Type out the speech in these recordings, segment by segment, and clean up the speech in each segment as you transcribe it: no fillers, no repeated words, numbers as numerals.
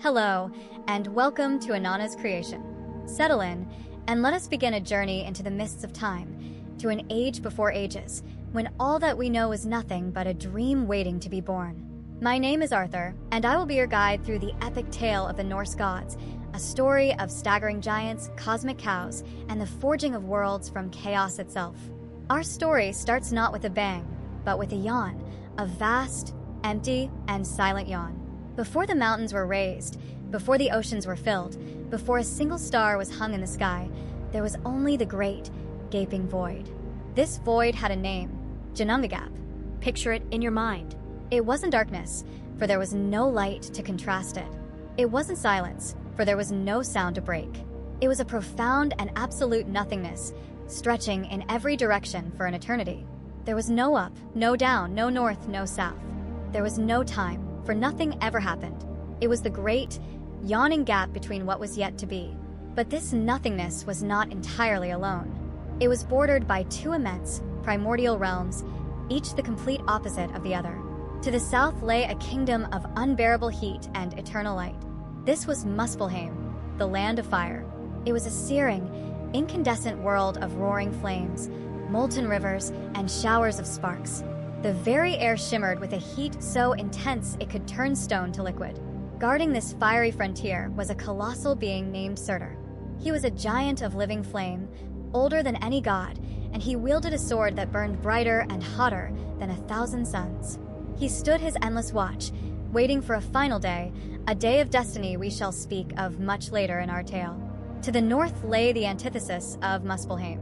Hello, and welcome to Anana's creation. Settle in, and let us begin a journey into the mists of time, to an age before ages, when all that we know is nothing but a dream waiting to be born. My name is Arthur, and I will be your guide through the epic tale of the Norse Gods, a story of staggering giants, cosmic cows, and the forging of worlds from chaos itself. Our story starts not with a bang, but with a yawn, a vast, empty, and silent yawn. Before the mountains were raised, before the oceans were filled, before a single star was hung in the sky, there was only the great, gaping void. This void had a name, Ginnungagap. Picture it in your mind. It wasn't darkness, for there was no light to contrast it. It wasn't silence, for there was no sound to break. It was a profound and absolute nothingness, stretching in every direction for an eternity. There was no up, no down, no north, no south. There was no time, for nothing ever happened. It was the great, yawning gap between what was yet to be. But this nothingness was not entirely alone. It was bordered by two immense, primordial realms, each the complete opposite of the other. To the south lay a kingdom of unbearable heat and eternal light. This was Muspelheim, the land of fire. It was a searing, incandescent world of roaring flames, molten rivers, and showers of sparks. The very air shimmered with a heat so intense it could turn stone to liquid. Guarding this fiery frontier was a colossal being named Surtur. He was a giant of living flame, older than any god, and he wielded a sword that burned brighter and hotter than 1,000 suns. He stood his endless watch, waiting for a final day, a day of destiny we shall speak of much later in our tale. To the north lay the antithesis of Muspelheim.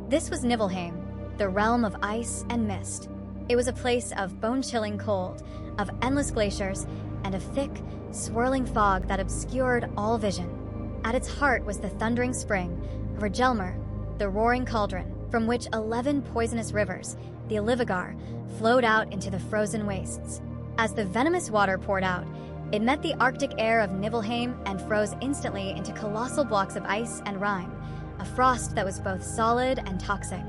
This was Niflheim, the realm of ice and mist. It was a place of bone-chilling cold, of endless glaciers, and of thick, swirling fog that obscured all vision. At its heart was the thundering spring, Hvergelmir, the roaring cauldron, from which 11 poisonous rivers, the Ylvigar, flowed out into the frozen wastes. As the venomous water poured out, it met the arctic air of Niflheim and froze instantly into colossal blocks of ice and rime, a frost that was both solid and toxic.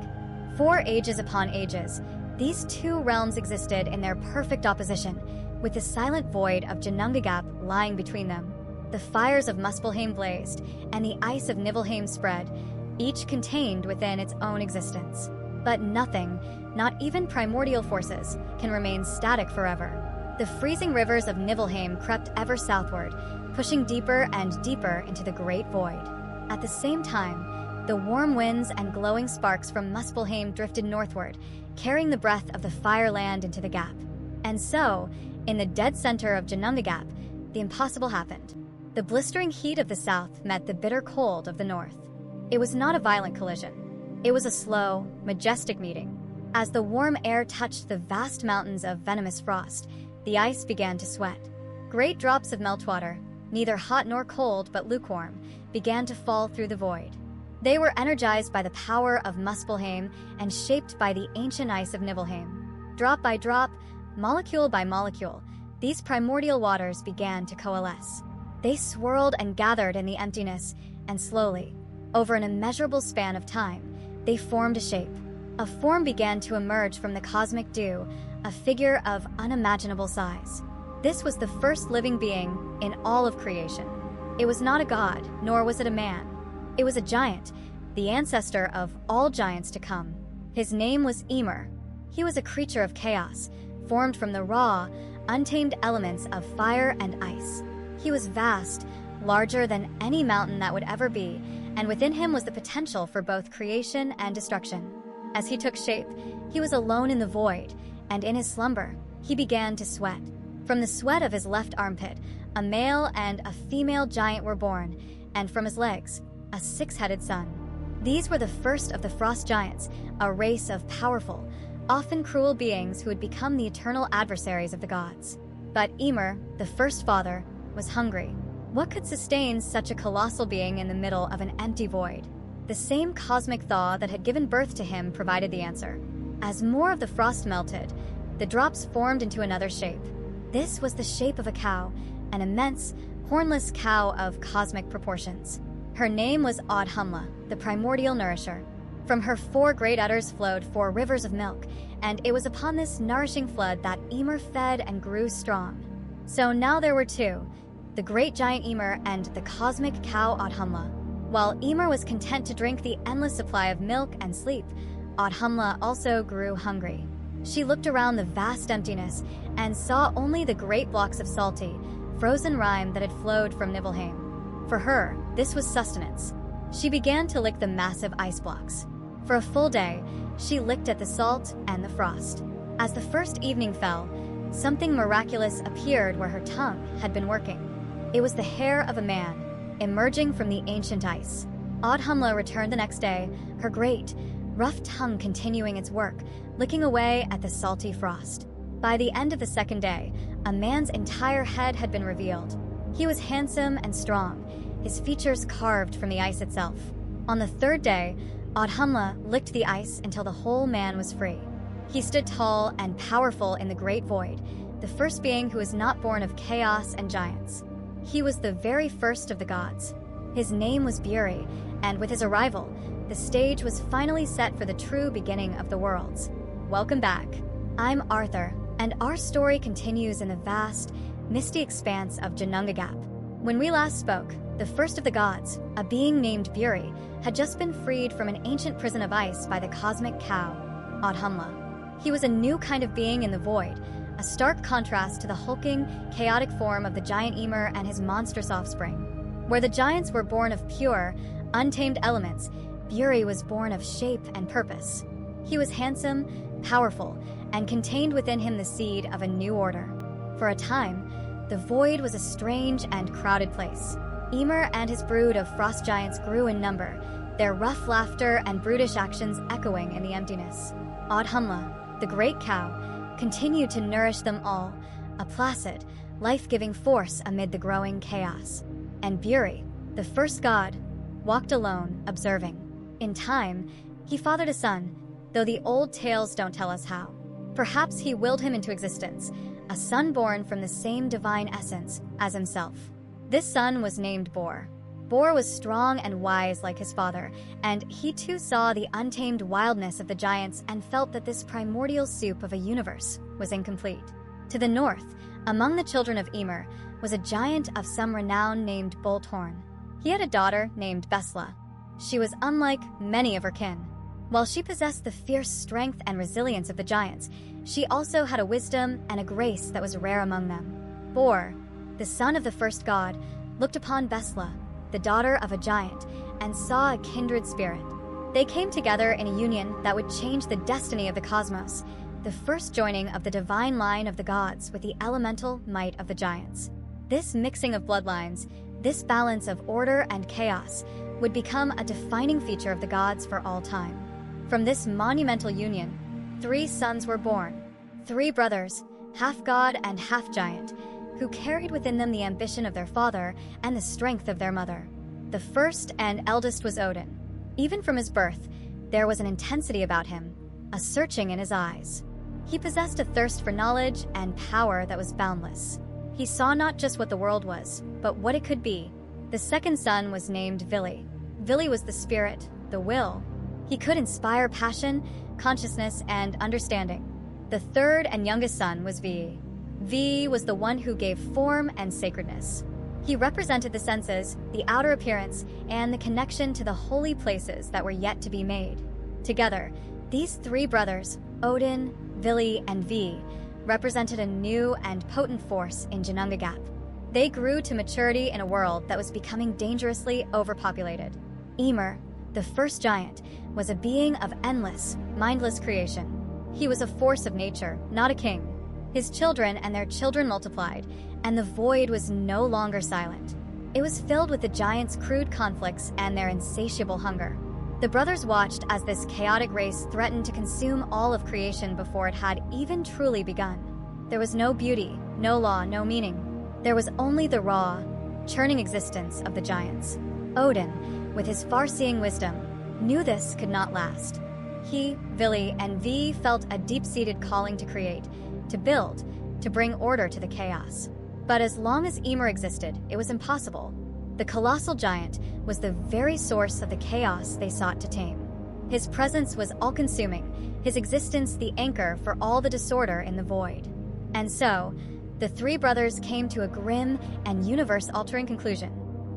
For ages upon ages, these two realms existed in their perfect opposition, with the silent void of Ginnungagap lying between them. The fires of Muspelheim blazed, and the ice of Niflheim spread, each contained within its own existence. But nothing, not even primordial forces, can remain static forever. The freezing rivers of Niflheim crept ever southward, pushing deeper and deeper into the great void. At the same time, the warm winds and glowing sparks from Muspelheim drifted northward, carrying the breath of the fire land into the gap. And so, in the dead center of Ginnungagap, the impossible happened. The blistering heat of the south met the bitter cold of the north. It was not a violent collision. It was a slow, majestic meeting. As the warm air touched the vast mountains of venomous frost, the ice began to sweat. Great drops of meltwater, neither hot nor cold but lukewarm, began to fall through the void. They were energized by the power of Muspelheim and shaped by the ancient ice of Niflheim. Drop by drop, molecule by molecule, these primordial waters began to coalesce. They swirled and gathered in the emptiness, and slowly, over an immeasurable span of time, they formed a shape. A form began to emerge from the cosmic dew, a figure of unimaginable size. This was the first living being in all of creation. It was not a god, nor was it a man. It was a giant, the ancestor of all giants to come. His name was Ymir. He was a creature of chaos, formed from the raw, untamed elements of fire and ice. He was vast, larger than any mountain that would ever be, and within him was the potential for both creation and destruction. As he took shape, he was alone in the void, and in his slumber, he began to sweat. From the sweat of his left armpit, a male and a female giant were born, and from his legs, a six-headed son. These were the first of the frost giants, a race of powerful, often cruel beings who would become the eternal adversaries of the gods. But Ymir, the first father, was hungry. What could sustain such a colossal being in the middle of an empty void? The same cosmic thaw that had given birth to him provided the answer. As more of the frost melted, the drops formed into another shape. This was the shape of a cow, an immense, hornless cow of cosmic proportions. Her name was Audhumla, the primordial nourisher. From her 4 great udders flowed 4 rivers of milk, and it was upon this nourishing flood that Ymir fed and grew strong. So now there were 2, the great giant Ymir, and the cosmic cow Audhumla. While Ymir was content to drink the endless supply of milk and sleep, Audhumla also grew hungry. She looked around the vast emptiness and saw only the great blocks of salty, frozen rime that had flowed from Nibelheim. For her, this was sustenance. She began to lick the massive ice blocks. For a full day, she licked at the salt and the frost. As the first evening fell, something miraculous appeared where her tongue had been working. It was the hair of a man, emerging from the ancient ice. Audhumla returned the next day, her great, rough tongue continuing its work, licking away at the salty frost. By the end of the second day, a man's entire head had been revealed. He was handsome and strong, his features carved from the ice itself. On the third day, Audhumla licked the ice until the whole man was free. He stood tall and powerful in the great void, the first being who was not born of chaos and giants. He was the very first of the gods. His name was Vili, and with his arrival, the stage was finally set for the true beginning of the worlds. Welcome back. I'm Arthur, and our story continues in the vast, misty expanse of Ginnungagap. When we last spoke, the first of the gods, a being named Vili, had just been freed from an ancient prison of ice by the cosmic cow, Audhumla. He was a new kind of being in the void, a stark contrast to the hulking, chaotic form of the giant Ymir and his monstrous offspring. Where the giants were born of pure, untamed elements, Vili was born of shape and purpose. He was handsome, powerful, and contained within him the seed of a new order. For a time, the void was a strange and crowded place. Ymir and his brood of frost giants grew in number, their rough laughter and brutish actions echoing in the emptiness. Audhumla, the great cow, continued to nourish them all, a placid, life-giving force amid the growing chaos. And Vili, the first god, walked alone, observing. In time, he fathered a son, though the old tales don't tell us how. Perhaps he willed him into existence, a son born from the same divine essence as himself. This son was named Bor. Bor was strong and wise like his father, and he too saw the untamed wildness of the giants and felt that this primordial soup of a universe was incomplete. To the north, among the children of Ymir, was a giant of some renown named Bolthorn. He had a daughter named Besla. She was unlike many of her kin. While she possessed the fierce strength and resilience of the giants, she also had a wisdom and a grace that was rare among them. Bor, the son of the first god, looked upon Besla, the daughter of a giant, and saw a kindred spirit. They came together in a union that would change the destiny of the cosmos, the first joining of the divine line of the gods with the elemental might of the giants. This mixing of bloodlines, this balance of order and chaos, would become a defining feature of the gods for all time. From this monumental union, 3 sons were born, 3 brothers, half god and half giant, who carried within them the ambition of their father and the strength of their mother. The first and eldest was Odin. Even from his birth, there was an intensity about him, a searching in his eyes. He possessed a thirst for knowledge and power that was boundless. He saw not just what the world was, but what it could be. The second son was named Vili. Vili was the spirit, the will. He could inspire passion, consciousness, and understanding. The third and youngest son was Vi. Vi was the one who gave form and sacredness. He represented the senses, the outer appearance, and the connection to the holy places that were yet to be made. Together, these 3 brothers, Odin, Vili, and Vi, represented a new and potent force in Ginnungagap. They grew to maturity in a world that was becoming dangerously overpopulated. Ymir, the first giant, was a being of endless, mindless creation. He was a force of nature, not a king. His children and their children multiplied, and the void was no longer silent. It was filled with the giants' crude conflicts and their insatiable hunger. The brothers watched as this chaotic race threatened to consume all of creation before it had even truly begun. There was no beauty, no law, no meaning. There was only the raw, churning existence of the giants. Odin, with his far-seeing wisdom, knew this could not last. He, Vili, and Vi felt a deep-seated calling to create, to build, to bring order to the chaos. But as long as Ymir existed, it was impossible. The colossal giant was the very source of the chaos they sought to tame. His presence was all-consuming, his existence the anchor for all the disorder in the void. And so, the three brothers came to a grim and universe-altering conclusion.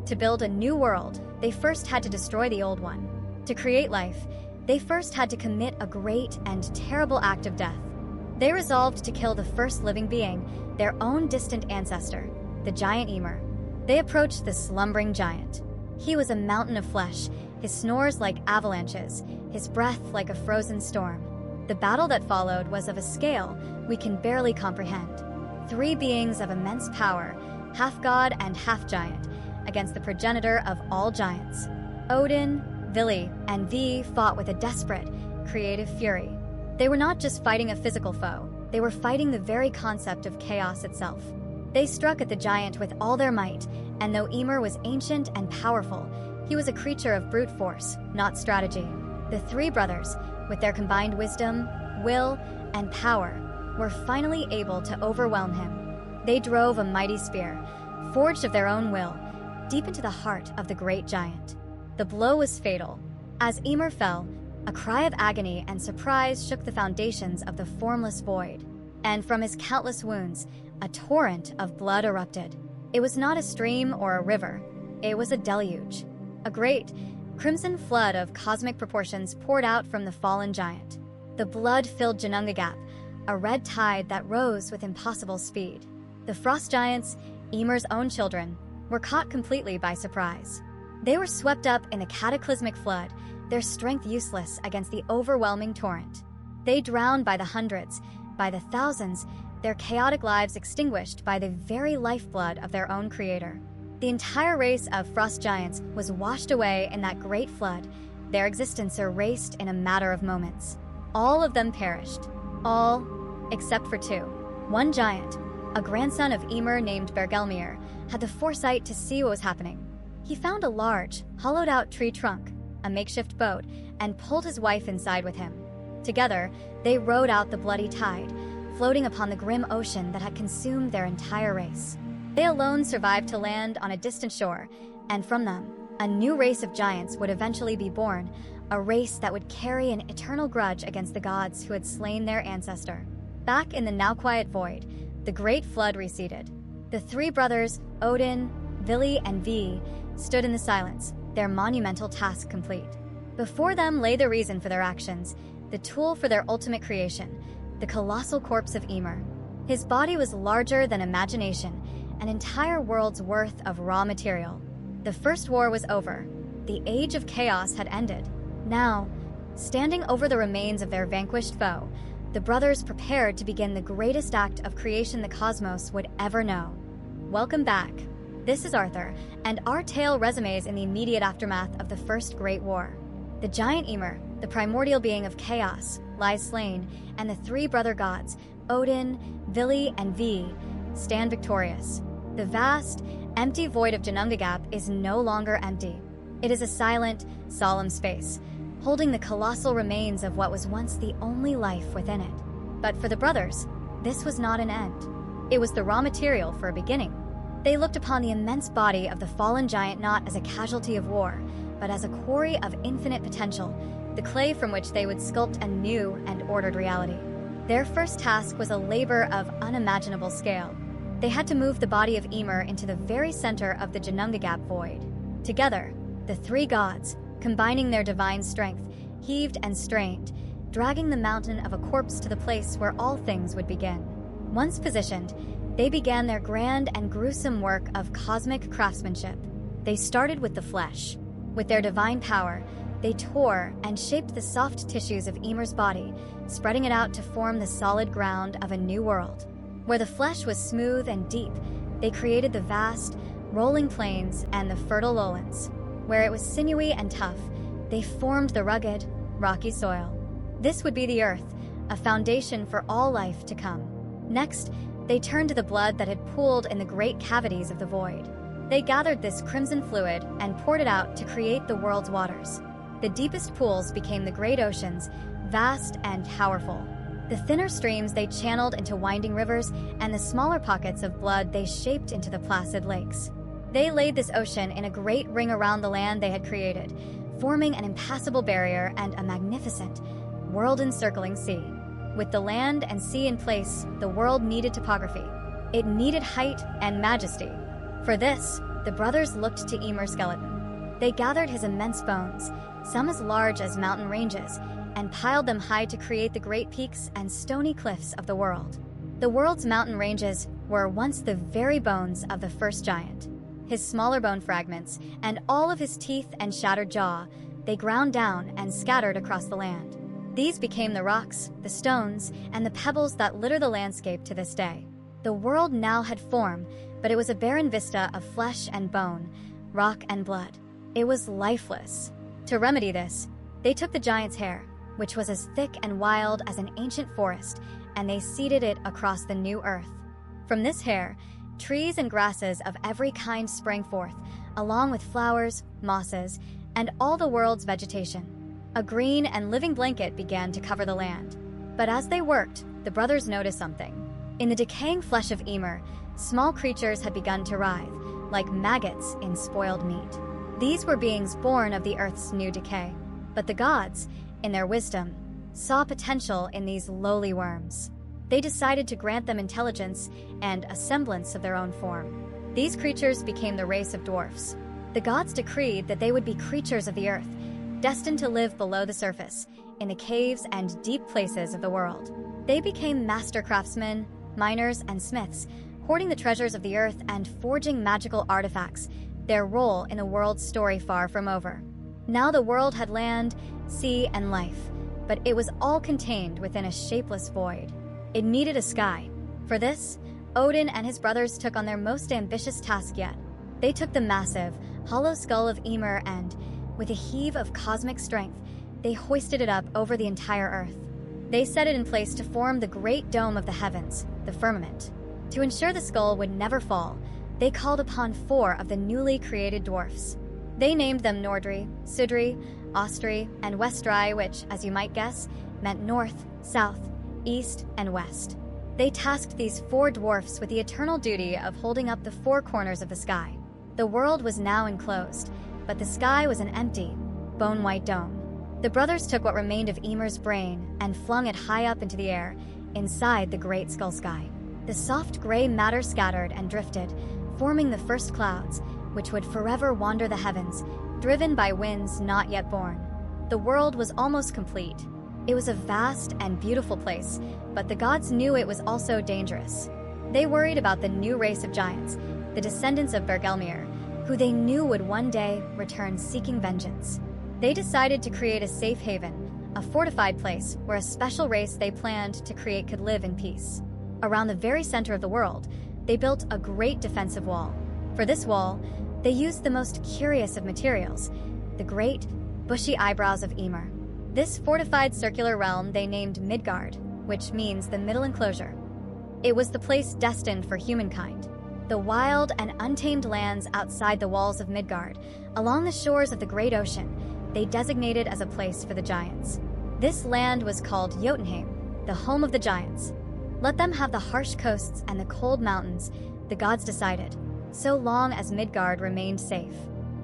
To build a new world, they first had to destroy the old one. To create life, they first had to commit a great and terrible act of death. They resolved to kill the first living being, their own distant ancestor, the giant Ymir. They approached the slumbering giant. He was a mountain of flesh, his snores like avalanches, his breath like a frozen storm. The battle that followed was of a scale we can barely comprehend. Three beings of immense power, half god and half giant, against the progenitor of all giants. Odin, Vili, and Vi fought with a desperate, creative fury. They were not just fighting a physical foe, they were fighting the very concept of chaos itself. They struck at the giant with all their might, and though Ymir was ancient and powerful, he was a creature of brute force, not strategy. The three brothers, with their combined wisdom, will, and power, were finally able to overwhelm him. They drove a mighty spear, forged of their own will, deep into the heart of the great giant. The blow was fatal. As Ymir fell, a cry of agony and surprise shook the foundations of the formless void, and from his countless wounds, a torrent of blood erupted. It was not a stream or a river, it was a deluge. A great, crimson flood of cosmic proportions poured out from the fallen giant. The blood filled Ginnungagap, a red tide that rose with impossible speed. The frost giants, Ymir's own children, were caught completely by surprise. They were swept up in the cataclysmic flood, their strength useless against the overwhelming torrent. They drowned by the hundreds, by the thousands, their chaotic lives extinguished by the very lifeblood of their own creator. The entire race of frost giants was washed away in that great flood, their existence erased in a matter of moments. All of them perished. All except for two. One giant, a grandson of Ymir named Bergelmir, had the foresight to see what was happening. He found a large, hollowed-out tree trunk, a makeshift boat, and pulled his wife inside with him. Together, they rode out the bloody tide, floating upon the grim ocean that had consumed their entire race. They alone survived to land on a distant shore, and from them, a new race of giants would eventually be born, a race that would carry an eternal grudge against the gods who had slain their ancestor. Back in the now quiet void, the great flood receded. The three brothers, Odin, Vili, and Vi, stood in the silence, their monumental task complete. Before them lay the reason for their actions, the tool for their ultimate creation, the colossal corpse of Ymir. His body was larger than imagination, an entire world's worth of raw material. The first war was over. The age of chaos had ended. Now, standing over the remains of their vanquished foe, the brothers prepared to begin the greatest act of creation the cosmos would ever know. Welcome back. This is Arthur, and our tale resumes in the immediate aftermath of the First Great War. The giant Ymir, the primordial being of chaos, lies slain, and the three brother gods, Odin, Vili, and Vi, stand victorious. The vast, empty void of Ginnungagap is no longer empty. It is a silent, solemn space, holding the colossal remains of what was once the only life within it. But for the brothers, this was not an end. It was the raw material for a beginning. They looked upon the immense body of the fallen giant not as a casualty of war, but as a quarry of infinite potential, the clay from which they would sculpt a new and ordered reality. Their first task was a labor of unimaginable scale. They had to move the body of Ymir into the very center of the Ginnungagap void. Together, the three gods, combining their divine strength, heaved and strained, dragging the mountain of a corpse to the place where all things would begin. Once positioned, they began their grand and gruesome work of cosmic craftsmanship. They started with the flesh. With their divine power, they tore and shaped the soft tissues of Ymir's body, spreading it out to form the solid ground of a new world. Where the flesh was smooth and deep, they created the vast, rolling plains and the fertile lowlands. Where it was sinewy and tough, they formed the rugged, rocky soil. This would be the earth, a foundation for all life to come. Next, they turned to the blood that had pooled in the great cavities of the void. They gathered this crimson fluid and poured it out to create the world's waters. The deepest pools became the great oceans, vast and powerful. The thinner streams they channeled into winding rivers, and the smaller pockets of blood they shaped into the placid lakes. They laid this ocean in a great ring around the land they had created, forming an impassable barrier and a magnificent, world-encircling sea. With the land and sea in place, the world needed topography. It needed height and majesty. For this, the brothers looked to Ymir's skeleton. They gathered his immense bones, some as large as mountain ranges, and piled them high to create the great peaks and stony cliffs of the world. The world's mountain ranges were once the very bones of the first giant. His smaller bone fragments, and all of his teeth and shattered jaw, they ground down and scattered across the land. These became the rocks, the stones, and the pebbles that litter the landscape to this day. The world now had form, but it was a barren vista of flesh and bone, rock and blood. It was lifeless. To remedy this, they took the giant's hair, which was as thick and wild as an ancient forest, and they seeded it across the new earth. From this hair, trees and grasses of every kind sprang forth, along with flowers, mosses, and all the world's vegetation. A green and living blanket began to cover the land. But as they worked, the brothers noticed something. In the decaying flesh of Ymir, small creatures had begun to writhe, like maggots in spoiled meat. These were beings born of the earth's new decay. But the gods, in their wisdom, saw potential in these lowly worms. They decided to grant them intelligence and a semblance of their own form. These creatures became the race of dwarfs. The gods decreed that they would be creatures of the earth, destined to live below the surface, in the caves and deep places of the world. They became master craftsmen, miners, and smiths, hoarding the treasures of the earth and forging magical artifacts, their role in the world's story far from over. Now the world had land, sea, and life, but it was all contained within a shapeless void. It needed a sky. For this, Odin and his brothers took on their most ambitious task yet. They took the massive, hollow skull of Ymir and, with a heave of cosmic strength, they hoisted it up over the entire earth. They set it in place to form the great dome of the heavens, the firmament. To ensure the skull would never fall, they called upon 4 of the newly created dwarfs. They named them Nordri, Sudri, Ostri, and Westri, which, as you might guess, meant north, south, east, and west. They tasked these 4 dwarfs with the eternal duty of holding up the 4 corners of the sky. The world was now enclosed, but the sky was an empty, bone-white dome. The brothers took what remained of Ymir's brain and flung it high up into the air, inside the great skull sky. The soft gray matter scattered and drifted, forming the first clouds, which would forever wander the heavens, driven by winds not yet born. The world was almost complete. It was a vast and beautiful place, but the gods knew it was also dangerous. They worried about the new race of giants, the descendants of Bergelmir, who they knew would one day return seeking vengeance. They decided to create a safe haven, a fortified place where a special race they planned to create could live in peace. Around the very center of the world, they built a great defensive wall. For this wall, they used the most curious of materials, the great, bushy eyebrows of Ymir. This fortified circular realm they named Midgard, which means the middle enclosure. It was the place destined for humankind. The wild and untamed lands outside the walls of Midgard, along the shores of the great ocean, they designated as a place for the giants. This land was called Jotunheim, the home of the giants. Let them have the harsh coasts and the cold mountains, the gods decided, so long as Midgard remained safe.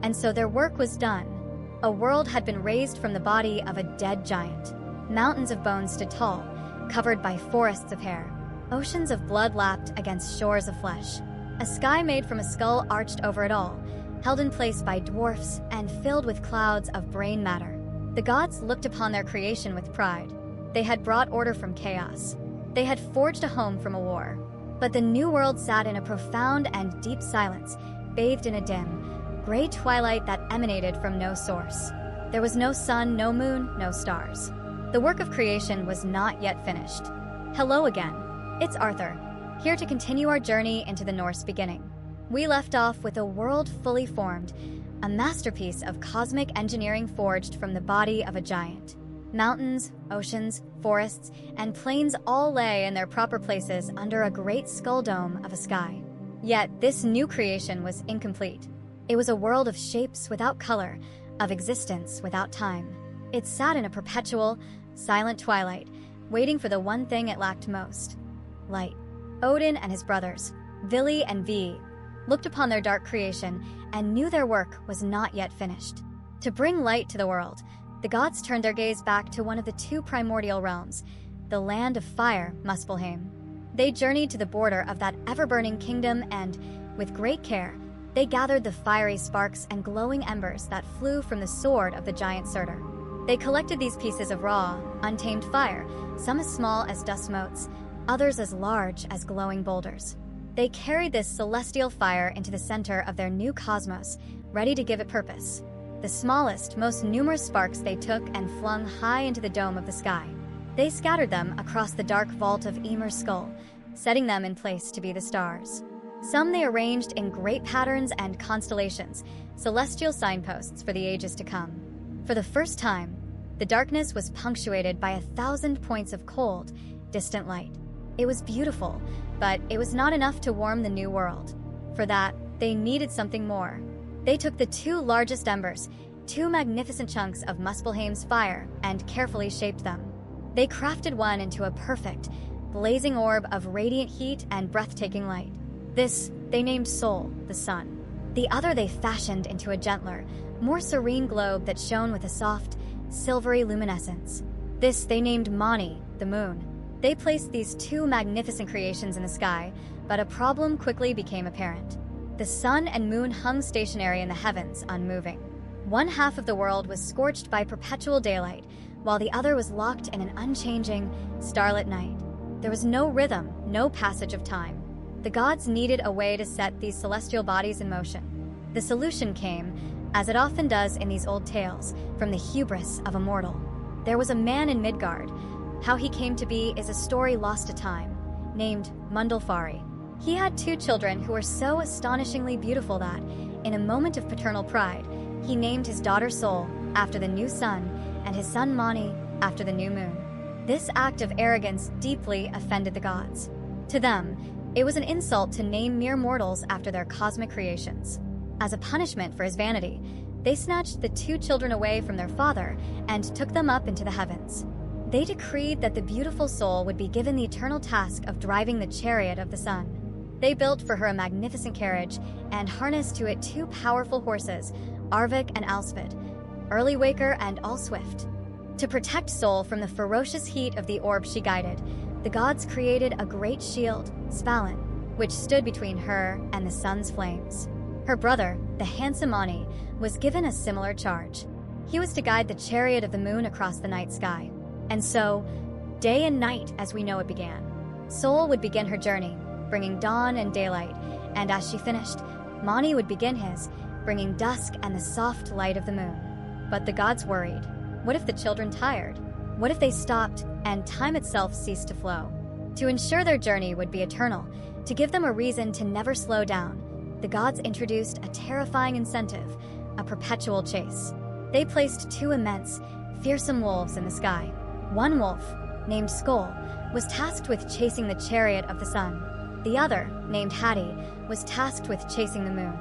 And so their work was done. A world had been raised from the body of a dead giant. Mountains of bones stood tall, covered by forests of hair. Oceans of blood lapped against shores of flesh. A sky made from a skull arched over it all, held in place by dwarfs and filled with clouds of brain matter. The gods looked upon their creation with pride. They had brought order from chaos. They had forged a home from a war. But the new world sat in a profound and deep silence, bathed in a dim, gray twilight that emanated from no source. There was no sun, no moon, no stars. The work of creation was not yet finished. Hello again. It's Arthur, here to continue our journey into the Norse beginning. We left off with a world fully formed, a masterpiece of cosmic engineering forged from the body of a giant. Mountains, oceans, forests, and plains all lay in their proper places under a great skull dome of a sky. Yet this new creation was incomplete. It was a world of shapes without color, of existence without time. It sat in a perpetual, silent twilight, waiting for the one thing it lacked most: light. Odin and his brothers, Vili and Vili, looked upon their dark creation and knew their work was not yet finished. To bring light to the world, the gods turned their gaze back to one of the 2 primordial realms, the land of fire, Muspelheim. They journeyed to the border of that ever-burning kingdom and, with great care, they gathered the fiery sparks and glowing embers that flew from the sword of the giant Surtur. They collected these pieces of raw, untamed fire, some as small as dust motes, others as large as glowing boulders. They carried this celestial fire into the center of their new cosmos, ready to give it purpose. The smallest, most numerous sparks they took and flung high into the dome of the sky. They scattered them across the dark vault of Ymir's skull, setting them in place to be the stars. Some they arranged in great patterns and constellations, celestial signposts for the ages to come. For the first time, the darkness was punctuated by 1,000 points of cold, distant light. It was beautiful, but it was not enough to warm the new world. For that, they needed something more. They took the two largest embers, two magnificent chunks of Muspelheim's fire, and carefully shaped them. They crafted one into a perfect, blazing orb of radiant heat and breathtaking light. This they named Sol, the sun. The other they fashioned into a gentler, more serene globe that shone with a soft, silvery luminescence. This they named Mani, the moon. They placed these two magnificent creations in the sky, but a problem quickly became apparent. The sun and moon hung stationary in the heavens, unmoving. One half of the world was scorched by perpetual daylight, while the other was locked in an unchanging, starlit night. There was no rhythm, no passage of time. The gods needed a way to set these celestial bodies in motion. The solution came, as it often does in these old tales, from the hubris of a mortal. There was a man in Midgard. How he came to be is a story lost to time, named Mundulfari. He had two children who were so astonishingly beautiful that, in a moment of paternal pride, he named his daughter Sol after the new sun and his son Mani after the new moon. This act of arrogance deeply offended the gods. To them, it was an insult to name mere mortals after their cosmic creations. As a punishment for his vanity, they snatched the two children away from their father and took them up into the heavens. They decreed that the beautiful Sol would be given the eternal task of driving the chariot of the sun. They built for her a magnificent carriage and harnessed to it two powerful horses, Arvik and Alsvid, Earlywaker and Allswift. To protect Sol from the ferocious heat of the orb she guided, the gods created a great shield, Svalin, which stood between her and the sun's flames. Her brother, the handsome Mani, was given a similar charge. He was to guide the chariot of the moon across the night sky. And so, day and night as we know it began. Sol would begin her journey, bringing dawn and daylight, and as she finished, Mani would begin his, bringing dusk and the soft light of the moon. But the gods worried. What if the children tired? What if they stopped and time itself ceased to flow? To ensure their journey would be eternal, to give them a reason to never slow down, the gods introduced a terrifying incentive, a perpetual chase. They placed two immense, fearsome wolves in the sky. One wolf, named Skoll, was tasked with chasing the chariot of the sun. The other, named Hati, was tasked with chasing the moon.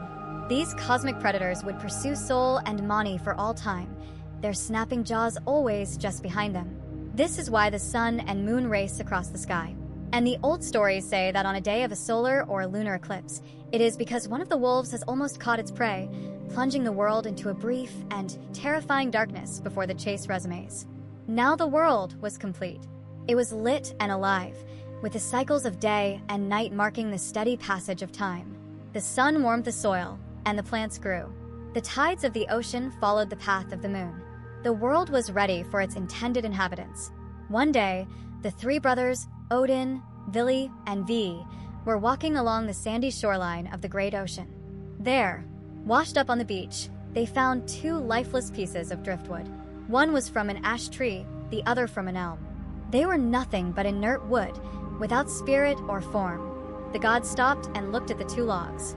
These cosmic predators would pursue Sol and Mani for all time, their snapping jaws always just behind them. This is why the sun and moon race across the sky. And the old stories say that on a day of a solar or lunar eclipse, it is because one of the wolves has almost caught its prey, plunging the world into a brief and terrifying darkness before the chase resumes. Now the world was complete. It was lit and alive, with the cycles of day and night marking the steady passage of time. The sun warmed the soil, and the plants grew. The tides of the ocean followed the path of the moon. The world was ready for its intended inhabitants. One day, the three brothers, Odin, Vili, and Vi, were walking along the sandy shoreline of the great ocean. There, washed up on the beach, they found two lifeless pieces of driftwood. One was from an ash tree, the other from an elm. They were nothing but inert wood, without spirit or form. The gods stopped and looked at the two logs.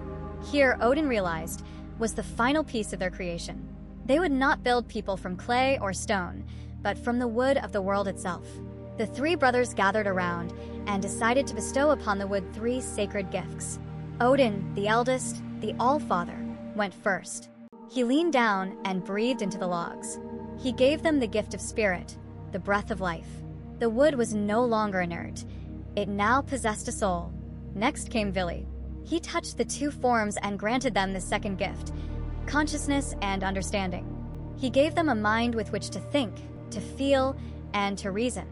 Here, Odin realized, was the final piece of their creation. They would not build people from clay or stone, but from the wood of the world itself. The three brothers gathered around and decided to bestow upon the wood three sacred gifts. Odin, the eldest, the Allfather, went first. He leaned down and breathed into the logs. He gave them the gift of spirit, the breath of life. The wood was no longer inert. It now possessed a soul. Next came Vili. He touched the two forms and granted them the second gift, consciousness and understanding. He gave them a mind with which to think, to feel, and to reason.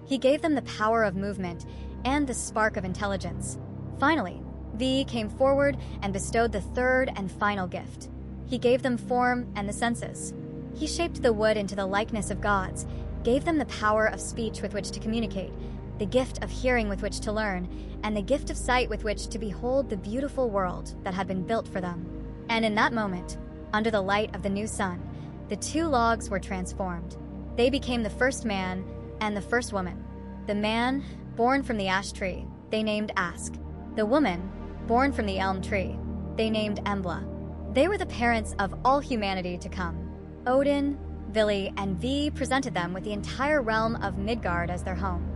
He gave them the power of movement and the spark of intelligence. Finally, Vi came forward and bestowed the third and final gift. He gave them form and the senses. He shaped the wood into the likeness of gods, gave them the power of speech with which to communicate, the gift of hearing with which to learn, and the gift of sight with which to behold the beautiful world that had been built for them. And in that moment, under the light of the new sun, the two logs were transformed. They became the first man and the first woman. The man, born from the ash tree, they named Ask. The woman, born from the elm tree, they named Embla. They were the parents of all humanity to come. Odin, Vili, and Vi presented them with the entire realm of Midgard as their home.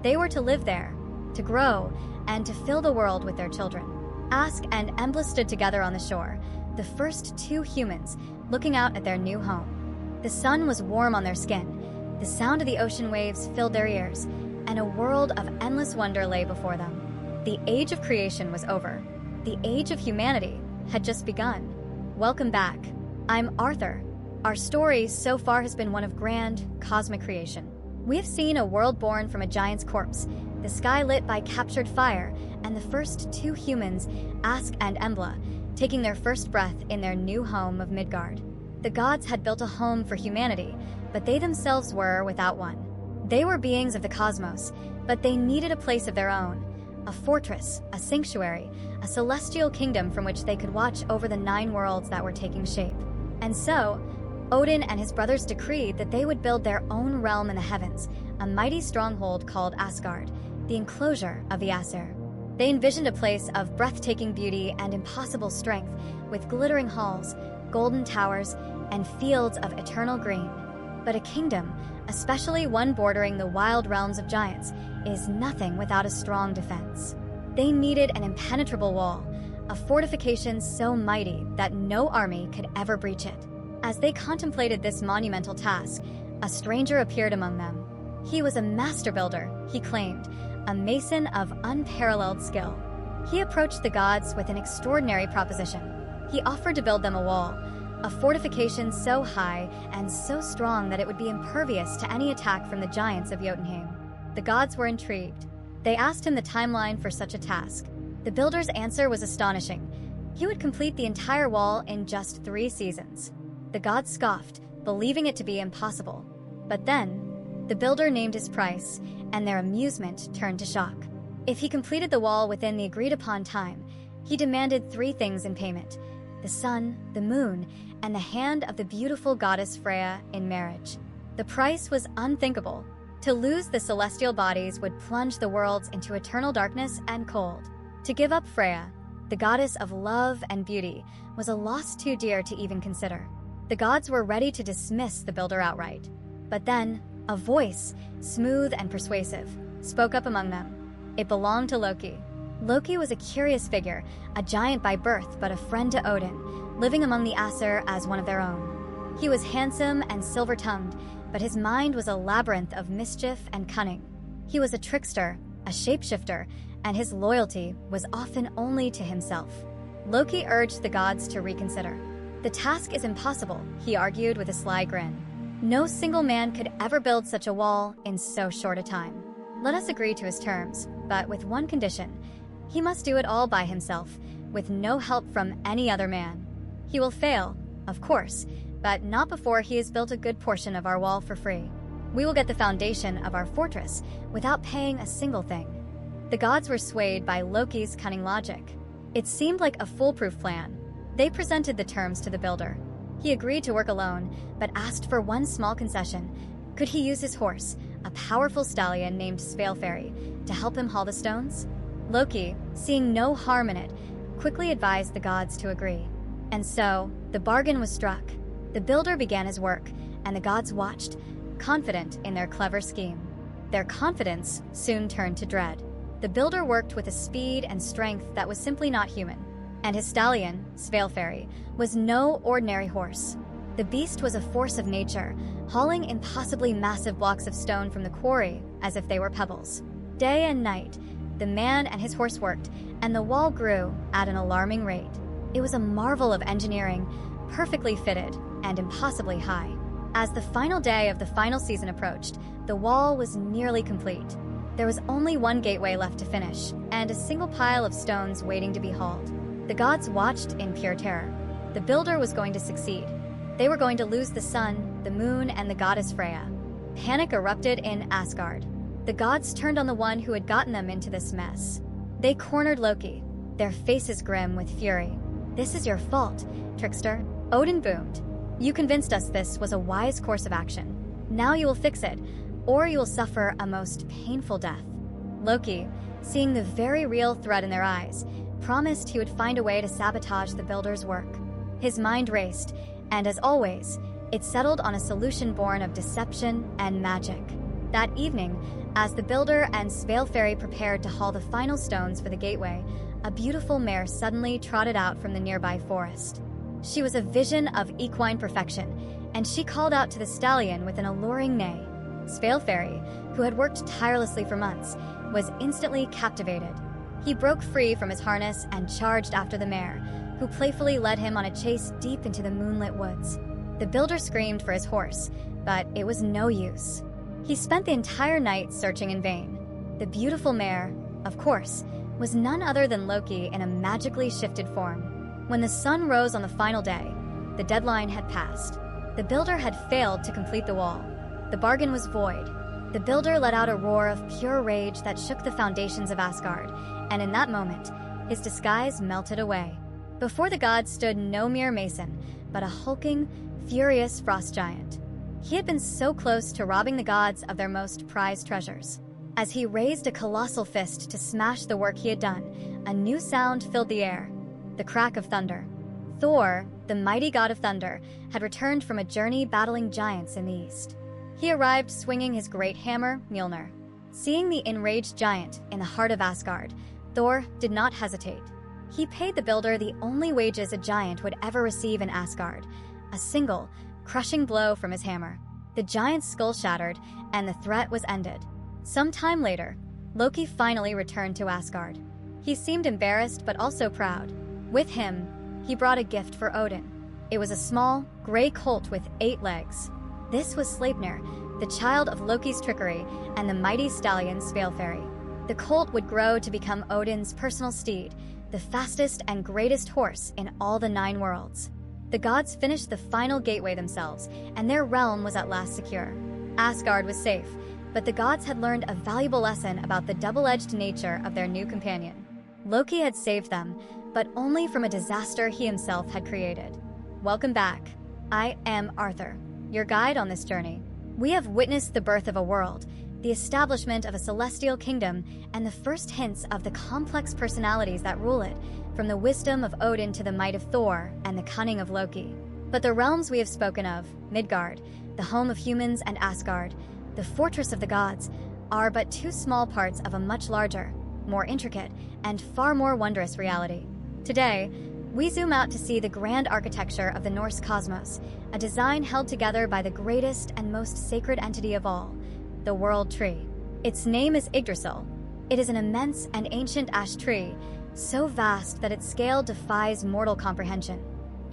They were to live there, to grow, and to fill the world with their children. Ask and Embla stood together on the shore, the first two humans looking out at their new home. The sun was warm on their skin, the sound of the ocean waves filled their ears, and a world of endless wonder lay before them. The age of creation was over. The age of humanity had just begun. Welcome back. I'm Arthur. Our story so far has been one of grand, cosmic creation. We have seen a world born from a giant's corpse, the sky lit by captured fire, and the first two humans, Ask and Embla, taking their first breath in their new home of Midgard. The gods had built a home for humanity, but they themselves were without one. They were beings of the cosmos, but they needed a place of their own, a fortress, a sanctuary, a celestial kingdom from which they could watch over the 9 worlds that were taking shape. And so, Odin and his brothers decreed that they would build their own realm in the heavens, a mighty stronghold called Asgard, the enclosure of the Aesir. They envisioned a place of breathtaking beauty and impossible strength, with glittering halls, golden towers, and fields of eternal green. But a kingdom, especially one bordering the wild realms of giants, is nothing without a strong defense. They needed an impenetrable wall, a fortification so mighty that no army could ever breach it. As they contemplated this monumental task, a stranger appeared among them. He was a master builder, he claimed, a mason of unparalleled skill. He approached the gods with an extraordinary proposition. He offered to build them a wall, a fortification so high and so strong that it would be impervious to any attack from the giants of Jotunheim. The gods were intrigued. They asked him the timeline for such a task. The builder's answer was astonishing. He would complete the entire wall in just 3 seasons. The gods scoffed, believing it to be impossible. But then, the builder named his price, and their amusement turned to shock. If he completed the wall within the agreed-upon time, he demanded 3 things in payment: the sun, the moon, and the hand of the beautiful goddess Freya in marriage. The price was unthinkable. To lose the celestial bodies would plunge the worlds into eternal darkness and cold. To give up Freya, the goddess of love and beauty, was a loss too dear to even consider. The gods were ready to dismiss the builder outright. But then, a voice, smooth and persuasive, spoke up among them. It belonged to Loki. Loki was a curious figure, a giant by birth but a friend to Odin, living among the Aesir as one of their own. He was handsome and silver-tongued, but his mind was a labyrinth of mischief and cunning. He was a trickster, a shapeshifter, and his loyalty was often only to himself. Loki urged the gods to reconsider. The task is impossible, he argued with a sly grin. No single man could ever build such a wall in so short a time. Let us agree to his terms, but with one condition. He must do it all by himself, with no help from any other man. He will fail, of course, but not before he has built a good portion of our wall for free. We will get the foundation of our fortress without paying a single thing. The gods were swayed by Loki's cunning logic. It seemed like a foolproof plan. They presented the terms to the builder. He agreed to work alone, but asked for one small concession. Could he use his horse, a powerful stallion named Svalfari, to help him haul the stones? Loki, seeing no harm in it, quickly advised the gods to agree. And so, the bargain was struck. The builder began his work, and the gods watched, confident in their clever scheme. Their confidence soon turned to dread. The builder worked with a speed and strength that was simply not human. And his stallion, Svalfari, was no ordinary horse. The beast was a force of nature, hauling impossibly massive blocks of stone from the quarry as if they were pebbles. Day and night, the man and his horse worked, and the wall grew at an alarming rate. It was a marvel of engineering, perfectly fitted and impossibly high. As the final day of the final season approached, the wall was nearly complete. There was only one gateway left to finish, and a single pile of stones waiting to be hauled. The gods watched in pure terror. The builder was going to succeed. They were going to lose the sun, the moon, and the goddess Freya. Panic erupted in Asgard. The gods turned on the one who had gotten them into this mess. They cornered Loki, their faces grim with fury. "This is your fault, trickster," Odin boomed. "You convinced us this was a wise course of action. Now you will fix it, or you will suffer a most painful death." Loki, seeing the very real threat in their eyes, promised he would find a way to sabotage the builder's work. His mind raced, and as always, it settled on a solution born of deception and magic. That evening, as the builder and Svalfari prepared to haul the final stones for the gateway, a beautiful mare suddenly trotted out from the nearby forest. She was a vision of equine perfection, and she called out to the stallion with an alluring neigh. Svalfari, who had worked tirelessly for months, was instantly captivated. He broke free from his harness and charged after the mare, who playfully led him on a chase deep into the moonlit woods. The builder screamed for his horse, but it was no use. He spent the entire night searching in vain. The beautiful mare, of course, was none other than Loki in a magically shifted form. When the sun rose on the final day, the deadline had passed. The builder had failed to complete the wall. The bargain was void. The builder let out a roar of pure rage that shook the foundations of Asgard, and in that moment, his disguise melted away. Before the gods stood no mere mason, but a hulking, furious frost giant. He had been so close to robbing the gods of their most prized treasures. As he raised a colossal fist to smash the work he had done, a new sound filled the air: the crack of thunder. Thor, the mighty god of thunder, had returned from a journey battling giants in the east. He arrived swinging his great hammer, Mjolnir. Seeing the enraged giant in the heart of Asgard, Thor did not hesitate. He paid the builder the only wages a giant would ever receive in Asgard: a single, crushing blow from his hammer. The giant's skull shattered, and the threat was ended. Some time later, Loki finally returned to Asgard. He seemed embarrassed but also proud. With him, he brought a gift for Odin. It was a small, gray colt with 8 legs. This was Sleipnir, the child of Loki's trickery and the mighty stallion Svalfari. The colt would grow to become Odin's personal steed, the fastest and greatest horse in all the 9 worlds. The gods finished the final gateway themselves, and their realm was at last secure. Asgard was safe, but the gods had learned a valuable lesson about the double-edged nature of their new companion. Loki had saved them, but only from a disaster he himself had created. Welcome back. I am Arthur, your guide on this journey. We have witnessed the birth of a world, the establishment of a celestial kingdom, and the first hints of the complex personalities that rule it, from the wisdom of Odin to the might of Thor and the cunning of Loki. But the realms we have spoken of, Midgard, the home of humans, and Asgard, the fortress of the gods, are but 2 small parts of a much larger, more intricate, and far more wondrous reality. Today, we zoom out to see the grand architecture of the Norse cosmos, a design held together by the greatest and most sacred entity of all, the World Tree. Its name is Yggdrasil. It is an immense and ancient ash tree, so vast that its scale defies mortal comprehension.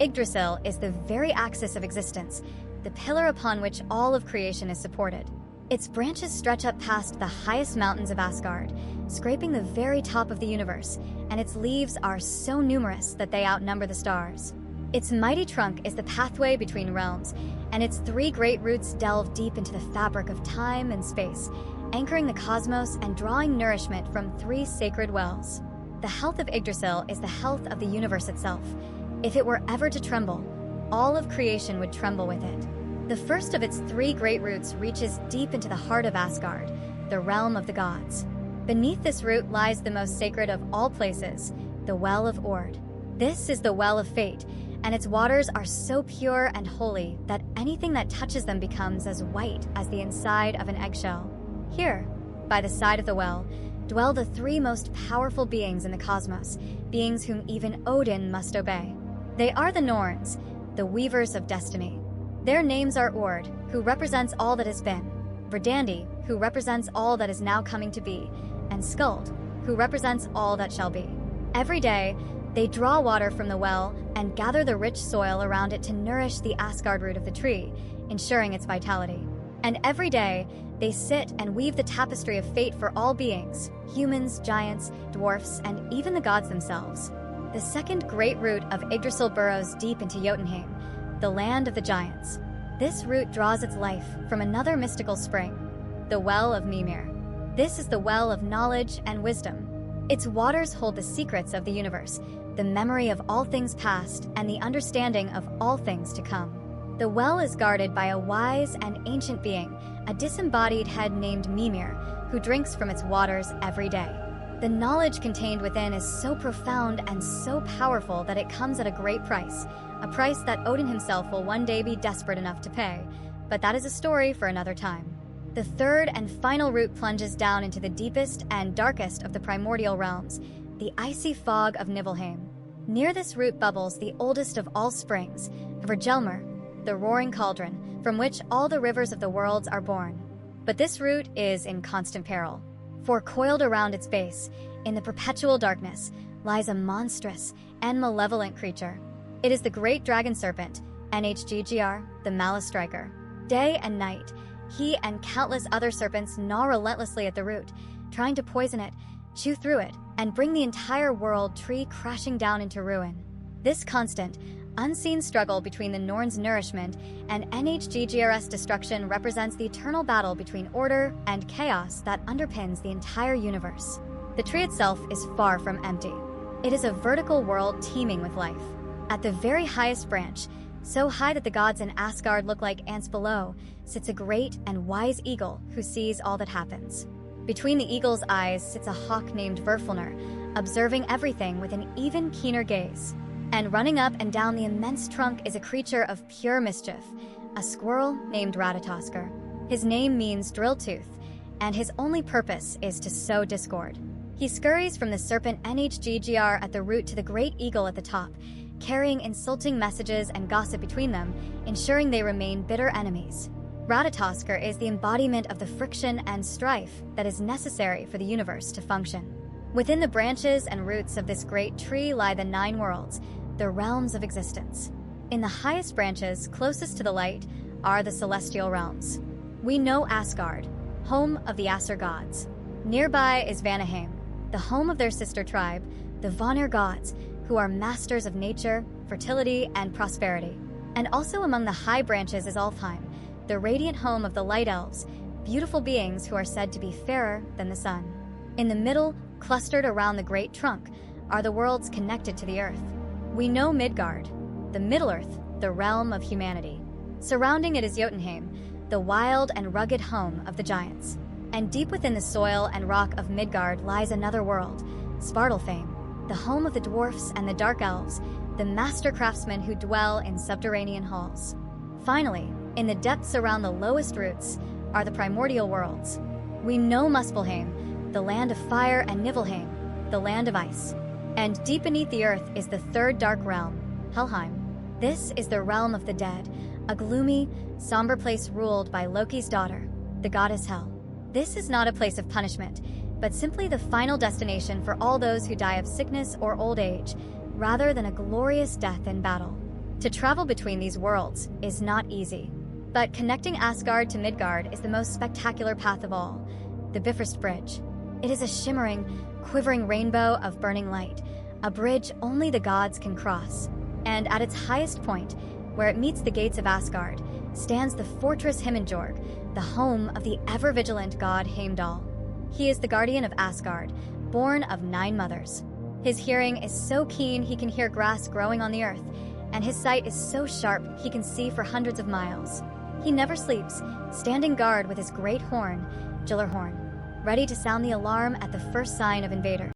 Yggdrasil is the very axis of existence, the pillar upon which all of creation is supported. Its branches stretch up past the highest mountains of Asgard, scraping the very top of the universe, and its leaves are so numerous that they outnumber the stars. Its mighty trunk is the pathway between realms, and its 3 great roots delve deep into the fabric of time and space, anchoring the cosmos and drawing nourishment from 3 sacred wells. The health of Yggdrasil is the health of the universe itself. If it were ever to tremble, all of creation would tremble with it. The first of its 3 great roots reaches deep into the heart of Asgard, the realm of the gods. Beneath this root lies the most sacred of all places, the Well of Ord. This is the well of fate, and its waters are so pure and holy that anything that touches them becomes as white as the inside of an eggshell. Here, by the side of the well, dwell the 3 most powerful beings in the cosmos, beings whom even Odin must obey. They are the Norns, the weavers of destiny. Their names are Ord, who represents all that has been, Verdandi, who represents all that is now coming to be, and Skuld, who represents all that shall be. Every day, they draw water from the well and gather the rich soil around it to nourish the Asgard root of the tree, ensuring its vitality. And every day, they sit and weave the tapestry of fate for all beings, humans, giants, dwarfs, and even the gods themselves. The second great root of Yggdrasil burrows deep into Jotunheim, the land of the giants. This root draws its life from another mystical spring, the Well of Mimir. This is the well of knowledge and wisdom. Its waters hold the secrets of the universe, the memory of all things past, and the understanding of all things to come. The well is guarded by a wise and ancient being, a disembodied head named Mimir, who drinks from its waters every day. The knowledge contained within is so profound and so powerful that it comes at a great price, a price that Odin himself will one day be desperate enough to pay. But that is a story for another time. The third and final route plunges down into the deepest and darkest of the primordial realms, the icy fog of Niflheim. Near this root bubbles the oldest of all springs, Hvergelmir, the roaring cauldron, from which all the rivers of the worlds are born. But this root is in constant peril, for coiled around its base, in the perpetual darkness, lies a monstrous and malevolent creature. It is the great dragon serpent, Nhggr, the Malice Striker. Day and night, he and countless other serpents gnaw relentlessly at the root, trying to poison it, chew through it, and bring the entire world tree crashing down into ruin. This constant, unseen struggle between the Norns' nourishment and Nhggr's destruction represents the eternal battle between order and chaos that underpins the entire universe. The tree itself is far from empty. It is a vertical world teeming with life. At the very highest branch, so high that the gods in Asgard look like ants below, sits a great and wise eagle who sees all that happens. Between the eagle's eyes sits a hawk named Verfilnir, observing everything with an even keener gaze. And running up and down the immense trunk is a creature of pure mischief, a squirrel named Ratatoskr. His name means drill tooth, and his only purpose is to sow discord. He scurries from the serpent Nhggr at the root to the great eagle at the top, carrying insulting messages and gossip between them, ensuring they remain bitter enemies. Ratatoskr is the embodiment of the friction and strife that is necessary for the universe to function. Within the branches and roots of this great tree lie the 9 worlds, the realms of existence. In the highest branches, closest to the light, are the celestial realms. We know Asgard, home of the Asir gods. Nearby is Vanaheim, the home of their sister tribe, the Vanir gods, who are masters of nature, fertility, and prosperity. And also among the high branches is Alfheim, the radiant home of the light elves, beautiful beings who are said to be fairer than the sun. In the middle, clustered around the great trunk, are the worlds connected to the earth. We know Midgard, the Middle-earth, the realm of humanity. Surrounding it is Jotunheim, the wild and rugged home of the giants. And deep within the soil and rock of Midgard lies another world, Svartalfheim, the home of the dwarfs and the dark elves, the master craftsmen who dwell in subterranean halls. Finally, in the depths around the lowest roots, are the primordial worlds. We know Muspelheim, the land of fire, and Niflheim, the land of ice. And deep beneath the earth is the third dark realm, Helheim. This is the realm of the dead, a gloomy, somber place ruled by Loki's daughter, the goddess Hel. This is not a place of punishment, but simply the final destination for all those who die of sickness or old age, rather than a glorious death in battle. To travel between these worlds is not easy, but connecting Asgard to Midgard is the most spectacular path of all, the Bifrost Bridge. It is a shimmering, quivering rainbow of burning light, a bridge only the gods can cross. And at its highest point, where it meets the gates of Asgard, stands the fortress Himinjorg, the home of the ever-vigilant god Heimdall. He is the guardian of Asgard, born of 9 mothers. His hearing is so keen he can hear grass growing on the earth, and his sight is so sharp he can see for hundreds of miles. He never sleeps, standing guard with his great horn, Gyllerhorn, ready to sound the alarm at the first sign of invaders.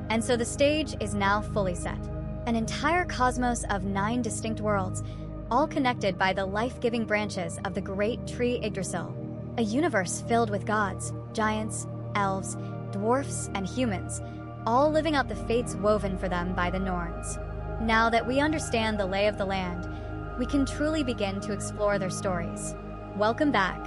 And so the stage is now fully set. An entire cosmos of 9 distinct worlds, all connected by the life-giving branches of the great tree Yggdrasil. A universe filled with gods, giants, elves, dwarfs, and humans, all living out the fates woven for them by the Norns. Now that we understand the lay of the land, we can truly begin to explore their stories. Welcome back.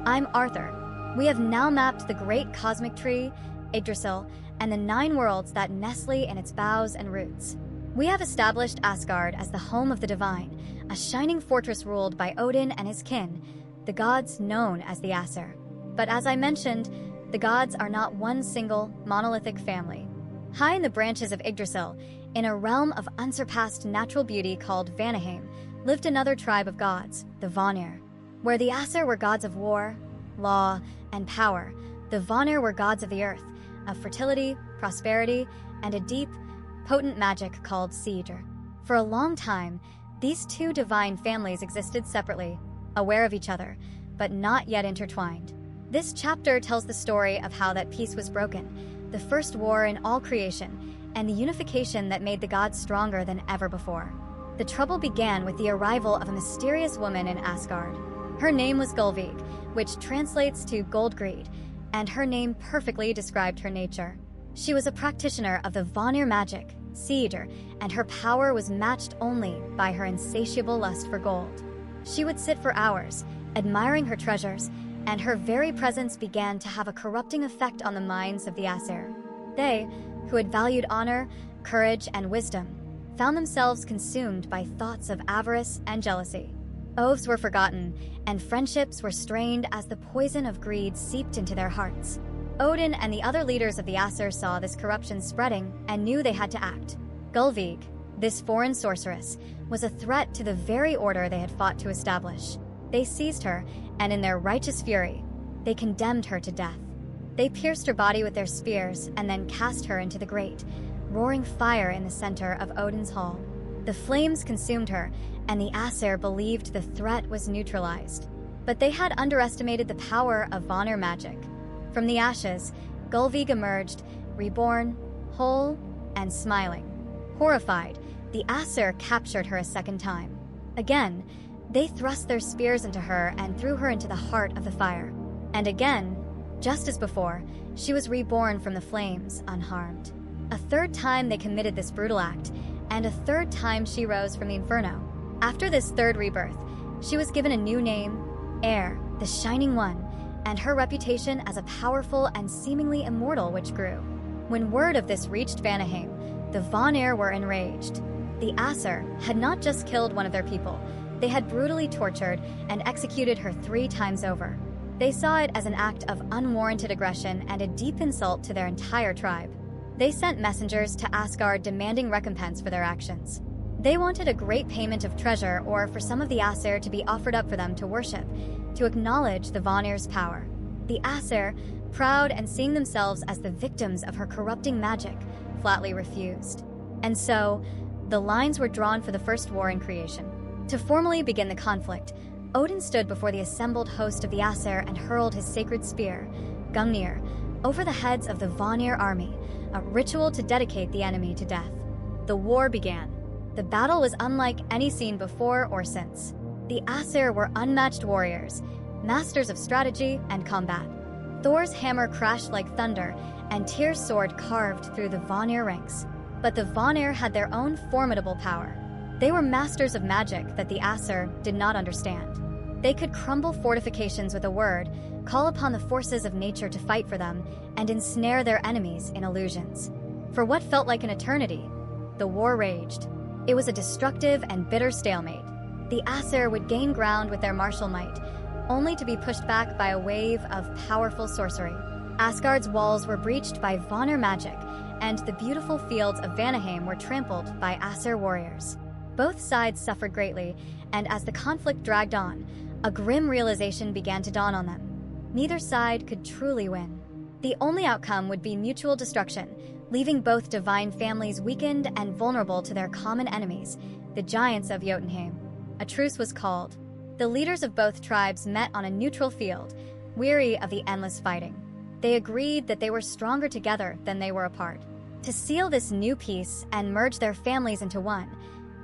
I'm Arthur. We have now mapped the great cosmic tree, Yggdrasil, and the 9 worlds that nestle in its boughs and roots. We have established Asgard as the home of the divine, a shining fortress ruled by Odin and his kin, the gods known as the Aesir. But as I mentioned, the gods are not one single, monolithic family. High in the branches of Yggdrasil, in a realm of unsurpassed natural beauty called Vanaheim, lived another tribe of gods, the Vanir. Where the Aesir were gods of war, law, and power, the Vanir were gods of the earth, of fertility, prosperity, and a deep, potent magic called Sigr. For a long time, these two divine families existed separately, aware of each other, but not yet intertwined. This chapter tells the story of how that peace was broken, the first war in all creation, and the unification that made the gods stronger than ever before. The trouble began with the arrival of a mysterious woman in Asgard. Her name was Gullveig, which translates to gold greed, and her name perfectly described her nature. She was a practitioner of the Vanir magic, Sigr, and her power was matched only by her insatiable lust for gold. She would sit for hours, admiring her treasures, and her very presence began to have a corrupting effect on the minds of the Aesir. They, who had valued honor, courage, and wisdom, found themselves consumed by thoughts of avarice and jealousy. Oaths were forgotten, and friendships were strained as the poison of greed seeped into their hearts. Odin and the other leaders of the Aesir saw this corruption spreading and knew they had to act. Gullveig, this foreign sorceress, was a threat to the very order they had fought to establish. They seized her, and in their righteous fury, they condemned her to death. They pierced her body with their spears and then cast her into the grate, roaring fire in the center of Odin's hall. The flames consumed her, and the Aesir believed the threat was neutralized. But they had underestimated the power of Vanir magic. From the ashes, Gullveig emerged, reborn, whole, and smiling. Horrified, the Aesir captured her a second time. Again, they thrust their spears into her and threw her into the heart of the fire. And again, just as before, she was reborn from the flames, unharmed. A third time they committed this brutal act, and a third time she rose from the inferno. After this third rebirth, she was given a new name, Air, the Shining One, and her reputation as a powerful and seemingly immortal witch grew. When word of this reached Vanaheim, the Vanir were enraged. The Aesir had not just killed one of their people, they had brutally tortured and executed her 3 times over. They saw it as an act of unwarranted aggression and a deep insult to their entire tribe. They sent messengers to Asgard demanding recompense for their actions. They wanted a great payment of treasure or for some of the Aesir to be offered up for them to worship, to acknowledge the Vanir's power. The Aesir, proud and seeing themselves as the victims of her corrupting magic, flatly refused. And so, the lines were drawn for the first war in creation. To formally begin the conflict, Odin stood before the assembled host of the Aesir and hurled his sacred spear, Gungnir, over the heads of the Vanir army, a ritual to dedicate the enemy to death. The war began. The battle was unlike any seen before or since. The Aesir were unmatched warriors, masters of strategy and combat. Thor's hammer crashed like thunder, and Tyr's sword carved through the Vanir ranks. But the Vanir had their own formidable power. They were masters of magic that the Aesir did not understand. They could crumble fortifications with a word, call upon the forces of nature to fight for them, and ensnare their enemies in illusions. For what felt like an eternity, the war raged. It was a destructive and bitter stalemate. The Aesir would gain ground with their martial might, only to be pushed back by a wave of powerful sorcery. Asgard's walls were breached by Vanir magic, and the beautiful fields of Vanaheim were trampled by Aesir warriors. Both sides suffered greatly, and as the conflict dragged on, a grim realization began to dawn on them. Neither side could truly win. The only outcome would be mutual destruction, leaving both divine families weakened and vulnerable to their common enemies, the giants of Jotunheim. A truce was called. The leaders of both tribes met on a neutral field, weary of the endless fighting. They agreed that they were stronger together than they were apart. To seal this new peace and merge their families into one,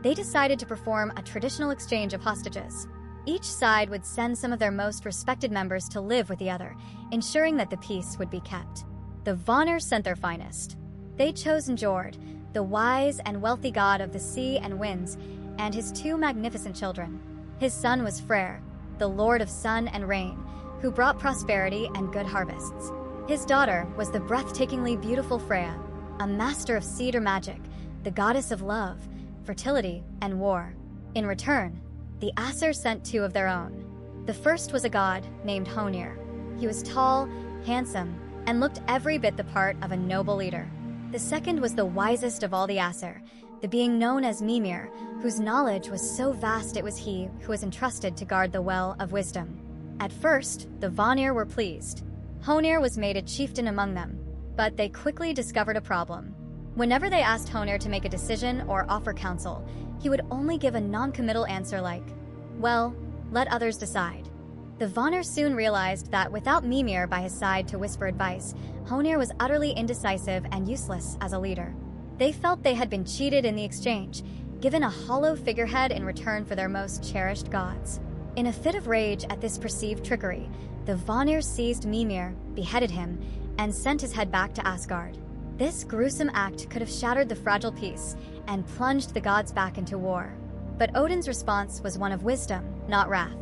they decided to perform a traditional exchange of hostages. Each side would send some of their most respected members to live with the other, ensuring that the peace would be kept. The Vanir sent their finest. They chose Njord, the wise and wealthy god of the sea and winds, and his 2 magnificent children. His son was Freyr, the lord of sun and rain, who brought prosperity and good harvests. His daughter was the breathtakingly beautiful Freya, a master of cedar magic, the goddess of love, fertility, and war. In return, the Aesir sent 2 of their own. The first was a god named Honir. He was tall, handsome, and looked every bit the part of a noble leader. The second was the wisest of all the Aesir, the being known as Mimir, whose knowledge was so vast it was he who was entrusted to guard the Well of Wisdom. At first, the Vanir were pleased. Honir was made a chieftain among them, but they quickly discovered a problem. Whenever they asked Honir to make a decision or offer counsel, he would only give a non-committal answer like, "Well, let others decide." The Vanir soon realized that without Mimir by his side to whisper advice, Honir was utterly indecisive and useless as a leader. They felt they had been cheated in the exchange, given a hollow figurehead in return for their most cherished gods. In a fit of rage at this perceived trickery, the Vanir seized Mimir, beheaded him, and sent his head back to Asgard. This gruesome act could have shattered the fragile peace and plunged the gods back into war. But Odin's response was one of wisdom, not wrath.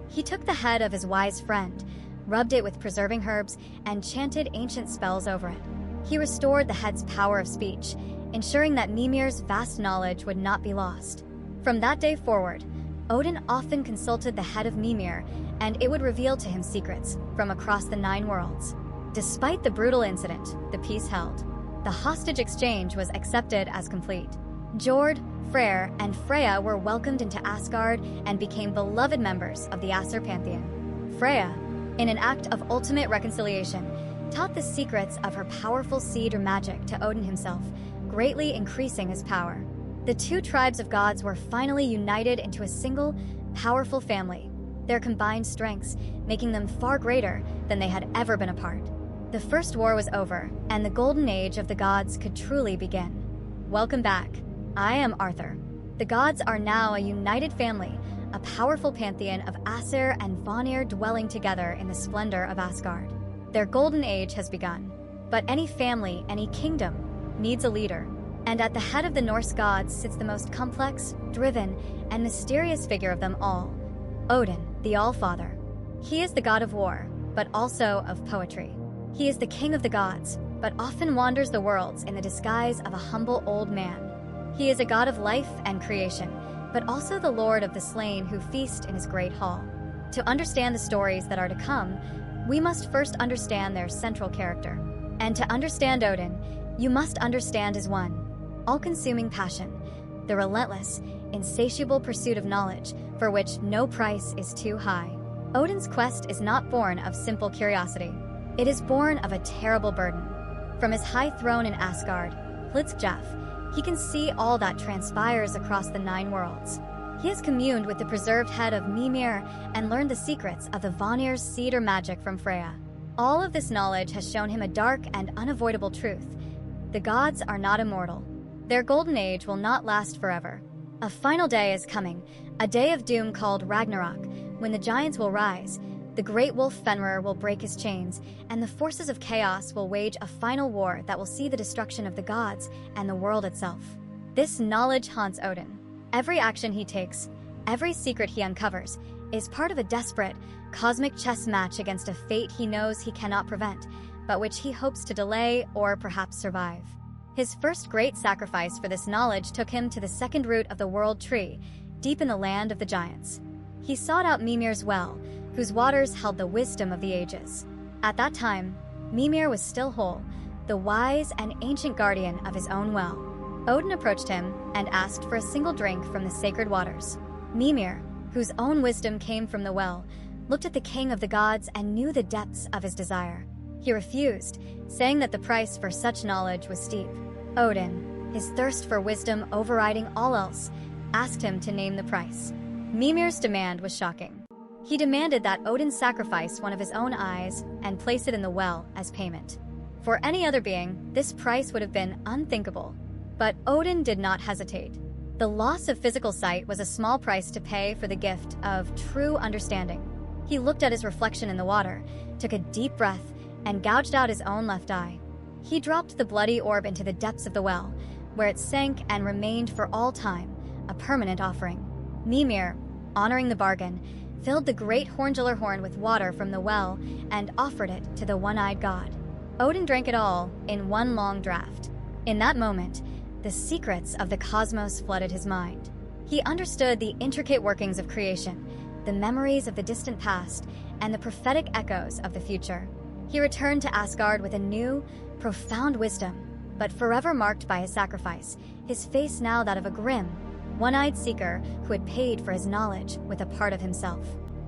He took the head of his wise friend, rubbed it with preserving herbs, and chanted ancient spells over it. He restored the head's power of speech, ensuring that Mimir's vast knowledge would not be lost. From that day forward, Odin often consulted the head of Mimir, and it would reveal to him secrets from across the 9 worlds. Despite the brutal incident, the peace held. The hostage exchange was accepted as complete. Jord, Freyr, and Freya were welcomed into Asgard and became beloved members of the Aesir pantheon. Freya, in an act of ultimate reconciliation, taught the secrets of her powerful seed or magic to Odin himself, greatly increasing his power. The 2 tribes of gods were finally united into a single, powerful family, their combined strengths making them far greater than they had ever been apart. The first war was over, and the golden age of the gods could truly begin. Welcome back. I am Arthur. The gods are now a united family, a powerful pantheon of Aesir and Vanir dwelling together in the splendor of Asgard. Their golden age has begun. But any family, any kingdom, needs a leader. And at the head of the Norse gods sits the most complex, driven, and mysterious figure of them all, Odin, the Allfather. He is the god of war, but also of poetry. He is the king of the gods, but often wanders the worlds in the disguise of a humble old man. He is a god of life and creation, but also the lord of the slain who feast in his great hall. To understand the stories that are to come, we must first understand their central character. And to understand Odin, you must understand his one, all-consuming passion, the relentless, insatiable pursuit of knowledge for which no price is too high. Odin's quest is not born of simple curiosity. It is born of a terrible burden. From his high throne in Asgard, Yggdrasil, he can see all that transpires across the 9 worlds. He has communed with the preserved head of Mimir and learned the secrets of the Vanir's seed or magic from Freya. All of this knowledge has shown him a dark and unavoidable truth. The gods are not immortal. Their golden age will not last forever. A final day is coming, a day of doom called Ragnarok, when the giants will rise, the great wolf Fenrir will break his chains, and the forces of chaos will wage a final war that will see the destruction of the gods and the world itself. This knowledge haunts Odin. Every action he takes, every secret he uncovers, is part of a desperate, cosmic chess match against a fate he knows he cannot prevent, but which he hopes to delay or perhaps survive. His first great sacrifice for this knowledge took him to the second root of the world tree, deep in the land of the giants. He sought out Mimir's well, whose waters held the wisdom of the ages. At that time, Mimir was still whole, the wise and ancient guardian of his own well. Odin approached him and asked for a single drink from the sacred waters. Mimir, whose own wisdom came from the well, looked at the king of the gods and knew the depths of his desire. He refused, saying that the price for such knowledge was steep. Odin, his thirst for wisdom overriding all else, asked him to name the price. Mimir's demand was shocking. He demanded that Odin sacrifice one of his own eyes and place it in the well as payment. For any other being, this price would have been unthinkable. But Odin did not hesitate. The loss of physical sight was a small price to pay for the gift of true understanding. He looked at his reflection in the water, took a deep breath, and gouged out his own left eye. He dropped the bloody orb into the depths of the well, where it sank and remained for all time, a permanent offering. Mimir, honoring the bargain, filled the great horngular horn with water from the well and offered it to the one-eyed god. Odin drank it all in one long draught. In that moment, the secrets of the cosmos flooded his mind. He understood the intricate workings of creation, the memories of the distant past, and the prophetic echoes of the future. He returned to Asgard with a new, profound wisdom, but forever marked by his sacrifice, his face now that of a grim, one-eyed seeker who had paid for his knowledge with a part of himself.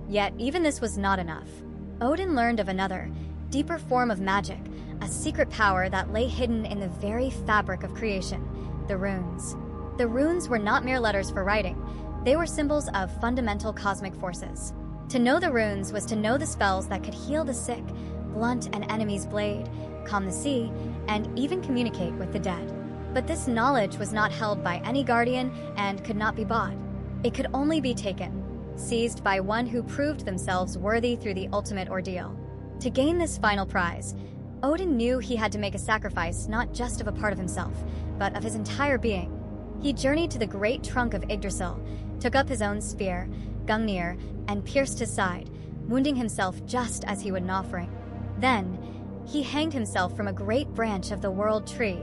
Yet even this was not enough. Odin learned of another, deeper form of magic, a secret power that lay hidden in the very fabric of creation, the runes. The runes were not mere letters for writing. They were symbols of fundamental cosmic forces. To know the runes was to know the spells that could heal the sick, blunt an enemy's blade, calm the sea, and even communicate with the dead. But this knowledge was not held by any guardian and could not be bought. It could only be taken, seized by one who proved themselves worthy through the ultimate ordeal. To gain this final prize, Odin knew he had to make a sacrifice not just of a part of himself, but of his entire being. He journeyed to the great trunk of Yggdrasil, took up his own spear, Gungnir, and pierced his side, wounding himself just as he would an offering. Then, he hanged himself from a great branch of the world tree,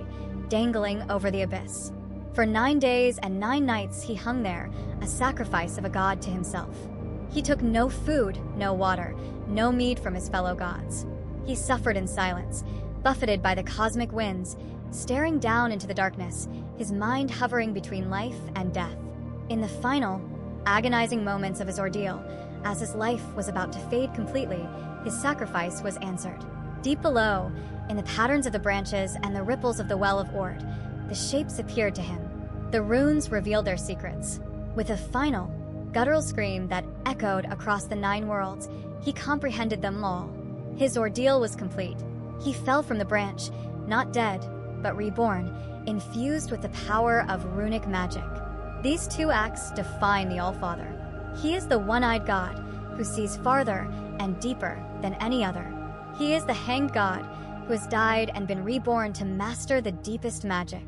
dangling over the abyss. For 9 days and 9 nights he hung there, a sacrifice of a god to himself. He took no food, no water, no mead from his fellow gods. He suffered in silence, buffeted by the cosmic winds, staring down into the darkness, his mind hovering between life and death. In the final, agonizing moments of his ordeal, as his life was about to fade completely, his sacrifice was answered. Deep below, in the patterns of the branches and the ripples of the well of Ord, the shapes appeared to him. The runes revealed their secrets. With a final, guttural scream that echoed across the 9 worlds, he comprehended them all. His ordeal was complete. He fell from the branch, not dead, but reborn, infused with the power of runic magic. These 2 acts define the Allfather. He is the one-eyed god who sees farther and deeper than any other. He is the hanged god who has died and been reborn to master the deepest magic.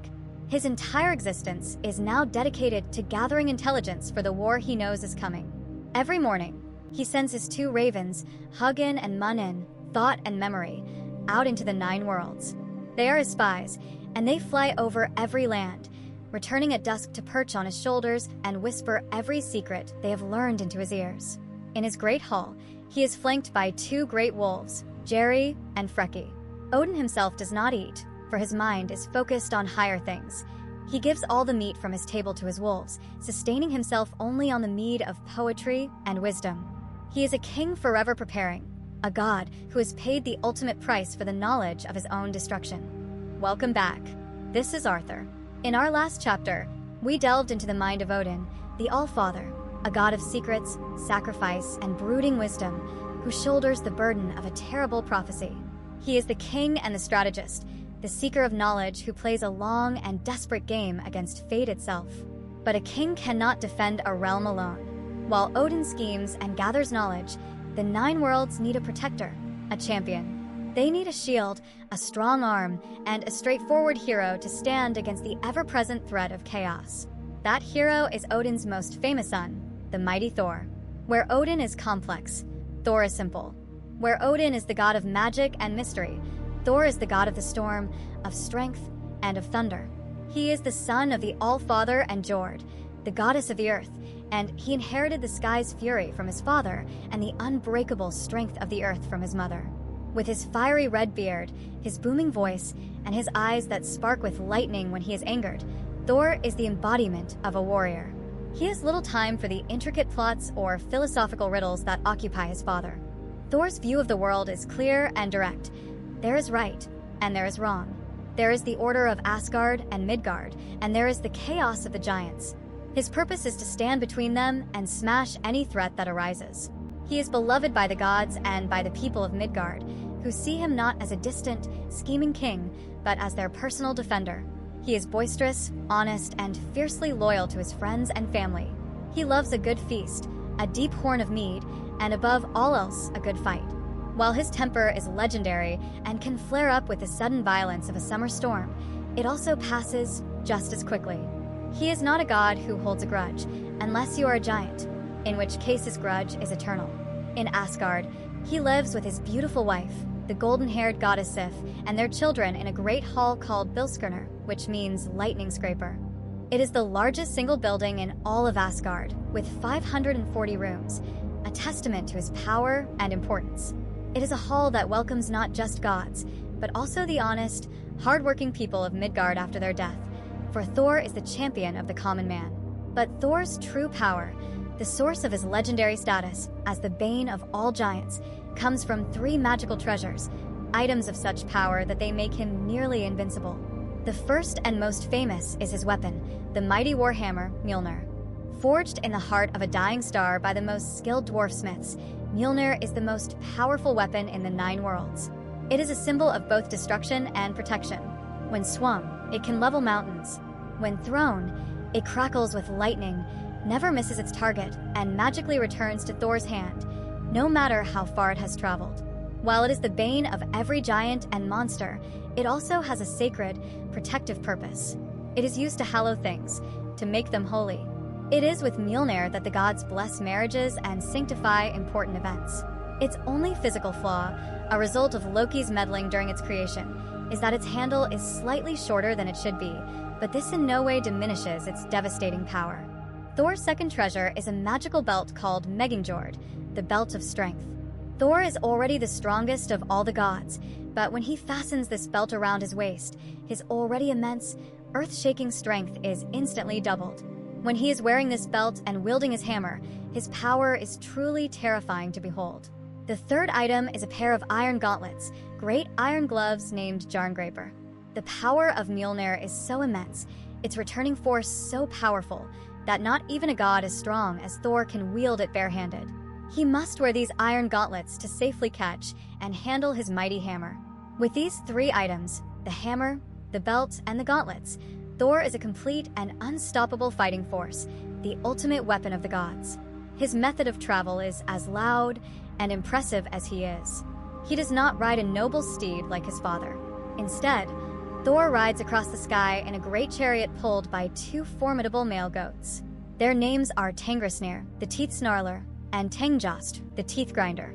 His entire existence is now dedicated to gathering intelligence for the war he knows is coming. Every morning, he sends his 2 ravens, Hugin and Munin, thought and memory, out into the 9 worlds. They are his spies, and they fly over every land, returning at dusk to perch on his shoulders and whisper every secret they have learned into his ears. In his great hall, he is flanked by 2 great wolves, Jerry and Freki. Odin himself does not eat, for his mind is focused on higher things. He gives all the meat from his table to his wolves, sustaining himself only on the mead of poetry and wisdom. He is a king forever preparing, a god who has paid the ultimate price for the knowledge of his own destruction. Welcome back. This is Arthur. In our last chapter, we delved into the mind of Odin, the Allfather, a god of secrets, sacrifice, and brooding wisdom, who shoulders the burden of a terrible prophecy. He is the king and the strategist, the seeker of knowledge who plays a long and desperate game against fate itself. But a king cannot defend a realm alone. While Odin schemes and gathers knowledge, the 9 worlds need a protector, a champion. They need a shield, a strong arm, and a straightforward hero to stand against the ever-present threat of chaos. That hero is Odin's most famous son, the mighty Thor. Where Odin is complex, Thor is simple. Where Odin is the god of magic and mystery, Thor is the god of the storm, of strength, and of thunder. He is the son of the Allfather and Jord, the goddess of the earth, and he inherited the sky's fury from his father and the unbreakable strength of the earth from his mother. With his fiery red beard, his booming voice, and his eyes that spark with lightning when he is angered, Thor is the embodiment of a warrior. He has little time for the intricate plots or philosophical riddles that occupy his father. Thor's view of the world is clear and direct. There is right, and there is wrong. There is the order of Asgard and Midgard, and there is the chaos of the giants. His purpose is to stand between them and smash any threat that arises. He is beloved by the gods and by the people of Midgard, who see him not as a distant, scheming king, but as their personal defender. He is boisterous, honest, and fiercely loyal to his friends and family. He loves a good feast, a deep horn of mead, and above all else, a good fight. While his temper is legendary and can flare up with the sudden violence of a summer storm, it also passes just as quickly. He is not a god who holds a grudge, unless you are a giant, in which case his grudge is eternal. In Asgard, he lives with his beautiful wife, the golden-haired goddess Sif, and their children in a great hall called Bilskirnir, which means lightning scraper. It is the largest single building in all of Asgard, with 540 rooms. testament to his power and importance. It is a hall that welcomes not just gods, but also the honest, hard-working people of Midgard after their death, for Thor is the champion of the common man. But Thor's true power, the source of his legendary status as the bane of all giants, comes from 3 magical treasures, items of such power that they make him nearly invincible. The first and most famous is his weapon, the mighty warhammer Mjolnir. Forged in the heart of a dying star by the most skilled dwarf smiths, Mjolnir is the most powerful weapon in the 9 worlds. It is a symbol of both destruction and protection. When swung, it can level mountains. When thrown, it crackles with lightning, never misses its target, and magically returns to Thor's hand, no matter how far it has traveled. While it is the bane of every giant and monster, it also has a sacred, protective purpose. It is used to hallow things, to make them holy. It is with Mjolnir that the gods bless marriages and sanctify important events. Its only physical flaw, a result of Loki's meddling during its creation, is that its handle is slightly shorter than it should be, but this in no way diminishes its devastating power. Thor's second treasure is a magical belt called Meggingjord, the Belt of Strength. Thor is already the strongest of all the gods, but when he fastens this belt around his waist, his already immense, earth-shaking strength is instantly doubled. When he is wearing this belt and wielding his hammer, his power is truly terrifying to behold. The third item is a pair of iron gauntlets, great iron gloves named Jarngrapr. The power of Mjolnir is so immense, its returning force so powerful, that not even a god as strong as Thor can wield it barehanded. He must wear these iron gauntlets to safely catch and handle his mighty hammer. With these 3 items, the hammer, the belt, and the gauntlets, Thor is a complete and unstoppable fighting force, the ultimate weapon of the gods. His method of travel is as loud and impressive as he is. He does not ride a noble steed like his father. Instead, Thor rides across the sky in a great chariot pulled by 2 formidable male goats. Their names are Tangrisnir, the teeth snarler, and Tangjost, the teeth grinder.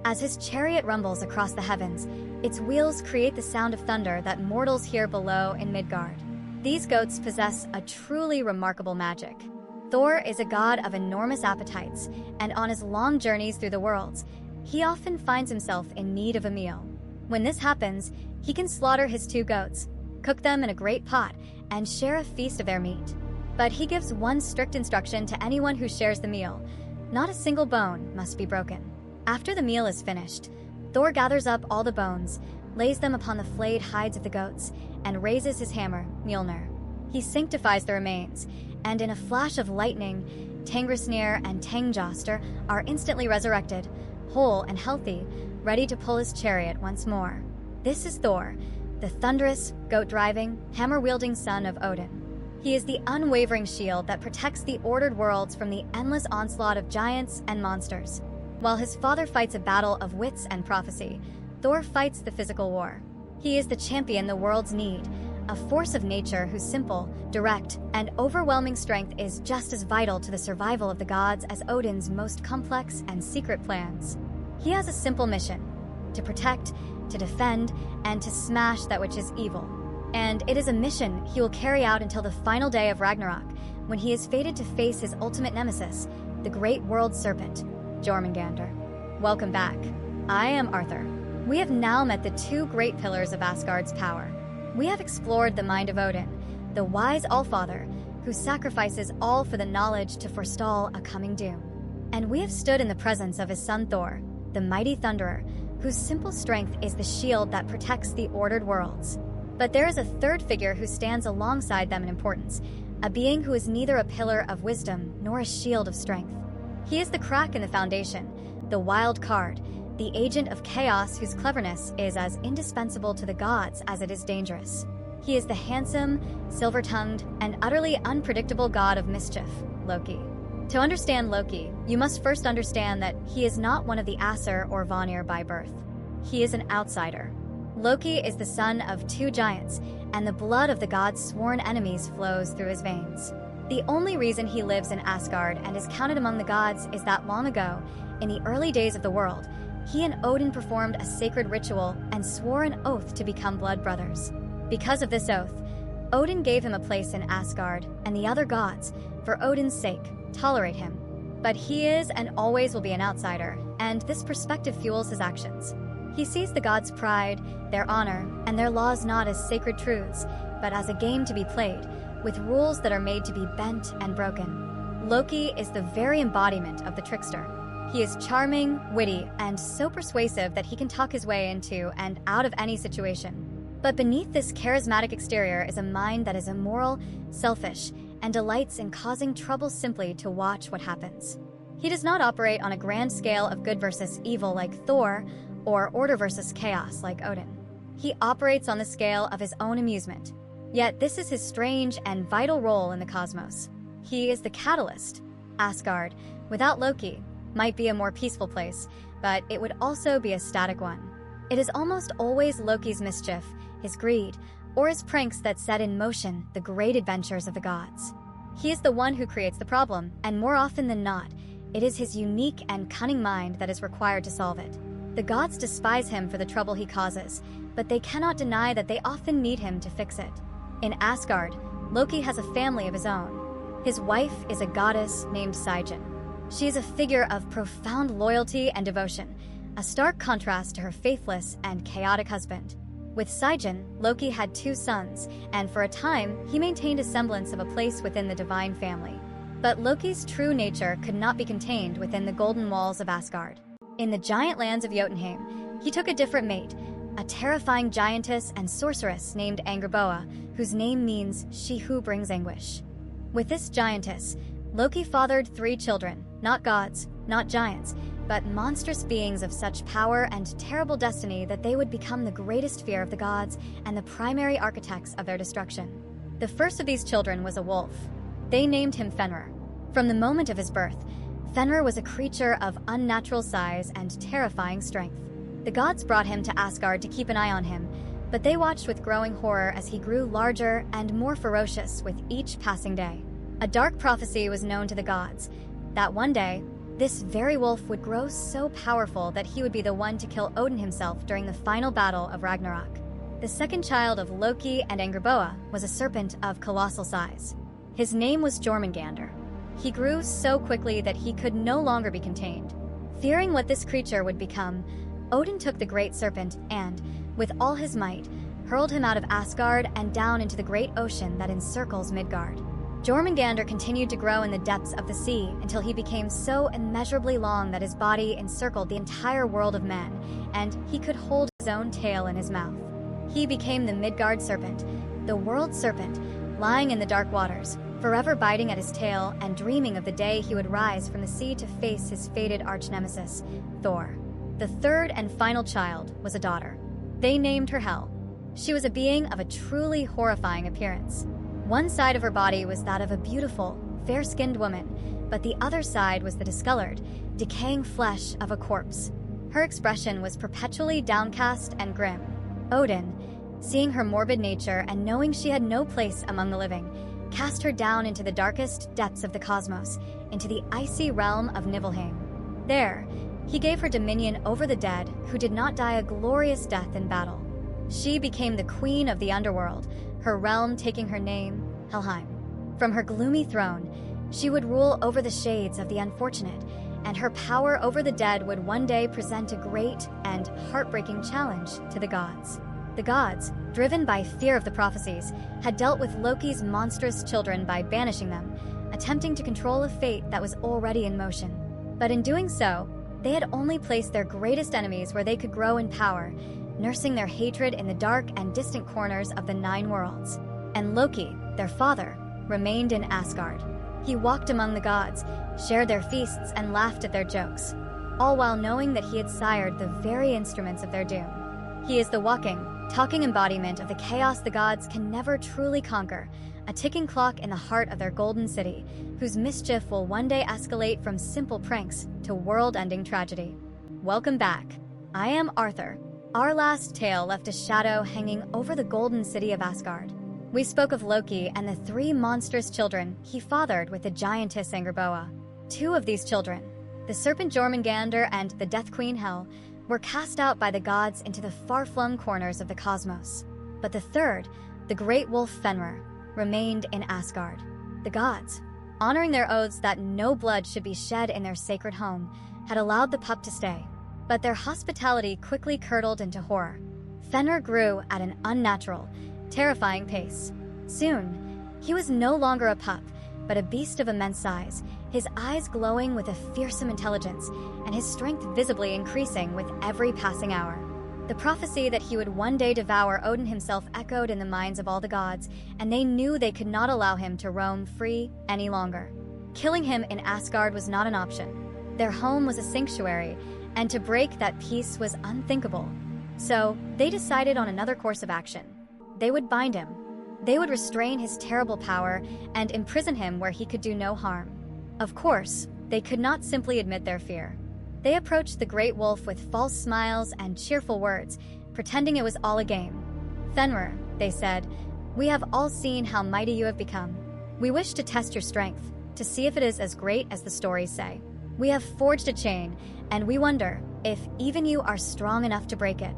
As his chariot rumbles across the heavens, its wheels create the sound of thunder that mortals hear below in Midgard. These goats possess a truly remarkable magic. Thor is a god of enormous appetites, and on his long journeys through the worlds, he often finds himself in need of a meal. When this happens, he can slaughter his 2 goats, cook them in a great pot, and share a feast of their meat. But he gives one strict instruction to anyone who shares the meal: not a single bone must be broken. After the meal is finished, Thor gathers up all the bones, lays them upon the flayed hides of the goats, and raises his hammer, Mjolnir. He sanctifies the remains, and in a flash of lightning, Tangrisnir and Tangjoster are instantly resurrected, whole and healthy, ready to pull his chariot once more. This is Thor, the thunderous, goat-driving, hammer-wielding son of Odin. He is the unwavering shield that protects the ordered worlds from the endless onslaught of giants and monsters. While his father fights a battle of wits and prophecy, Thor fights the physical war. He is the champion the worlds need, a force of nature whose simple, direct, and overwhelming strength is just as vital to the survival of the gods as Odin's most complex and secret plans. He has a simple mission: to protect, to defend, and to smash that which is evil. And it is a mission he will carry out until the final day of Ragnarok, when he is fated to face his ultimate nemesis, the great world serpent, Jormungandr. Welcome back. I am Arthur. We have now met the 2 great pillars of Asgard's power. We have explored the mind of Odin, the wise Allfather, who sacrifices all for the knowledge to forestall a coming doom. And we have stood in the presence of his son Thor, the mighty thunderer, whose simple strength is the shield that protects the ordered worlds. But there is a third figure who stands alongside them in importance, a being who is neither a pillar of wisdom nor a shield of strength. He is the crack in the foundation, the wild card, the agent of chaos whose cleverness is as indispensable to the gods as it is dangerous. He is the handsome, silver-tongued, and utterly unpredictable god of mischief, Loki. To understand Loki, you must first understand that he is not one of the Aesir or Vanir by birth. He is an outsider. Loki is the son of 2 giants, and the blood of the god's sworn enemies flows through his veins. The only reason he lives in Asgard and is counted among the gods is that long ago, in the early days of the world, he and Odin performed a sacred ritual and swore an oath to become blood brothers. Because of this oath, Odin gave him a place in Asgard, and the other gods, for Odin's sake, tolerate him. But he is and always will be an outsider, and this perspective fuels his actions. He sees the gods' pride, their honor, and their laws not as sacred truths, but as a game to be played, with rules that are made to be bent and broken. Loki is the very embodiment of the trickster. He is charming, witty, and so persuasive that he can talk his way into and out of any situation. But beneath this charismatic exterior is a mind that is immoral, selfish, and delights in causing trouble simply to watch what happens. He does not operate on a grand scale of good versus evil like Thor, or order versus chaos like Odin. He operates on the scale of his own amusement. Yet this is his strange and vital role in the cosmos. He is the catalyst. Asgard, without Loki, might be a more peaceful place, but it would also be a static one. It is almost always Loki's mischief, his greed, or his pranks that set in motion the great adventures of the gods. He is the one who creates the problem, and more often than not, it is his unique and cunning mind that is required to solve it. The gods despise him for the trouble he causes, but they cannot deny that they often need him to fix it. In Asgard, Loki has a family of his own. His wife is a goddess named Sigyn. She is a figure of profound loyalty and devotion, a stark contrast to her faithless and chaotic husband. With Sigyn, Loki had 2 sons, and for a time, he maintained a semblance of a place within the divine family. But Loki's true nature could not be contained within the golden walls of Asgard. In the giant lands of Jotunheim, he took a different mate, a terrifying giantess and sorceress named Angerboa, whose name means she who brings anguish. With this giantess, Loki fathered 3 children, not gods, not giants, but monstrous beings of such power and terrible destiny that they would become the greatest fear of the gods and the primary architects of their destruction. The first of these children was a wolf. They named him Fenrir. From the moment of his birth, Fenrir was a creature of unnatural size and terrifying strength. The gods brought him to Asgard to keep an eye on him, but they watched with growing horror as he grew larger and more ferocious with each passing day. A dark prophecy was known to the gods, that one day, this very wolf would grow so powerful that he would be the one to kill Odin himself during the final battle of Ragnarok. The second child of Loki and Angerboa was a serpent of colossal size. His name was Jormungandr. He grew so quickly that he could no longer be contained. Fearing what this creature would become, Odin took the great serpent and, with all his might, hurled him out of Asgard and down into the great ocean that encircles Midgard. Jormungandr continued to grow in the depths of the sea until he became so immeasurably long that his body encircled the entire world of men, and he could hold his own tail in his mouth. He became the Midgard serpent, the world serpent, lying in the dark waters, forever biting at his tail and dreaming of the day he would rise from the sea to face his fated arch-nemesis, Thor. The third and final child was a daughter. They named her Hel. She was a being of a truly horrifying appearance. One side of her body was that of a beautiful, fair-skinned woman, but the other side was the discolored, decaying flesh of a corpse. Her expression was perpetually downcast and grim. Odin, seeing her morbid nature and knowing she had no place among the living, cast her down into the darkest depths of the cosmos, into the icy realm of Niflheim. There, he gave her dominion over the dead who did not die a glorious death in battle. She became the queen of the underworld, her realm taking her name, Helheim. From her gloomy throne, she would rule over the shades of the unfortunate, and her power over the dead would one day present a great and heartbreaking challenge to the gods. The gods, driven by fear of the prophecies, had dealt with Loki's monstrous children by banishing them, attempting to control a fate that was already in motion. But in doing so, they had only placed their greatest enemies where they could grow in power, nursing their hatred in the dark and distant corners of the 9 worlds. And Loki, their father, remained in Asgard. He walked among the gods, shared their feasts, and laughed at their jokes, all while knowing that he had sired the very instruments of their doom. He is the walking, talking embodiment of the chaos the gods can never truly conquer, a ticking clock in the heart of their golden city, whose mischief will one day escalate from simple pranks to world-ending tragedy. Welcome back. I am Arthur. Our last tale left a shadow hanging over the golden city of Asgard. We spoke of Loki and the 3 monstrous children he fathered with the giantess Angerboa. 2 of these children, the serpent Jormungandr and the death queen Hel, were cast out by the gods into the far-flung corners of the cosmos. But the third, the great wolf Fenrir, remained in Asgard. The gods, honoring their oaths that no blood should be shed in their sacred home, had allowed the pup to stay. But their hospitality quickly curdled into horror. Fenrir grew at an unnatural, terrifying pace. Soon, he was no longer a pup, but a beast of immense size, his eyes glowing with a fearsome intelligence, and his strength visibly increasing with every passing hour. The prophecy that he would one day devour Odin himself echoed in the minds of all the gods, and they knew they could not allow him to roam free any longer. Killing him in Asgard was not an option. Their home was a sanctuary, and to break that peace was unthinkable. So, they decided on another course of action. They would bind him. They would restrain his terrible power and imprison him where he could do no harm. Of course, they could not simply admit their fear. They approached the great wolf with false smiles and cheerful words, pretending it was all a game. "Fenrir," they said, "we have all seen how mighty you have become. We wish to test your strength, to see if it is as great as the stories say. We have forged a chain, and we wonder if even you are strong enough to break it."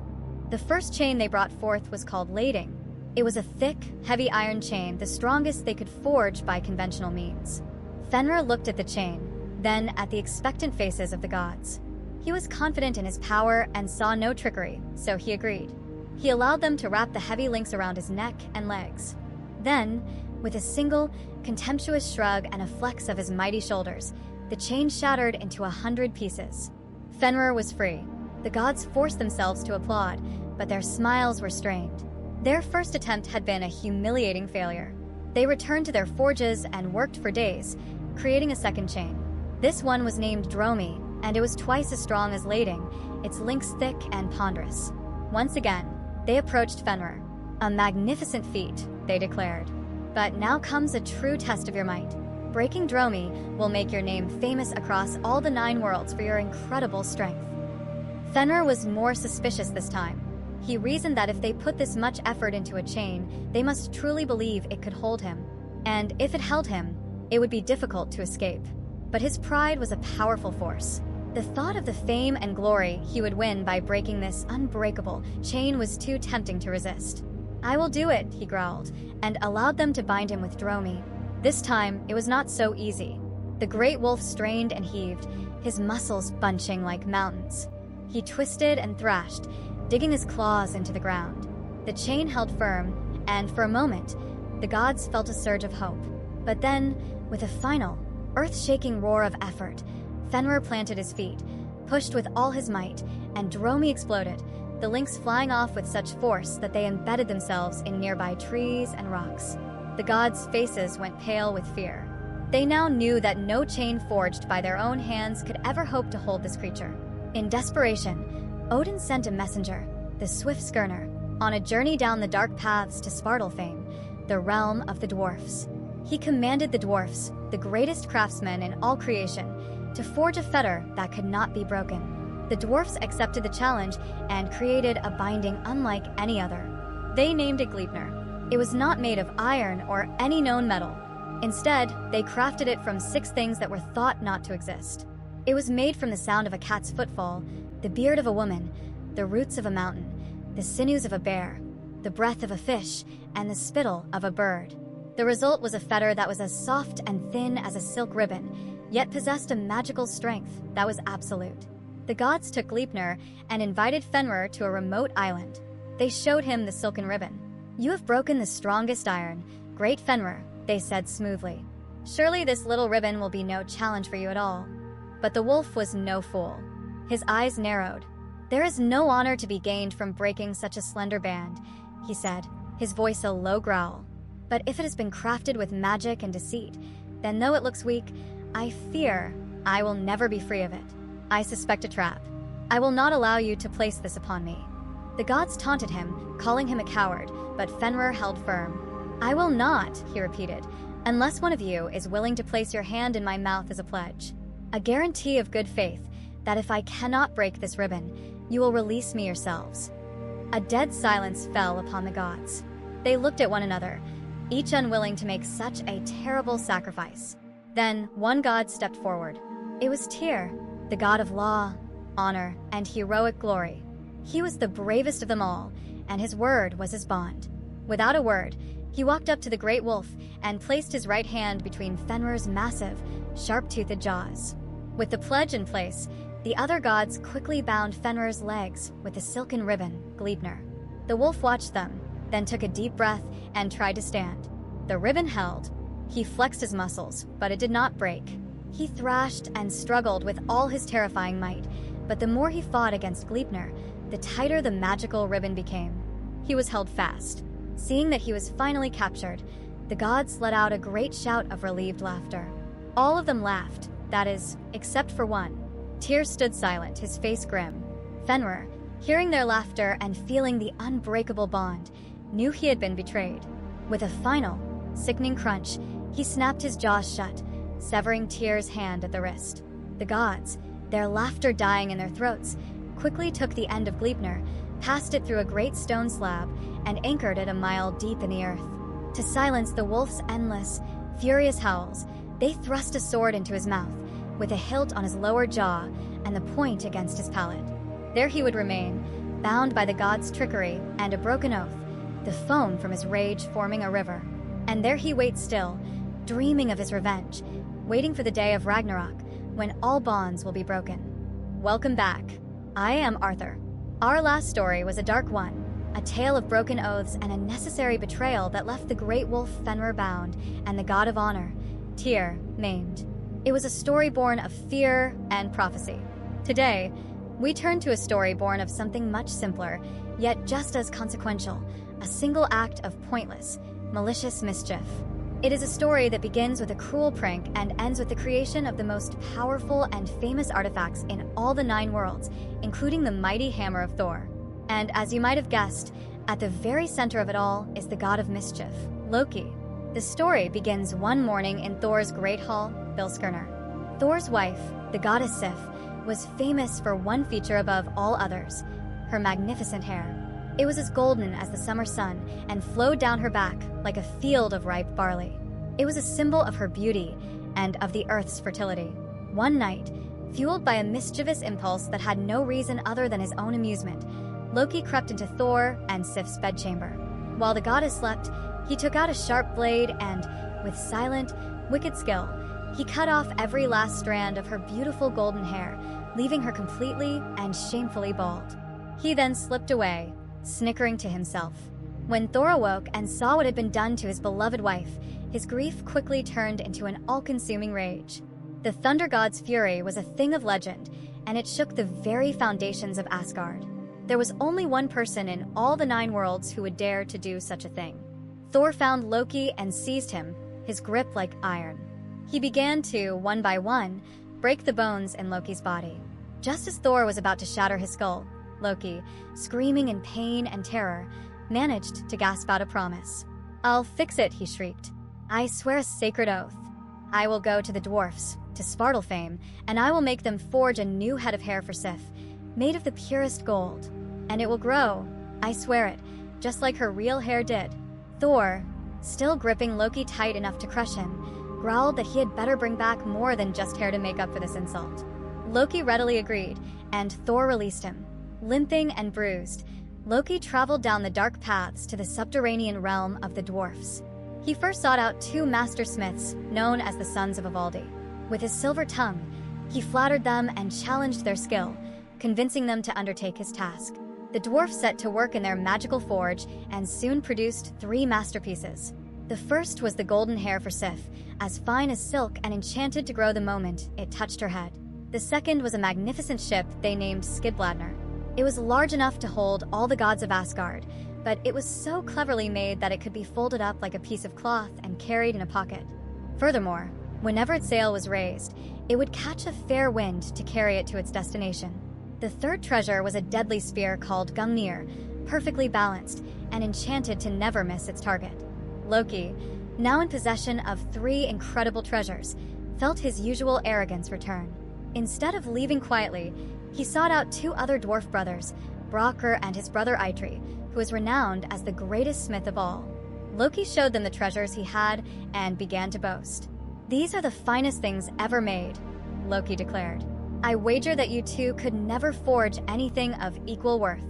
The first chain they brought forth was called lading. It was a thick, heavy iron chain, the strongest they could forge by conventional means. Fenrir looked at the chain, then at the expectant faces of the gods. He was confident in his power and saw no trickery, so he agreed. He allowed them to wrap the heavy links around his neck and legs. Then, with a single, contemptuous shrug and a flex of his mighty shoulders, the chain shattered into 100 pieces. Fenrir was free. The gods forced themselves to applaud, but their smiles were strained. Their first attempt had been a humiliating failure. They returned to their forges and worked for days, creating a second chain. This one was named Dromi, and it was twice as strong as lading, its links thick and ponderous. Once again, they approached Fenrir. "A magnificent feat," they declared. "But now comes a true test of your might. Breaking Dromi will make your name famous across all the 9 worlds for your incredible strength." Fenrir was more suspicious this time. He reasoned that if they put this much effort into a chain, they must truly believe it could hold him. And if it held him, it would be difficult to escape. But his pride was a powerful force. The thought of the fame and glory he would win by breaking this unbreakable chain was too tempting to resist. "I will do it," he growled, and allowed them to bind him with Dromi. This time, it was not so easy. The great wolf strained and heaved, his muscles bunching like mountains. He twisted and thrashed, digging his claws into the ground. The chain held firm, and for a moment, the gods felt a surge of hope. But then, with a final, earth-shaking roar of effort, Fenrir planted his feet, pushed with all his might, and Dromi exploded, the links flying off with such force that they embedded themselves in nearby trees and rocks. The gods' faces went pale with fear. They now knew that no chain forged by their own hands could ever hope to hold this creature. In desperation, Odin sent a messenger, the swift Skirnir, on a journey down the dark paths to Svartalfheim, the realm of the dwarfs. He commanded the dwarfs, the greatest craftsmen in all creation, to forge a fetter that could not be broken. The dwarfs accepted the challenge and created a binding unlike any other. They named it Gleipnir. It was not made of iron or any known metal. Instead, they crafted it from 6 things that were thought not to exist. It was made from the sound of a cat's footfall, the beard of a woman, the roots of a mountain, the sinews of a bear, the breath of a fish, and the spittle of a bird. The result was a fetter that was as soft and thin as a silk ribbon, yet possessed a magical strength that was absolute. The gods took Gleipnir and invited Fenrir to a remote island. They showed him the silken ribbon. "You have broken the strongest iron, great Fenrir," they said smoothly. "Surely this little ribbon will be no challenge for you at all." But the wolf was no fool. His eyes narrowed. "There is no honor to be gained from breaking such a slender band," he said, his voice a low growl. "But if it has been crafted with magic and deceit, then though it looks weak, I fear I will never be free of it. I suspect a trap. I will not allow you to place this upon me." The gods taunted him, calling him a coward, but Fenrir held firm. "I will not," he repeated, "unless one of you is willing to place your hand in my mouth as a pledge. A guarantee of good faith that if I cannot break this ribbon, you will release me yourselves." A dead silence fell upon the gods. They looked at one another, each unwilling to make such a terrible sacrifice. Then one god stepped forward. It was Tyr, the god of law, honor, and heroic glory. He was the bravest of them all, and his word was his bond. Without a word, He walked up to the great wolf and placed his right hand between Fenrir's massive, sharp-toothed jaws. With the pledge in place, the other gods quickly bound Fenrir's legs with a silken ribbon, Gleipnir. The wolf watched them, then took a deep breath and tried to stand. The ribbon held. He flexed his muscles, but it did not break. He thrashed and struggled with all his terrifying might, but the more he fought against Gleipnir, the tighter the magical ribbon became. He was held fast. Seeing that he was finally captured, the gods let out a great shout of relieved laughter. All of them laughed, that is, except for one. Tyr stood silent, his face grim. Fenrir, hearing their laughter and feeling the unbreakable bond, knew he had been betrayed. With a final, sickening crunch, he snapped his jaws shut, severing Tyr's hand at the wrist. The gods, their laughter dying in their throats, quickly took the end of Gleipnir, passed it through a great stone slab, and anchored it a mile deep in the earth. To silence the wolf's endless, furious howls, they thrust a sword into his mouth, with a hilt on his lower jaw and the point against his palate. There he would remain, bound by the god's trickery and a broken oath, the foam from his rage forming a river. And there he waits still, dreaming of his revenge, waiting for the day of Ragnarok, when all bonds will be broken. Welcome back. I am Arthur. Our last story was a dark one, a tale of broken oaths and a necessary betrayal that left the great wolf Fenrir bound and the god of honor, Tyr, maimed. It was a story born of fear and prophecy. Today, we turn to a story born of something much simpler, yet just as consequential, a single act of pointless, malicious mischief. It is a story that begins with a cruel prank and ends with the creation of the most powerful and famous artifacts in all the 9 worlds, including the mighty hammer of Thor. And as you might have guessed, at the very center of it all is the god of mischief, Loki. The story begins one morning in Thor's great hall, Bilskirnir. Thor's wife, the goddess Sif, was famous for one feature above all others, her magnificent hair. It was as golden as the summer sun and flowed down her back like a field of ripe barley. It was a symbol of her beauty and of the earth's fertility. One night, fueled by a mischievous impulse that had no reason other than his own amusement, Loki crept into Thor and Sif's bedchamber. While the goddess slept, he took out a sharp blade and, with silent, wicked skill, he cut off every last strand of her beautiful golden hair, leaving her completely and shamefully bald. He then slipped away, snickering to himself. When Thor awoke and saw what had been done to his beloved wife, his grief quickly turned into an all-consuming rage. The thunder god's fury was a thing of legend, and it shook the very foundations of Asgard. There was only one person in all the 9 worlds who would dare to do such a thing. Thor found Loki and seized him, his grip like iron. He began to, one by one, break the bones in Loki's body. Just as Thor was about to shatter his skull, Loki, screaming in pain and terror, managed to gasp out a promise. "I'll fix it," he shrieked. "I swear a sacred oath. I will go to the dwarfs, to Svartalfheim, and I will make them forge a new head of hair for Sif, made of the purest gold. And it will grow, I swear it, just like her real hair did." Thor, still gripping Loki tight enough to crush him, growled that he had better bring back more than just hair to make up for this insult. Loki readily agreed, and Thor released him. Limping and bruised, Loki traveled down the dark paths to the subterranean realm of the dwarfs. He first sought out 2 master smiths known as the Sons of Ivaldi. With his silver tongue, he flattered them and challenged their skill, convincing them to undertake his task. The dwarfs set to work in their magical forge and soon produced 3 masterpieces. The first was the golden hair for Sif, as fine as silk and enchanted to grow the moment it touched her head. The second was a magnificent ship they named Skidbladnir. It was large enough to hold all the gods of Asgard, but it was so cleverly made that it could be folded up like a piece of cloth and carried in a pocket. Furthermore, whenever its sail was raised, it would catch a fair wind to carry it to its destination. The third treasure was a deadly spear called Gungnir, perfectly balanced and enchanted to never miss its target. Loki, now in possession of 3 incredible treasures, felt his usual arrogance return. Instead of leaving quietly, he sought out 2 other dwarf brothers, Brokkr and his brother Eitri, who was renowned as the greatest smith of all. Loki showed them the treasures he had and began to boast. "These are the finest things ever made," Loki declared. "I wager that you 2 could never forge anything of equal worth.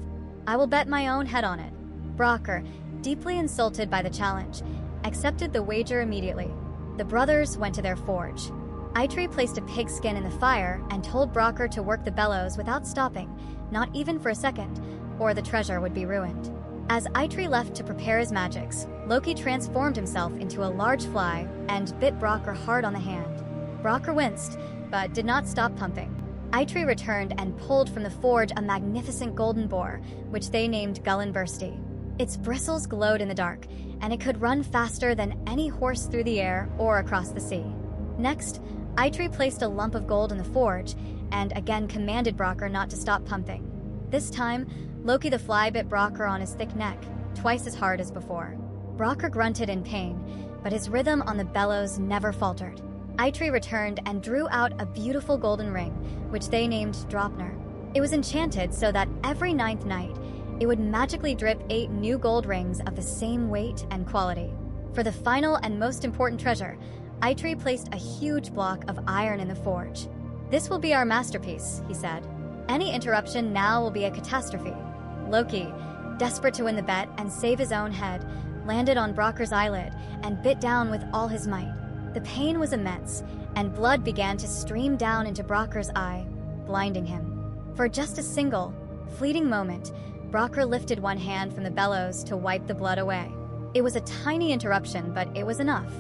I will bet my own head on it." Brokkr, deeply insulted by the challenge, accepted the wager immediately. The brothers went to their forge. Eitri placed a pigskin in the fire and told Brokkr to work the bellows without stopping, not even for a second, or the treasure would be ruined. As Eitri left to prepare his magics, Loki transformed himself into a large fly and bit Brokkr hard on the hand. Brokkr winced, but did not stop pumping. Eitri returned and pulled from the forge a magnificent golden boar, which they named Gullinbursti. Its bristles glowed in the dark, and it could run faster than any horse through the air or across the sea. Next, Eitri placed a lump of gold in the forge, and again commanded Brokkr not to stop pumping. This time, Loki the fly bit Brokkr on his thick neck, twice as hard as before. Brokkr grunted in pain, but his rhythm on the bellows never faltered. Eitri returned and drew out a beautiful golden ring, which they named Draupnir. It was enchanted so that every 9th night, it would magically drip 8 new gold rings of the same weight and quality. For the final and most important treasure, Eitri placed a huge block of iron in the forge. "This will be our masterpiece," he said. "Any interruption now will be a catastrophe." Loki, desperate to win the bet and save his own head, landed on Brokkr's eyelid and bit down with all his might. The pain was immense, and blood began to stream down into Brokkr's eye, blinding him. For just a single, fleeting moment, Brokkr lifted one hand from the bellows to wipe the blood away. It was a tiny interruption, but it was enough.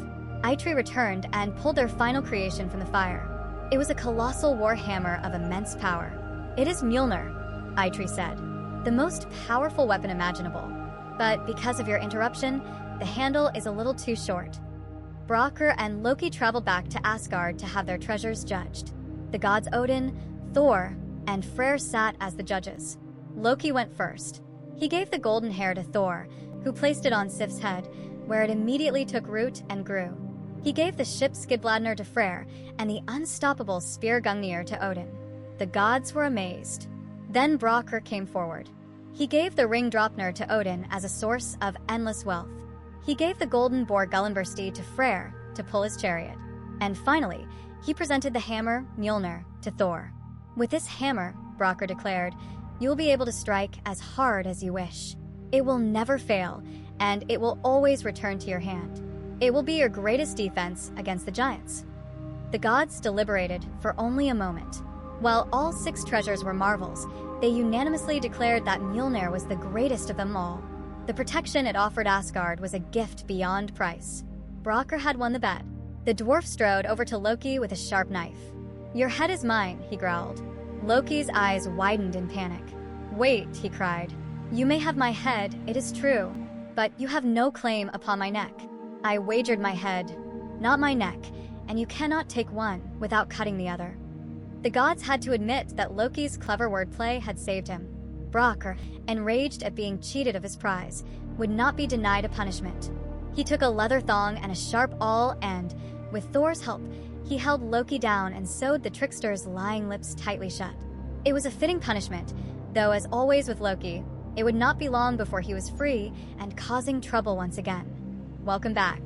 Eitri returned and pulled their final creation from the fire. It was a colossal war hammer of immense power. "It is Mjolnir," Eitri said, "the most powerful weapon imaginable. But because of your interruption, the handle is a little too short." Brokkr and Loki traveled back to Asgard to have their treasures judged. The gods Odin, Thor, and Freyr sat as the judges. Loki went first. He gave the golden hair to Thor, who placed it on Sif's head, where it immediately took root and grew. He gave the ship Skidbladnir to Freyr and the unstoppable spear Gungnir to Odin. The gods were amazed. Then Brokkr came forward. He gave the ring Draupnir to Odin as a source of endless wealth. He gave the golden boar Gullinbursti to Freyr to pull his chariot. And finally, he presented the hammer Mjolnir to Thor. "With this hammer," Brokkr declared, "you'll be able to strike as hard as you wish. It will never fail, and it will always return to your hand. It will be your greatest defense against the giants." The gods deliberated for only a moment. While all 6 treasures were marvels, they unanimously declared that Mjolnir was the greatest of them all. The protection it offered Asgard was a gift beyond price. Brokkr had won the bet. The dwarf strode over to Loki with a sharp knife. "Your head is mine," he growled. Loki's eyes widened in panic. "Wait," he cried. "You may have my head, it is true, but you have no claim upon my neck. I wagered my head, not my neck, and you cannot take one without cutting the other." The gods had to admit that Loki's clever wordplay had saved him. Brokkr, enraged at being cheated of his prize, would not be denied a punishment. He took a leather thong and a sharp awl and, with Thor's help, he held Loki down and sewed the trickster's lying lips tightly shut. It was a fitting punishment, though as always with Loki, it would not be long before he was free and causing trouble once again. Welcome back.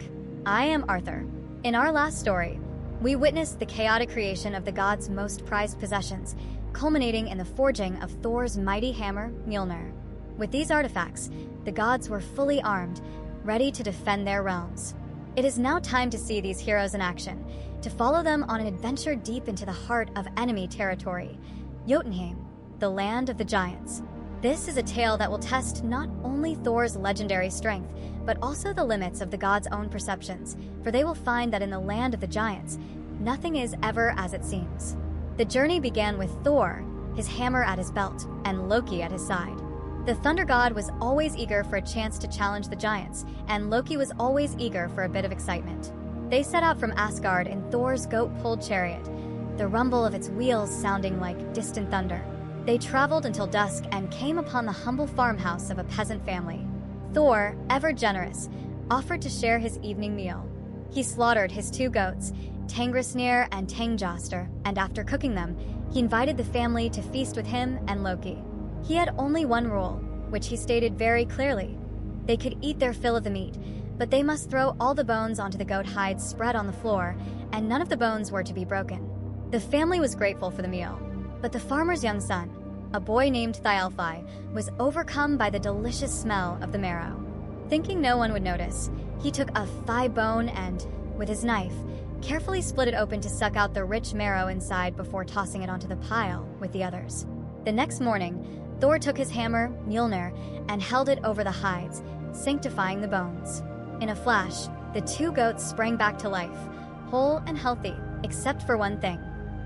I am Arthur. In our last story, we witnessed the chaotic creation of the gods' most prized possessions, culminating in the forging of Thor's mighty hammer, Mjolnir. With these artifacts, the gods were fully armed, ready to defend their realms. It is now time to see these heroes in action, to follow them on an adventure deep into the heart of enemy territory, Jotunheim, the land of the giants. This is a tale that will test not only Thor's legendary strength, but also the limits of the gods' own perceptions, for they will find that in the land of the giants, nothing is ever as it seems. The journey began with Thor, his hammer at his belt, and Loki at his side. The thunder god was always eager for a chance to challenge the giants, and Loki was always eager for a bit of excitement. They set out from Asgard in Thor's goat-pulled chariot, the rumble of its wheels sounding like distant thunder. They traveled until dusk and came upon the humble farmhouse of a peasant family. Thor, ever generous, offered to share his evening meal. He slaughtered his 2 goats, Tangrisnir and Tangjoster, and after cooking them, he invited the family to feast with him and Loki. He had only one rule, which he stated very clearly. They could eat their fill of the meat, but they must throw all the bones onto the goat hides spread on the floor, and none of the bones were to be broken. The family was grateful for the meal, but the farmer's young son, a boy named Thialfi, was overcome by the delicious smell of the marrow. Thinking no one would notice, he took a thigh bone and, with his knife, carefully split it open to suck out the rich marrow inside before tossing it onto the pile with the others. The next morning, Thor took his hammer, Mjolnir, and held it over the hides, sanctifying the bones. In a flash, the two goats sprang back to life, whole and healthy, except for one thing.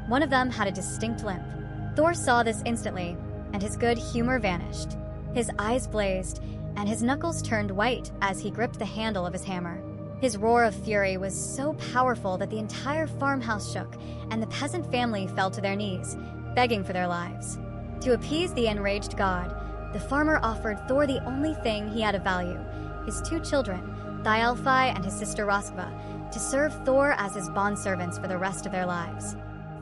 One of them had a distinct limp. Thor saw this instantly, and his good humor vanished. His eyes blazed, and his knuckles turned white as he gripped the handle of his hammer. His roar of fury was so powerful that the entire farmhouse shook, and the peasant family fell to their knees, begging for their lives. To appease the enraged god, the farmer offered Thor the only thing he had of value, his two children, Thialfi and his sister Roskva, to serve Thor as his bondservants for the rest of their lives.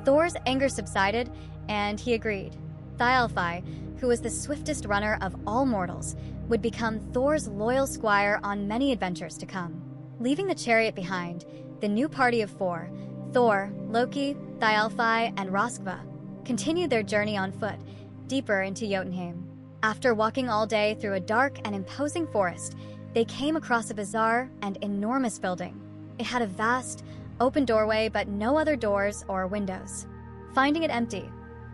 Thor's anger subsided, and he agreed. Thialfi, who was the swiftest runner of all mortals, would become Thor's loyal squire on many adventures to come. Leaving the chariot behind, the new party of four, Thor, Loki, Thialfi, and Roskva, continued their journey on foot, deeper into Jotunheim. After walking all day through a dark and imposing forest, they came across a bizarre and enormous building. It had a vast, open doorway but no other doors or windows. Finding it empty,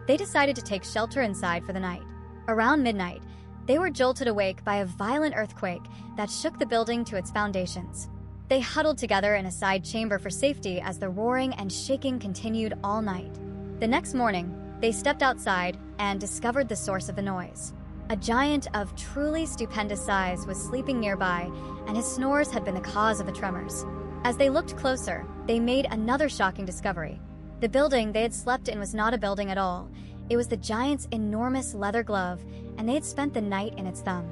they decided to take shelter inside for the night. Around midnight, they were jolted awake by a violent earthquake that shook the building to its foundations. They huddled together in a side chamber for safety as the roaring and shaking continued all night. The next morning, they stepped outside and discovered the source of the noise. A giant of truly stupendous size was sleeping nearby, and his snores had been the cause of the tremors. As they looked closer, they made another shocking discovery. The building they had slept in was not a building at all. It was the giant's enormous leather glove, and they had spent the night in its thumb.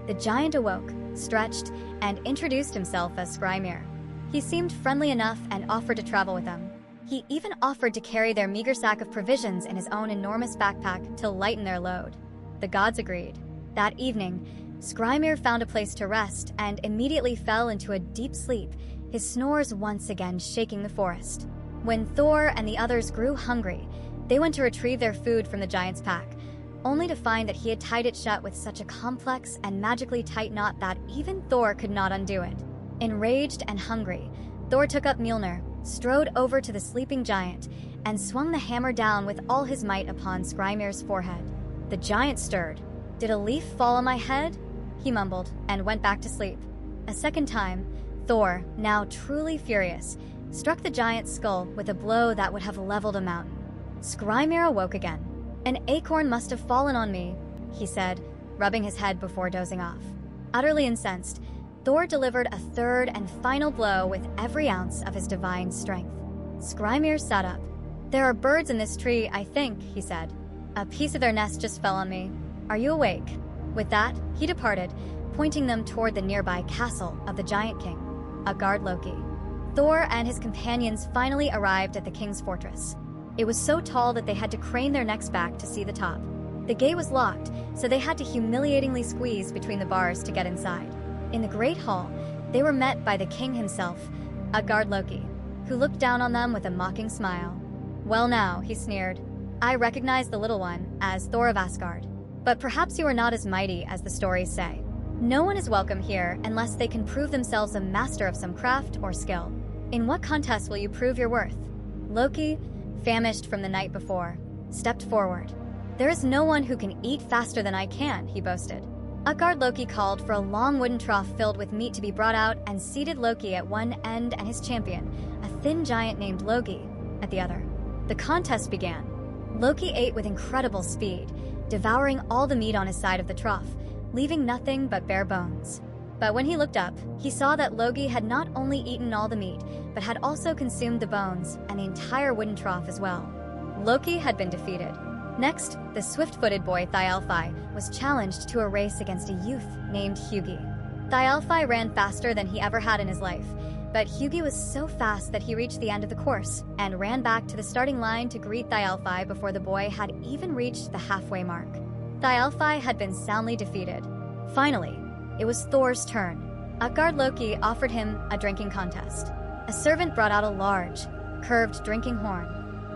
The giant awoke, stretched, and introduced himself as Ymir. He seemed friendly enough and offered to travel with them. He even offered to carry their meager sack of provisions in his own enormous backpack to lighten their load. The gods agreed. That evening, Skrymir found a place to rest and immediately fell into a deep sleep, his snores once again shaking the forest. When Thor and the others grew hungry, they went to retrieve their food from the giant's pack, only to find that he had tied it shut with such a complex and magically tight knot that even Thor could not undo it. Enraged and hungry, Thor took up Mjolnir, strode over to the sleeping giant, and swung the hammer down with all his might upon Skrymir's forehead. The giant stirred. "Did a leaf fall on my head?" he mumbled, and went back to sleep. A second time, Thor, now truly furious, struck the giant's skull with a blow that would have leveled a mountain. Skrymir awoke again. "An acorn must have fallen on me," he said, rubbing his head before dozing off. Utterly incensed, Thor delivered a third and final blow with every ounce of his divine strength. Skrymir sat up. "There are birds in this tree, I think," he said. "A piece of their nest just fell on me. Are you awake?" With that, he departed, pointing them toward the nearby castle of the giant king, Asgard Loki. Thor and his companions finally arrived at the king's fortress. It was so tall that they had to crane their necks back to see the top. The gate was locked, so they had to humiliatingly squeeze between the bars to get inside. In the great hall, they were met by the king himself, Asgard Loki, who looked down on them with a mocking smile. "Well now," he sneered, "I recognize the little one as Thor of Asgard, but perhaps you are not as mighty as the stories say. No one is welcome here unless they can prove themselves a master of some craft or skill. In what contest will you prove your worth?" Loki, famished from the night before, stepped forward. "There is no one who can eat faster than I can," he boasted. Asgard Loki called for a long wooden trough filled with meat to be brought out and seated Loki at one end and his champion, a thin giant named Logi, at the other. The contest began. Loki ate with incredible speed, devouring all the meat on his side of the trough, leaving nothing but bare bones. But when he looked up, he saw that Loki had not only eaten all the meat, but had also consumed the bones and the entire wooden trough as well. Loki had been defeated. Next, the swift-footed boy Thialfi was challenged to a race against a youth named Hugi. Thialfi ran faster than he ever had in his life, but Hugi was so fast that he reached the end of the course and ran back to the starting line to greet Thialfi before the boy had even reached the halfway mark. Thialfi had been soundly defeated. Finally, it was Thor's turn. Asgard Loki offered him a drinking contest. A servant brought out a large, curved drinking horn.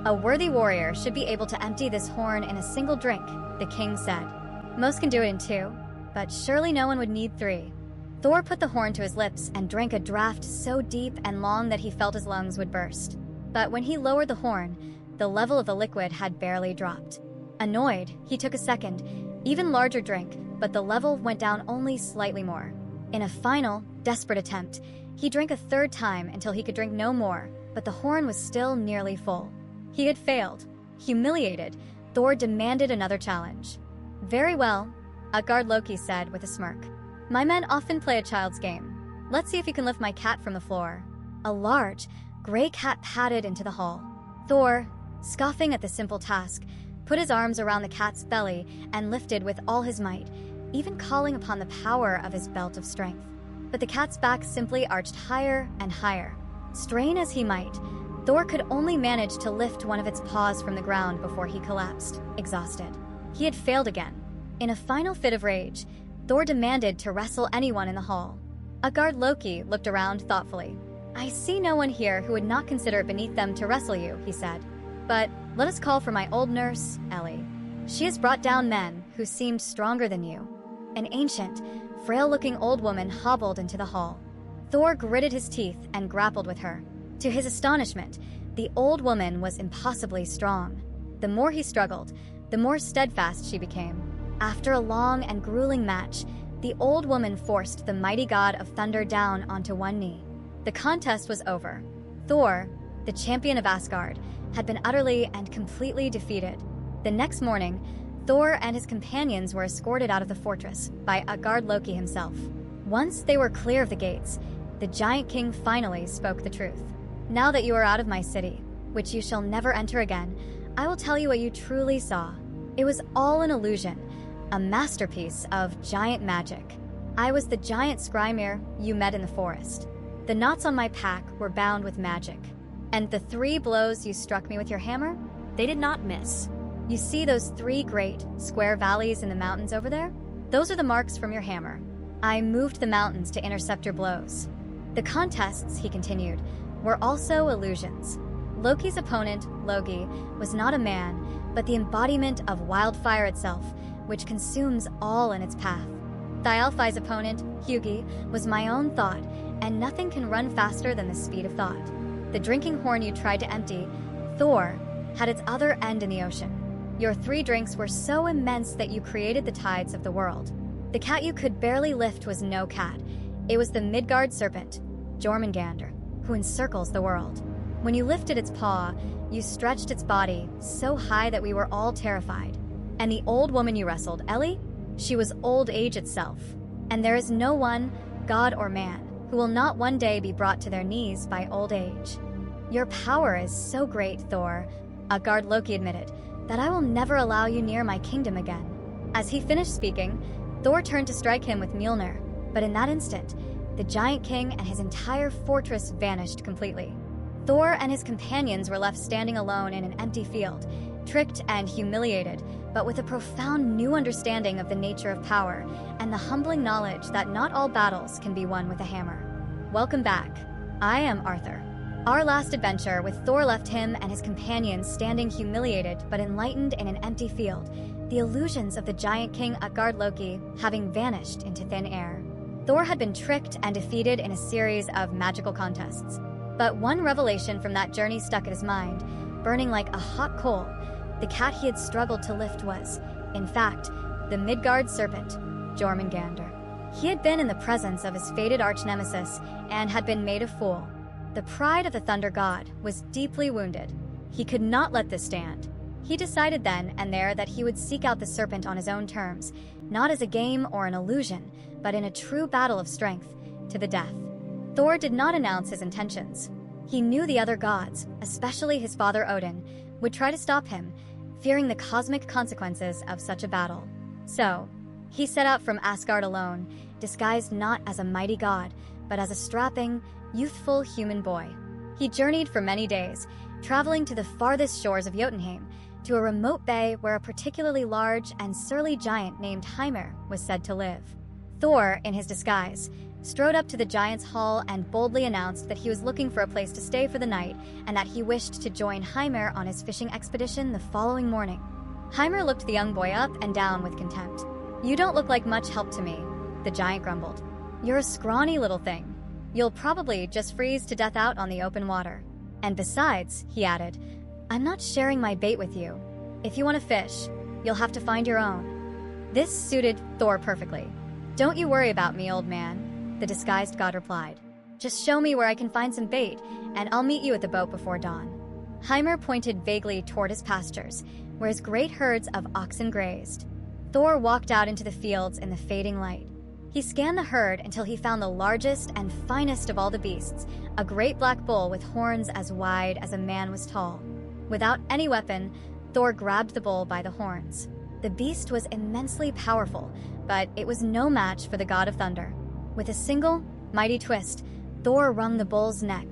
"A worthy warrior should be able to empty this horn in a single drink," the king said. "Most can do it in 2, but surely no one would need 3. Thor put the horn to his lips and drank a draught so deep and long that he felt his lungs would burst. But when he lowered the horn, the level of the liquid had barely dropped. Annoyed, he took a second, even larger drink, but the level went down only slightly more. In a final, desperate attempt, he drank a third time until he could drink no more, but the horn was still nearly full. He had failed. Humiliated, Thor demanded another challenge. "Very well," Utgard Loki said with a smirk. "My men often play a child's game. Let's see if you can lift my cat from the floor." A large, gray cat padded into the hall. Thor, scoffing at the simple task, put his arms around the cat's belly and lifted with all his might, even calling upon the power of his belt of strength. But the cat's back simply arched higher and higher. Strain as he might, Thor could only manage to lift one of its paws from the ground before he collapsed, exhausted. He had failed again. In a final fit of rage, Thor demanded to wrestle anyone in the hall. Utgard Loki looked around thoughtfully. "I see no one here who would not consider it beneath them to wrestle you," he said. "But let us call for my old nurse, Ellie. She has brought down men who seemed stronger than you." An ancient, frail-looking old woman hobbled into the hall. Thor gritted his teeth and grappled with her. To his astonishment, the old woman was impossibly strong. The more he struggled, the more steadfast she became. After a long and grueling match, the old woman forced the mighty god of thunder down onto one knee. The contest was over. Thor, the champion of Asgard, had been utterly and completely defeated. The next morning, Thor and his companions were escorted out of the fortress by Utgard Loki himself. Once they were clear of the gates, the giant king finally spoke the truth. "Now that you are out of my city, which you shall never enter again, I will tell you what you truly saw. It was all an illusion, a masterpiece of giant magic. I was the giant Ymir you met in the forest. The knots on my pack were bound with magic. And the 3 blows you struck me with your hammer, They did not miss. you see those 3 great, square valleys in the mountains over there? Those are the marks from your hammer. I moved the mountains to intercept your blows." The contests, he continued, were also illusions. Loki's opponent, Logi, was not a man, but the embodiment of wildfire itself, which consumes all in its path. Thialfi's opponent, Hugi, was my own thought, and nothing can run faster than the speed of thought. The drinking horn you tried to empty, Thor, had its other end in the ocean. Your 3 drinks were so immense that you created the tides of the world. The cat you could barely lift was no cat. It was the Midgard serpent, Jormungandr, who encircles the world. When you lifted its paw, you stretched its body so high that we were all terrified. And the old woman you wrestled, Ellie? She was old age itself. And there is no one, god or man, who will not one day be brought to their knees by old age. Your power is so great, Thor, Utgard Loki admitted, that I will never allow you near my kingdom again. As he finished speaking, Thor turned to strike him with Mjolnir, but in that instant, the giant king and his entire fortress vanished completely. Thor and his companions were left standing alone in an empty field, tricked and humiliated, but with a profound new understanding of the nature of power and the humbling knowledge that not all battles can be won with a hammer. Welcome back. I am Arthur. Our last adventure with Thor left him and his companions standing humiliated but enlightened in an empty field, the illusions of the giant king Utgard Loki having vanished into thin air. Thor had been tricked and defeated in a series of magical contests. But one revelation from that journey stuck in his mind, burning like a hot coal. The cat he had struggled to lift was, in fact, the Midgard serpent, Jormungandr. He had been in the presence of his fated arch-nemesis and had been made a fool. The pride of the Thunder God was deeply wounded. He could not let this stand. He decided then and there that he would seek out the serpent on his own terms, not as a game or an illusion, but in a true battle of strength, to the death. Thor did not announce his intentions. He knew the other gods, especially his father Odin, would try to stop him, fearing the cosmic consequences of such a battle. So, he set out from Asgard alone, disguised not as a mighty god, but as a strapping, youthful human boy. He journeyed for many days, traveling to the farthest shores of Jotunheim, to a remote bay where a particularly large and surly giant named Ymir was said to live. Thor, in his disguise, strode up to the giant's hall and boldly announced that he was looking for a place to stay for the night and that he wished to join Ymir on his fishing expedition the following morning. Ymir looked the young boy up and down with contempt. "You don't look like much help to me," the giant grumbled. "You're a scrawny little thing. You'll probably just freeze to death out on the open water. And besides," he added, "I'm not sharing my bait with you. If you want to fish, you'll have to find your own." This suited Thor perfectly. "Don't you worry about me, old man," the disguised god replied. "Just show me where I can find some bait, and I'll meet you at the boat before dawn." Ymir pointed vaguely toward his pastures, where his great herds of oxen grazed. Thor walked out into the fields in the fading light. He scanned the herd until he found the largest and finest of all the beasts, a great black bull with horns as wide as a man was tall. Without any weapon, Thor grabbed the bull by the horns. The beast was immensely powerful, but it was no match for the god of thunder. With a single, mighty twist, Thor wrung the bull's neck,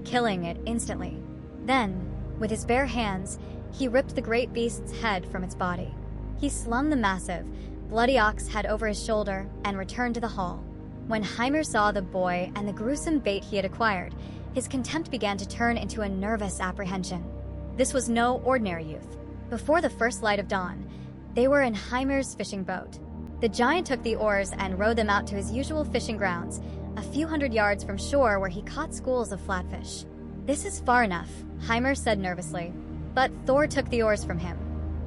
killing it instantly. Then, with his bare hands, he ripped the great beast's head from its body. He slung the massive, bloody ox head over his shoulder and returned to the hall. When Ymir saw the boy and the gruesome bait he had acquired, his contempt began to turn into a nervous apprehension. This was no ordinary youth. Before the first light of dawn, they were in Ymir's fishing boat. The giant took the oars and rowed them out to his usual fishing grounds, a few hundred yards from shore where he caught schools of flatfish. "This is far enough," Ymir said nervously. But Thor took the oars from him.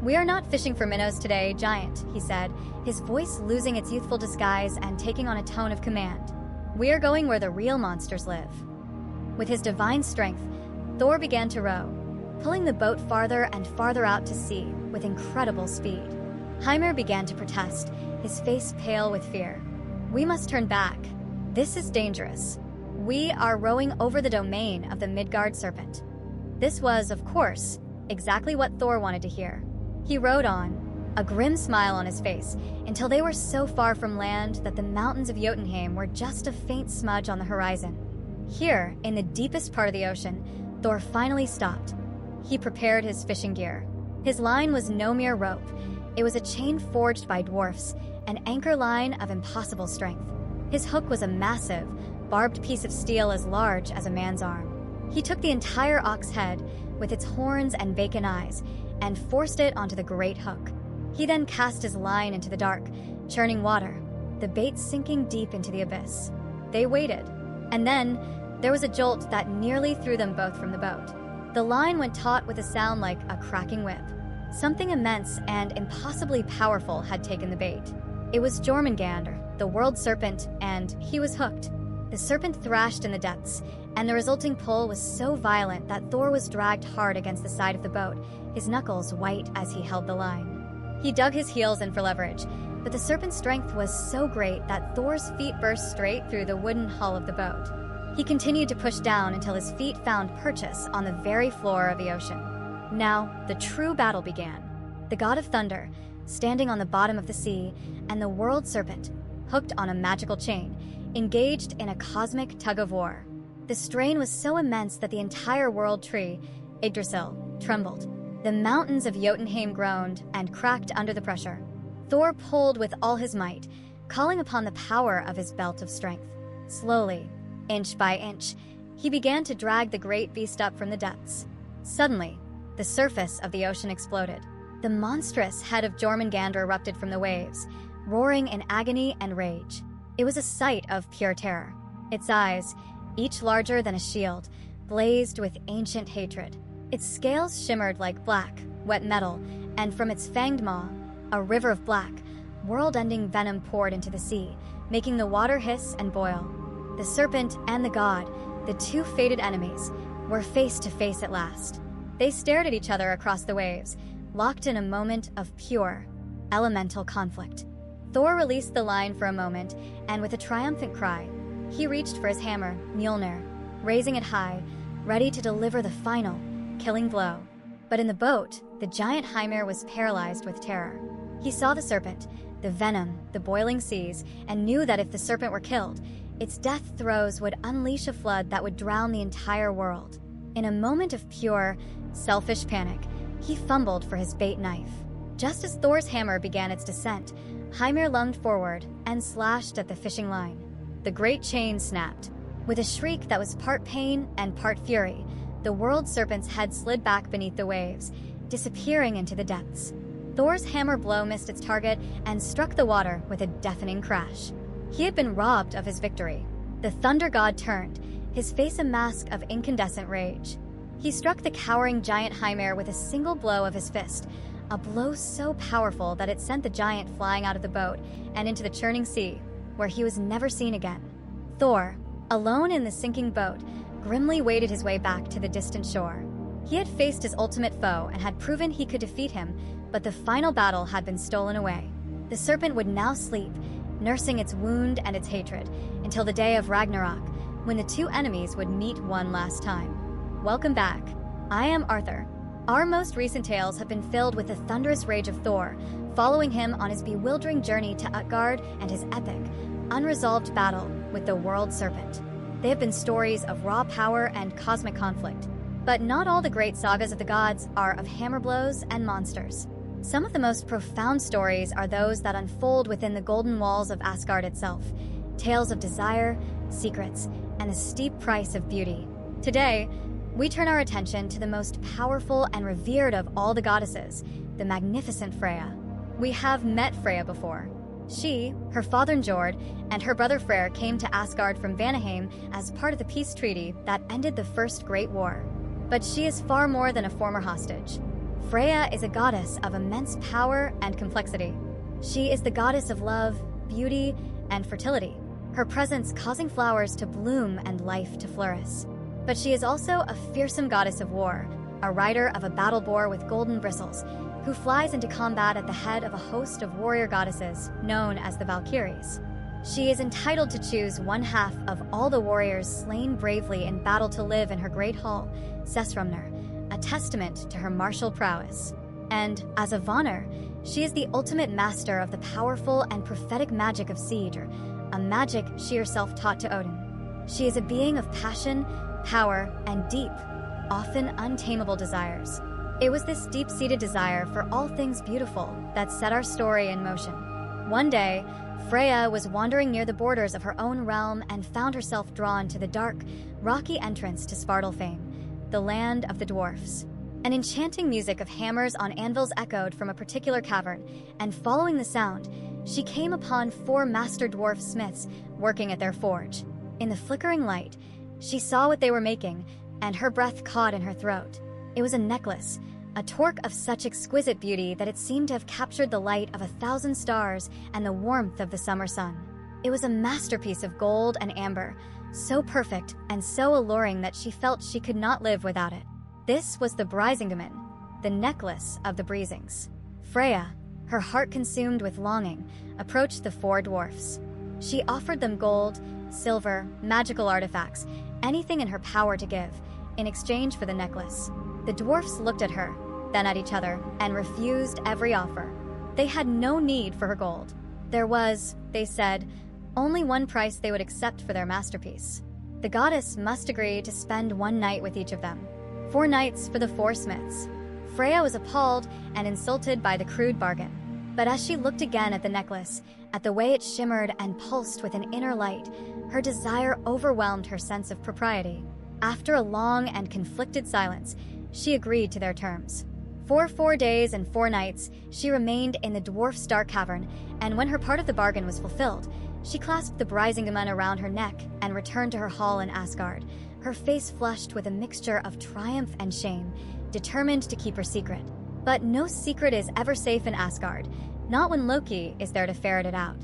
"We are not fishing for minnows today, giant," he said, his voice losing its youthful disguise and taking on a tone of command. "We are going where the real monsters live." With his divine strength, Thor began to row, pulling the boat farther and farther out to sea with incredible speed. Ymir began to protest, his face pale with fear. "We must turn back. This is dangerous. We are rowing over the domain of the Midgard serpent." This was, of course, exactly what Thor wanted to hear. He rowed on, a grim smile on his face, until they were so far from land that the mountains of Jotunheim were just a faint smudge on the horizon. Here, in the deepest part of the ocean, Thor finally stopped. He prepared his fishing gear. His line was no mere rope. It was a chain forged by dwarfs, an anchor line of impossible strength. His hook was a massive, barbed piece of steel as large as a man's arm. He took the entire ox head, with its horns and vacant eyes, and forced it onto the great hook. He then cast his line into the dark, churning water, the bait sinking deep into the abyss. They waited, and then there was a jolt that nearly threw them both from the boat. The line went taut with a sound like a cracking whip. Something immense and impossibly powerful had taken the bait. It was Jormungandr, the world serpent, and he was hooked. The serpent thrashed in the depths, and the resulting pull was so violent that Thor was dragged hard against the side of the boat, his knuckles white as he held the line. He dug his heels in for leverage, but the serpent's strength was so great that Thor's feet burst straight through the wooden hull of the boat. He continued to push down until his feet found purchase on the very floor of the ocean. Now, the true battle began. The god of thunder, standing on the bottom of the sea, and the world serpent, hooked on a magical chain, engaged in a cosmic tug-of-war. The strain was so immense that the entire world tree, Yggdrasil, trembled. The mountains of Jotunheim groaned and cracked under the pressure. Thor pulled with all his might, calling upon the power of his belt of strength. Slowly, inch by inch, he began to drag the great beast up from the depths. Suddenly, the surface of the ocean exploded. The monstrous head of Jormungandr erupted from the waves, roaring in agony and rage. It was a sight of pure terror. Its eyes, each larger than a shield, blazed with ancient hatred. Its scales shimmered like black, wet metal, and from its fanged maw, a river of black, world-ending venom poured into the sea, making the water hiss and boil. The serpent and the god, the two fated enemies, were face to face at last. They stared at each other across the waves, locked in a moment of pure, elemental conflict. Thor released the line for a moment, and with a triumphant cry, he reached for his hammer, Mjolnir, raising it high, ready to deliver the final, killing blow. But in the boat, the giant Ymir was paralyzed with terror. He saw the serpent, the venom, the boiling seas, and knew that if the serpent were killed, its death throes would unleash a flood that would drown the entire world. In a moment of pure, selfish panic, he fumbled for his bait knife. Just as Thor's hammer began its descent, Ymir lunged forward and slashed at the fishing line. The great chain snapped. With a shriek that was part pain and part fury, the world serpent's head slid back beneath the waves, disappearing into the depths. Thor's hammer blow missed its target and struck the water with a deafening crash. He had been robbed of his victory. The thunder god turned, his face a mask of incandescent rage. He struck the cowering giant Ymir with a single blow of his fist, a blow so powerful that it sent the giant flying out of the boat and into the churning sea, where he was never seen again. Thor, alone in the sinking boat, grimly waded his way back to the distant shore. He had faced his ultimate foe and had proven he could defeat him, but the final battle had been stolen away. The serpent would now sleep, nursing its wound and its hatred, until the day of Ragnarok, when the two enemies would meet one last time. Welcome back. I am Arthur. Our most recent tales have been filled with the thunderous rage of Thor, following him on his bewildering journey to Utgard and his epic, unresolved battle with the world serpent. They have been stories of raw power and cosmic conflict. But not all the great sagas of the gods are of hammer blows and monsters. Some of the most profound stories are those that unfold within the golden walls of Asgard itself, tales of desire, secrets, and the steep price of beauty. Today, we turn our attention to the most powerful and revered of all the goddesses, the magnificent Freya. We have met Freya before. She, her father Njord, and her brother Freyr came to Asgard from Vanaheim as part of the peace treaty that ended the First Great War. But she is far more than a former hostage. Freya is a goddess of immense power and complexity. She is the goddess of love, beauty, and fertility, her presence causing flowers to bloom and life to flourish. But she is also a fearsome goddess of war, a rider of a battle boar with golden bristles, who flies into combat at the head of a host of warrior goddesses known as the Valkyries. She is entitled to choose one half of all the warriors slain bravely in battle to live in her great hall, Sessrumnir, a testament to her martial prowess. And, as a Vanir, she is the ultimate master of the powerful and prophetic magic of siege, a magic she herself taught to Odin. She is a being of passion, power, and deep, often untamable desires. It was this deep-seated desire for all things beautiful that set our story in motion. One day, Freya was wandering near the borders of her own realm and found herself drawn to the dark, rocky entrance to Svartalfheim, the land of the dwarfs. An enchanting music of hammers on anvils echoed from a particular cavern, and following the sound, she came upon 4 master dwarf smiths working at their forge. In the flickering light, she saw what they were making, and her breath caught in her throat. It was a necklace, a torque of such exquisite beauty that it seemed to have captured the light of 1,000 stars and the warmth of the summer sun. It was a masterpiece of gold and amber, so perfect and so alluring that she felt she could not live without it. This was the Brisingamen, the necklace of the Breezings. Freya, her heart consumed with longing, approached the 4 dwarfs. She offered them gold, silver, magical artifacts, anything in her power to give, in exchange for the necklace. The dwarfs looked at her, then at each other, and refused every offer. They had no need for her gold. There was, they said, only one price they would accept for their masterpiece. The goddess must agree to spend one night with each of them. 4 nights for the 4 smiths. Freya was appalled and insulted by the crude bargain. But as she looked again at the necklace, at the way it shimmered and pulsed with an inner light, her desire overwhelmed her sense of propriety. After a long and conflicted silence, she agreed to their terms. For 4 days and 4 nights, she remained in the dwarf's dark cavern, and when her part of the bargain was fulfilled, she clasped the Brisingamen around her neck and returned to her hall in Asgard, her face flushed with a mixture of triumph and shame, determined to keep her secret. But no secret is ever safe in Asgard, not when Loki is there to ferret it out.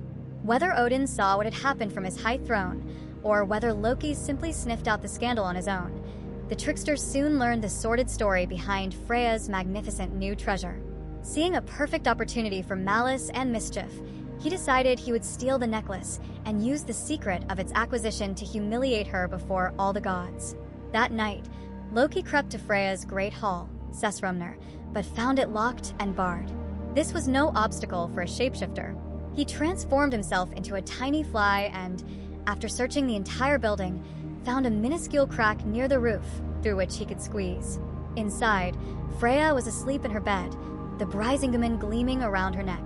Whether Odin saw what had happened from his high throne, or whether Loki simply sniffed out the scandal on his own, the trickster soon learned the sordid story behind Freya's magnificent new treasure. Seeing a perfect opportunity for malice and mischief, he decided he would steal the necklace and use the secret of its acquisition to humiliate her before all the gods. That night, Loki crept to Freya's great hall, Sessrumnir, but found it locked and barred. This was no obstacle for a shapeshifter. He transformed himself into a tiny fly and, after searching the entire building, found a minuscule crack near the roof through which he could squeeze. Inside, Freya was asleep in her bed, the Brisingamen gleaming around her neck.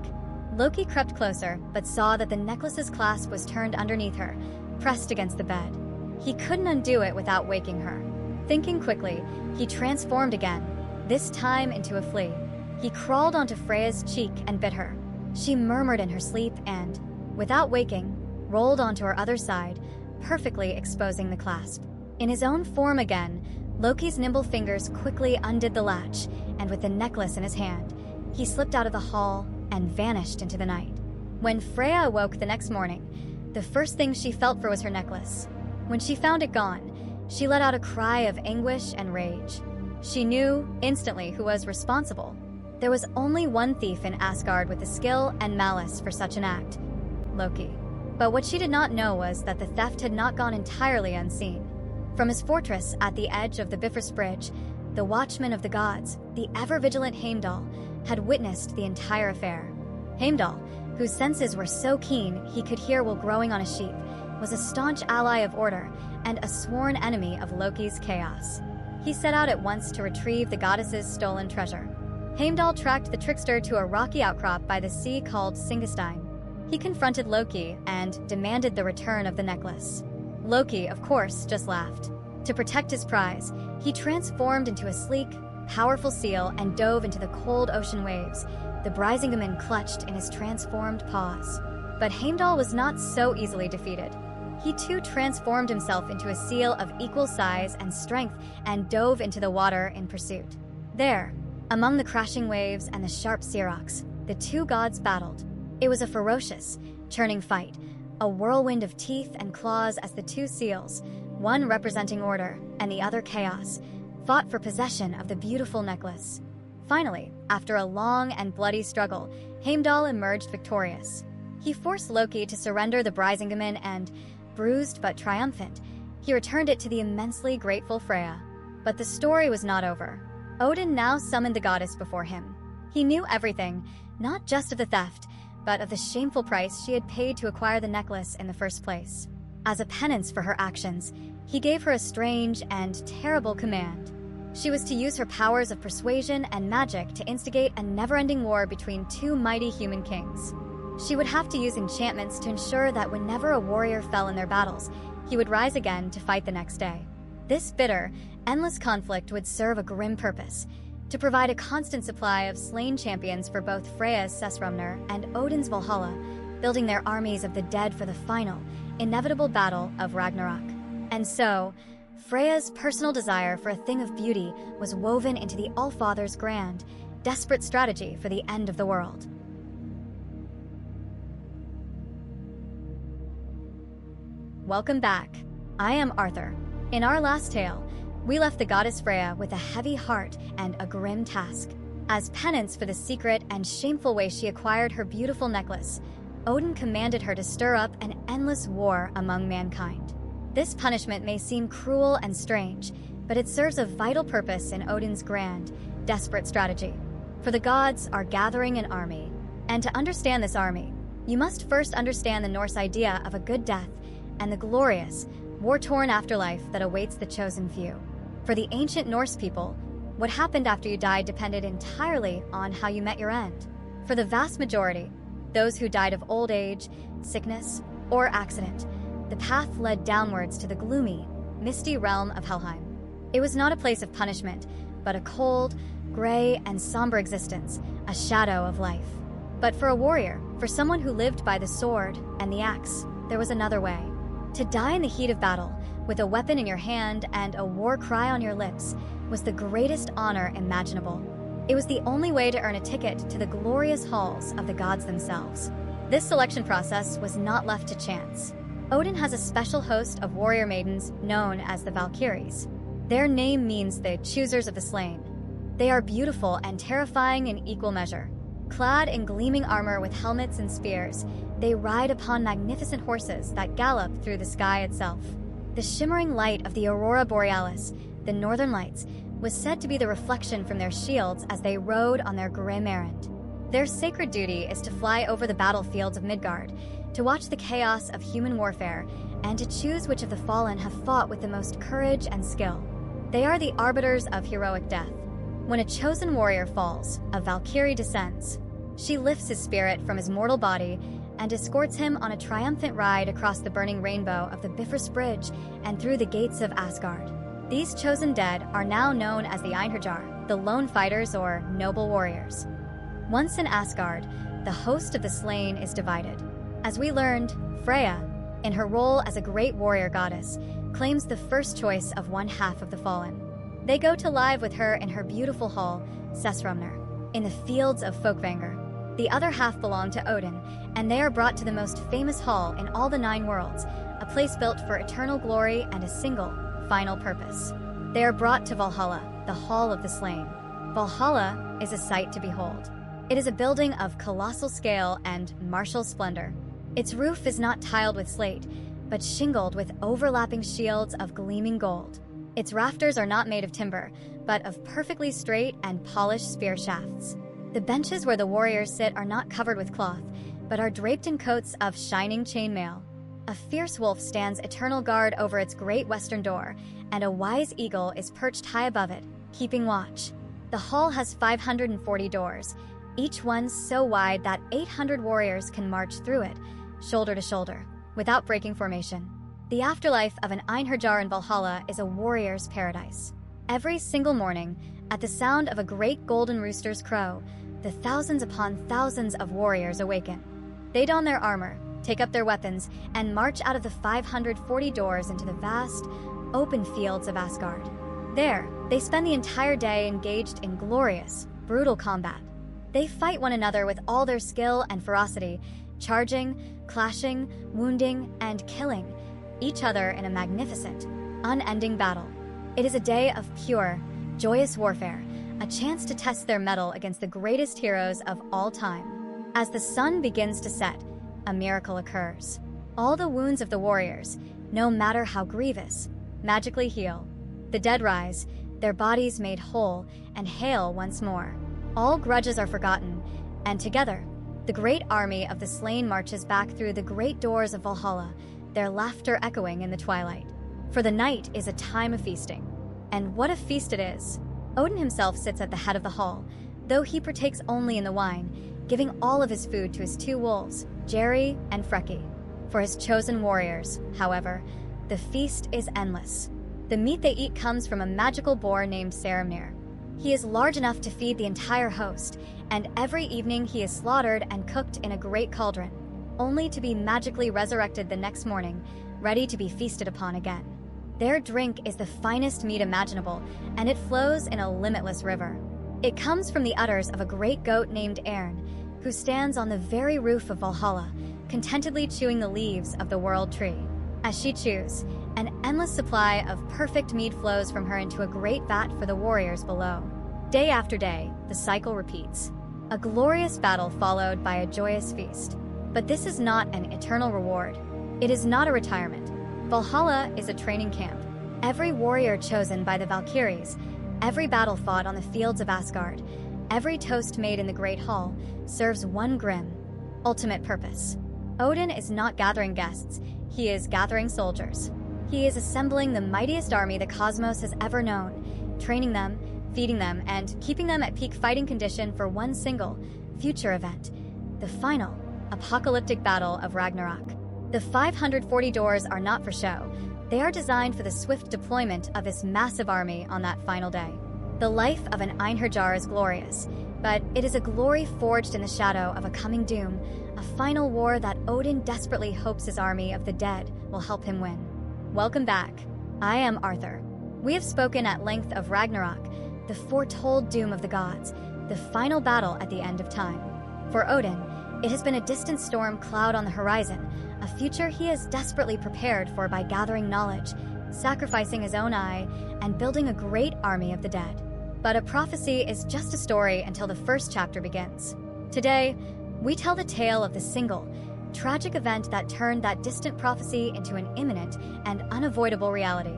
Loki crept closer, but saw that the necklace's clasp was turned underneath her, pressed against the bed. He couldn't undo it without waking her. Thinking quickly, he transformed again, this time into a flea. He crawled onto Freya's cheek and bit her. She murmured in her sleep and, without waking, rolled onto her other side, perfectly exposing the clasp. In his own form again, Loki's nimble fingers quickly undid the latch, and with the necklace in his hand, he slipped out of the hall and vanished into the night. When Freya awoke the next morning, the first thing she felt for was her necklace. When she found it gone, she let out a cry of anguish and rage. She knew instantly who was responsible. There was only one thief in Asgard with the skill and malice for such an act: Loki. But what she did not know was that the theft had not gone entirely unseen. From his fortress at the edge of the Bifrost Bridge, the watchman of the gods, the ever-vigilant Heimdall, had witnessed the entire affair. Heimdall, whose senses were so keen he could hear while growing on a sheep, was a staunch ally of order and a sworn enemy of Loki's chaos. He set out at once to retrieve the goddess's stolen treasure. Heimdall tracked the trickster to a rocky outcrop by the sea called Singastein. He confronted Loki and demanded the return of the necklace. Loki, of course, just laughed. To protect his prize, he transformed into a sleek, powerful seal and dove into the cold ocean waves, the Brisingamen clutched in his transformed paws. But Heimdall was not so easily defeated. He too transformed himself into a seal of equal size and strength and dove into the water in pursuit. There, among the crashing waves and the sharp sea rocks, the two gods battled. It was a ferocious, churning fight, a whirlwind of teeth and claws as the two seals, one representing order and the other chaos, fought for possession of the beautiful necklace. Finally, after a long and bloody struggle, Heimdall emerged victorious. He forced Loki to surrender the Brisingamen and, bruised but triumphant, he returned it to the immensely grateful Freya. But the story was not over. Odin now summoned the goddess before him. He knew everything, not just of the theft, but of the shameful price she had paid to acquire the necklace in the first place. As a penance for her actions, he gave her a strange and terrible command. She was to use her powers of persuasion and magic to instigate a never-ending war between two mighty human kings. She would have to use enchantments to ensure that whenever a warrior fell in their battles, he would rise again to fight the next day. This bitter, endless conflict would serve a grim purpose: to provide a constant supply of slain champions for both Freya's Sessrumnir and Odin's Valhalla, building their armies of the dead for the final, inevitable battle of Ragnarok. And so, Freya's personal desire for a thing of beauty was woven into the Allfather's grand, desperate strategy for the end of the world. Welcome back. I am Arthur. In our last tale, we left the goddess Freya with a heavy heart and a grim task. As penance for the secret and shameful way she acquired her beautiful necklace, Odin commanded her to stir up an endless war among mankind. This punishment may seem cruel and strange, but it serves a vital purpose in Odin's grand, desperate strategy. For the gods are gathering an army, and to understand this army, you must first understand the Norse idea of a good death and the glorious, war-torn afterlife that awaits the chosen few. For the ancient Norse people, what happened after you died depended entirely on how you met your end. For the vast majority, those who died of old age, sickness, or accident, the path led downwards to the gloomy, misty realm of Helheim. It was not a place of punishment, but a cold, gray, and somber existence, a shadow of life. But for a warrior, for someone who lived by the sword and the axe, there was another way. To die in the heat of battle, with a weapon in your hand and a war cry on your lips, was the greatest honor imaginable. It was the only way to earn a ticket to the glorious halls of the gods themselves. This selection process was not left to chance. Odin has a special host of warrior maidens known as the Valkyries. Their name means the choosers of the slain. They are beautiful and terrifying in equal measure. Clad in gleaming armor with helmets and spears, they ride upon magnificent horses that gallop through the sky itself. The shimmering light of the Aurora Borealis, the Northern Lights, was said to be the reflection from their shields as they rode on their grim errand. Their sacred duty is to fly over the battlefields of Midgard, to watch the chaos of human warfare, and to choose which of the fallen have fought with the most courage and skill. They are the arbiters of heroic death. When a chosen warrior falls, a Valkyrie descends. She lifts his spirit from his mortal body and escorts him on a triumphant ride across the burning rainbow of the Bifrost Bridge and through the gates of Asgard. These chosen dead are now known as the Einherjar, the lone fighters or noble warriors. Once in Asgard, the host of the slain is divided. As we learned, Freya, in her role as a great warrior goddess, claims the first choice of one half of the fallen. They go to live with her in her beautiful hall, Sessrumner, in the fields of Folkvanger. The other half belong to Odin, and they are brought to the most famous hall in all the 9 worlds, a place built for eternal glory and a single, final purpose. They are brought to Valhalla, the Hall of the Slain. Valhalla is a sight to behold. It is a building of colossal scale and martial splendor. Its roof is not tiled with slate, but shingled with overlapping shields of gleaming gold. Its rafters are not made of timber, but of perfectly straight and polished spear shafts. The benches where the warriors sit are not covered with cloth, but are draped in coats of shining chainmail. A fierce wolf stands eternal guard over its great western door, and a wise eagle is perched high above it, keeping watch. The hall has 540 doors, each one so wide that 800 warriors can march through it, shoulder to shoulder, without breaking formation. The afterlife of an Einherjar in Valhalla is a warrior's paradise. Every single morning, at the sound of a great golden rooster's crow, the thousands upon thousands of warriors awaken. They don their armor, take up their weapons, and march out of the 540 doors into the vast, open fields of Asgard. There, they spend the entire day engaged in glorious, brutal combat. They fight one another with all their skill and ferocity, charging, clashing, wounding, and killing each other in a magnificent, unending battle. It is a day of pure, joyous warfare, a chance to test their mettle against the greatest heroes of all time. As the sun begins to set, a miracle occurs. All the wounds of the warriors, no matter how grievous, magically heal. The dead rise, their bodies made whole, and hail once more. All grudges are forgotten, and together, the great army of the slain marches back through the great doors of Valhalla, their laughter echoing in the twilight. For the night is a time of feasting. And what a feast it is! Odin himself sits at the head of the hall, though he partakes only in the wine, giving all of his food to his 2 wolves, Jerry and Freki. For his chosen warriors, however, the feast is endless. The meat they eat comes from a magical boar named Saramnir. He is large enough to feed the entire host, and every evening he is slaughtered and cooked in a great cauldron, only to be magically resurrected the next morning, ready to be feasted upon again. Their drink is the finest meat imaginable, and it flows in a limitless river. It comes from the udders of a great goat named Ern, who stands on the very roof of Valhalla, contentedly chewing the leaves of the world tree. As she chews, an endless supply of perfect meat flows from her into a great vat for the warriors below. Day after day, the cycle repeats. A glorious battle followed by a joyous feast. But this is not an eternal reward. It is not a retirement. Valhalla is a training camp. Every warrior chosen by the Valkyries, every battle fought on the fields of Asgard, every toast made in the Great Hall serves one grim, ultimate purpose. Odin is not gathering guests, he is gathering soldiers. He is assembling the mightiest army the cosmos has ever known, training them, feeding them, and keeping them at peak fighting condition for one single, future event, the final, apocalyptic battle of Ragnarok. The 540 doors are not for show. They are designed for the swift deployment of this massive army on that final day. The life of an Einherjar is glorious, but it is a glory forged in the shadow of a coming doom, a final war that Odin desperately hopes his army of the dead will help him win. Welcome back. I am Arthur. We have spoken at length of Ragnarok, the foretold doom of the gods, the final battle at the end of time. For Odin, it has been a distant storm cloud on the horizon, a future he has desperately prepared for by gathering knowledge, sacrificing his own eye, and building a great army of the dead. But a prophecy is just a story until the first chapter begins. Today, we tell the tale of the single, tragic event that turned that distant prophecy into an imminent and unavoidable reality.